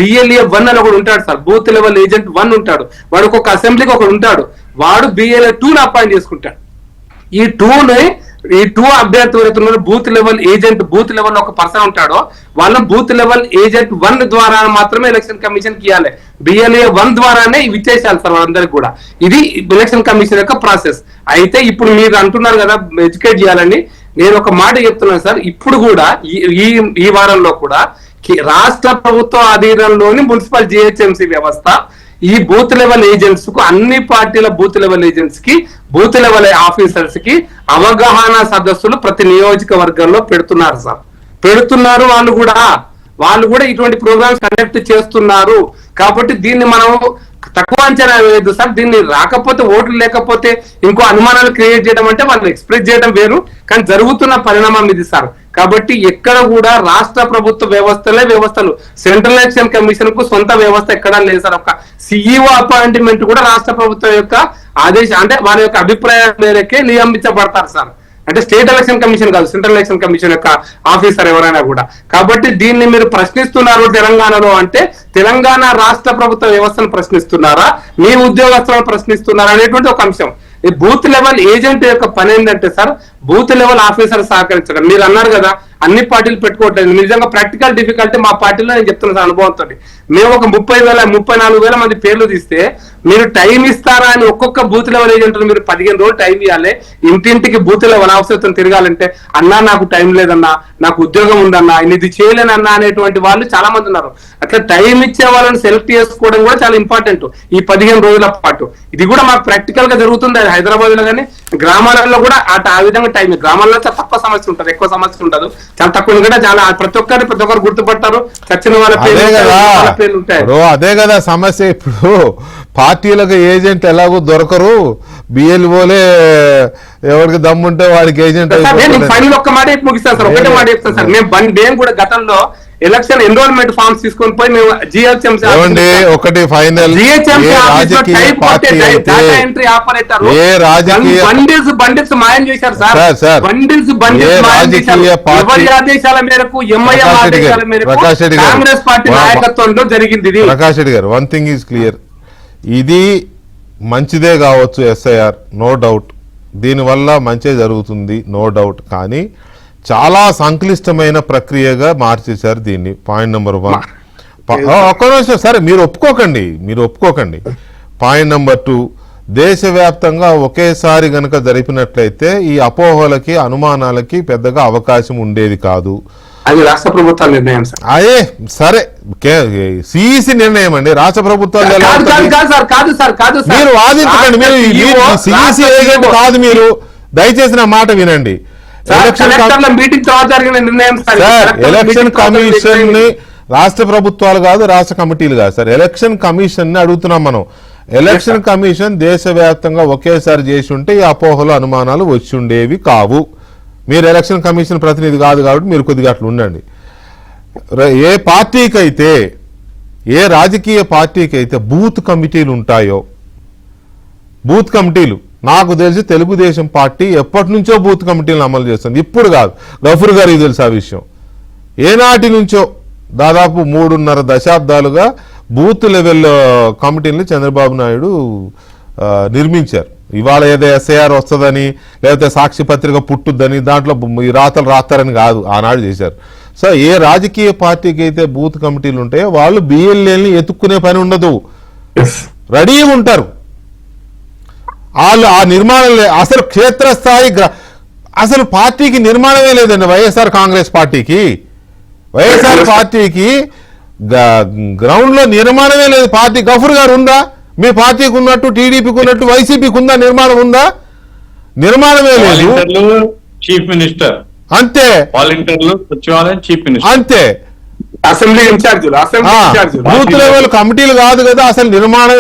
బిఎల్ఏ 1 అని ఒకడు ఉంటాడు సార్, బూత్ లెవెల్ ఏజెంట్ 1 ఉంటాడు. వాడు ఒక అసెంబ్లీకి ఒకడు ఉంటాడు, వాడు బిఎల్ఏ 2ని అపాయింట్ చేసుకుంటాడు. ఈ 2 అభ్యర్థులు ఎవరైతే booth level agent, booth level ఒక పర్సన్ ఉంటాడో వాళ్ళని బూత్ లెవెల్ ఏజెంట్ 1 ద్వారా మాత్రమే ఎలక్షన్ కమిషన్ కి ఇవ్వాలి. బిఎల్ఏ 1 ద్వారానే ఇవి ఇచ్చేసాలి సార్ వాళ్ళందరికీ కూడా. ఇది ఎలక్షన్ కమిషన్ యొక్క ప్రాసెస్. అయితే ఇప్పుడు మీరు అంటున్నారు కదా ఎడ్యుకేట్ చేయాలని, నేను ఒక మాట చెప్తున్నాను సార్. ఇప్పుడు కూడా ఈ వారంలో కూడా రాష్ట్ర ప్రభుత్వ అధీనంలోని మున్సిపల్ జిహెచ్ఎంసీ వ్యవస్థ ఈ బూత్ లెవెల్ ఏజెంట్స్ కు, అన్ని పార్టీల బూత్ లెవెల్ ఏజెంట్స్ కి, బూత్ లెవెల్ ఆఫీసర్స్ కి అవగాహన సదస్సులు ప్రతి నియోజకవర్గంలో పెడుతున్నారు సార్. పెడుతున్నారు వాళ్ళు కూడా ఇటువంటి ప్రోగ్రామ్స్ కండక్ట్ చేస్తున్నారు. కాబట్టి దీన్ని మనం తక్కువ అంచనా వేయద్దు సార్. దీన్ని రాకపోతే, ఓట్లు లేకపోతే ఇంకో అనుమానాలు క్రియేట్ చేయడం అంటే వాళ్ళు ఎక్స్ప్రెస్ చేయడం వేరు, కానీ జరుగుతున్న పరిణామం ఇది సార్. కాబట్టి ఎక్కడ కూడా రాష్ట్ర ప్రభుత్వ వ్యవస్థలు, సెంట్రల్ ఎలక్షన్ కమిషన్ కు సొంత వ్యవస్థ ఎక్కడా లేదు సార్. ఒక సిఇఓ అపాయింట్మెంట్ కూడా రాష్ట్ర ప్రభుత్వం యొక్క ఆదేశం, అంటే వాళ్ళ యొక్క అభిప్రాయం మేరకే నియమించబడతారు సార్. అంటే స్టేట్ ఎలక్షన్ కమిషన్ కాదు, సెంట్రల్ ఎలక్షన్ కమిషన్ యొక్క ఆఫీసర్ ఎవరైనా కూడా. కాబట్టి దీన్ని మీరు ప్రశ్నిస్తున్నారు తెలంగాణలో అంటే, తెలంగాణ రాష్ట్ర ప్రభుత్వ వ్యవస్థను ప్రశ్నిస్తున్నారా, మీ ఉద్యోగస్తులను ప్రశ్నిస్తున్నారా అనేటువంటి ఒక అంశం. ఈ బూత్ లెవెల్ ఏజెంట్ యొక్క పని ఏంటంటే సార్, బూత్ లెవెల్ ఆఫీసర్ సహకరించడం. మీరు అన్నారు కదా అన్ని పార్టీలు పెట్టుకోవట్లేదు. నిజంగా ప్రాక్టికల్ డిఫికల్టీ మా పార్టీలో నేను చెప్తున్నా సార్ అనుభవంతో. మేము ఒక 34,000 మంది పేర్లు తీస్తే మీరు టైం ఇస్తారా అని ఒక్కొక్క బూత్ లెవెల్ ఏజెంట్లు మీరు 15 రోజులు టైం ఇవ్వాలి. ఇంటింటికి బూత్ లెవెల్ అవసరం తిరగాలంటే అన్నా నాకు టైం లేదన్నా, నాకు ఉద్యోగం ఉందన్నా, ఇది చేయలేనన్నా అనేటువంటి వాళ్ళు చాలా మంది ఉన్నారు. అట్లా టైం ఇచ్చే వాళ్ళని సెలెక్ట్ చేసుకోవడం కూడా చాలా ఇంపార్టెంట్ ఈ 15 రోజుల పాటు. ఇది కూడా మాకు ప్రాక్టికల్ గా జరుగుతుంది హైదరాబాద్ లో, కానీ గ్రామాలలో కూడా ఆ విధంగా టైం. గ్రామాల్లో చాలా తక్కువ సమస్య ఉంటుంది, ఎక్కువ సమస్య ఉండదు, చాలా తక్కువ. ఎందుకంటే చాలా ప్రతి ఒక్కరు గుర్తుపడతారు, చచ్చిన వాళ్ళ పేర్లు ఉంటాయి. అదే కదా సమస్య. ఇప్పుడు పార్టీలకు ఏజెంట్ ఎలాగో దొరకరు, బిఎల్ఓలే ఎవరికి దమ్ముంటే వాడికి ఏజెంట్. ఫైనల్ ఒక్క మాట ముగిస్తాను సార్, ఒకటే మాట చెప్తాను సార్. మేము కూడా గతంలో ఎలక్షన్ ఎన్రోల్మెంట్ ఫామ్స్ తీసుకొని పోయి మేము జిహెచ్ఎంసీ ఒకటి ఫైనల్ బండిల్స్ మాయం చేశారు సార్. బండిల్స్ మాయం చేశారు. ఎవరి ఆదేశాల మేరకు, ఎంఐఎం ఆదేశాల మేరకు కాంగ్రెస్ పార్టీ నాయకత్వంలో జరిగింది ఇది. ప్రకాష్ రెడ్డి గారు, వన్ థింగ్ ఈజ్ క్లియర్, ఇది మంచిదే కావచ్చు ఎస్ఐఆర్, నో డౌట్, దీనివల్ల మంచి జరుగుతుంది, నో డౌట్. కానీ చాలా సంక్లిష్టమైన ప్రక్రియగా మార్చేశారు దీన్ని. Point number 1. ఒక్క నిమిషం సరే, మీరు ఒప్పుకోకండి. పాయింట్ నెంబర్ 2, దేశవ్యాప్తంగా ఒకేసారి గనక జరిపినట్లయితే ఈ అపోహలకి, అనుమానాలకి పెద్దగా అవకాశం ఉండేది కాదు. అది రాష్ట్ర ప్రభుత్వాల నిర్ణయం సార్. అదే సరే, సిఈసి నిర్ణయం అండి. రాష్ట్ర ప్రభుత్వాలు మీరు వాదించకండి, మీరు సిఈసి ఏజెంట్ కాదు. మీరు దయచేసి నా మాట వినండి. ఎలక్షన్ కమిషన్ ని రాష్ట్ర ప్రభుత్వాలు కాదు, రాష్ట్ర కమిటీలు కాదు సార్, ఎలక్షన్ కమిషన్ ని అడుగుతున్నాం మనం. ఎలక్షన్ కమిషన్ దేశవ్యాప్తంగా ఒకేసారి చేసి ఉంటే ఈ అపోహలు, అనుమానాలు వచ్చి ఉండేవి కావు. మీరు ఎలక్షన్ కమిషన్ ప్రతినిధి కాదు కాబట్టి మీరు కొద్దిగా అట్లా ఉండండి. ఏ పార్టీకైతే, ఏ రాజకీయ పార్టీకైతే బూత్ కమిటీలు ఉంటాయో, బూత్ కమిటీలు, నాకు తెలిసి తెలుగుదేశం పార్టీ ఎప్పటి నుంచో బూత్ కమిటీలను అమలు చేస్తుంది, ఇప్పుడు కాదు. గఫూర్ గారికి తెలుసు ఆ విషయం. ఏనాటి నుంచో దాదాపు 3.5 దశాబ్దాలుగా బూత్ లెవెల్ కమిటీలను చంద్రబాబు నాయుడు నిర్మించారు. ఇవాళ ఏదో ఎస్ఐఆర్ వస్తుందని, లేకపోతే సాక్షి పత్రిక పుట్టుద్దని, దాంట్లో ఈ రాతలు రాస్తారని కాదు, ఆనాడు చేశారు. సో ఏ రాజకీయ పార్టీకి అయితే బూత్ కమిటీలు ఉంటాయో వాళ్ళు బిఎల్ఏని ఎత్తుక్కునే పని ఉండదు, రెడీ ఉంటారు వాళ్ళు. ఆ నిర్మాణం అసలు క్షేత్రస్థాయి అసలు పార్టీకి నిర్మాణమే లేదండి. వైఎస్ఆర్ కాంగ్రెస్ పార్టీకి, వైఎస్ఆర్ పార్టీకి గ్రౌండ్ లో నిర్మాణమే లేదు. పార్టీ గఫూర్ గారు ఉందా? మీ పార్టీకి ఉన్నట్టు, టీడీపీకి ఉన్నట్టు వైసీపీకి ఉందా? నిర్మాణం ఉందా? నిర్మాణమే లేదు. చీఫ్ మినిస్టర్ అంతే, వాలంటీర్లు, సచివాలయం, చీఫ్ మినిస్టర్ అంతే. అసెంబ్లీ ఇన్ఛార్జీలు, బూత్ లెవెల్ కమిటీలు కాదు కదా అసలు. నిర్మాణం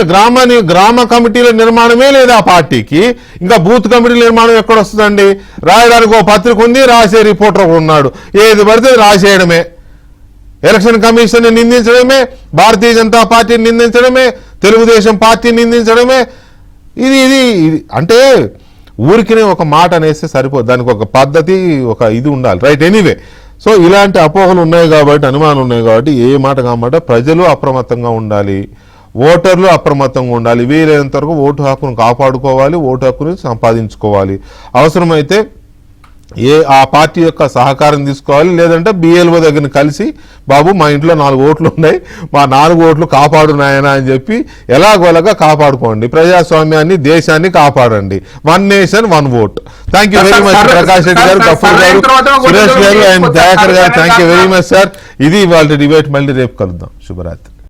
గ్రామ కమిటీల నిర్మాణమే లేదు ఆ పార్టీకి. ఇంకా బూత్ కమిటీల నిర్మాణం ఎక్కడ వస్తుందండి? రాయడానికి ఓ పత్రిక ఉంది, రాసే రిపోర్టర్ ఉన్నాడు, ఏది పడితే రాసేయడమే. ఎలక్షన్ కమిషన్ నిందించడమే, భారతీయ జనతా పార్టీని నిందించడమే, తెలుగుదేశం పార్టీని నిందించడమే. ఇది అంటే ఊరికినే ఒక మాట అనేస్తే సరిపోదు, దానికి ఒక పద్ధతి, ఒక ఇది ఉండాలి, రైట్? ఎనీవే, సో ఇలాంటి అపోహలు ఉన్నాయి కాబట్టి, అనుమానాలు ఉన్నాయి కాబట్టి ఏ మాట కామాట ప్రజలు అప్రమత్తంగా ఉండాలి, ఓటర్లు అప్రమత్తంగా ఉండాలి. వీలైనంత వరకు ఓటు హక్కును కాపాడుకోవాలి, ఓటు హక్కుని సంపాదించుకోవాలి. అవసరమైతే ఆ పార్టీ యొక్క సహకారం తీసుకోవాలి. లేదంటే బిఎల్ఓ దగ్గర కలిసి, బాబు మా ఇంట్లో 4 ఓట్లు ఉన్నాయి, మా 4 ఓట్లు కాపాడు నాయన అని చెప్పి ఎలాగోలాగా కాపాడుకోండి. ప్రజాస్వామ్యాన్ని, దేశాన్ని కాపాడండి. 1 nation 1 vote. Thank you very much Prakash Reddy గారు, గఫూర్ గారు, సురేష్ గారు అండ్ దయాకర్ గారు. Thank you very much sir. ఇది వాళ్ళ డిబేట్. మళ్ళీ రేపు కలుద్దాం. శుభరాత్రి.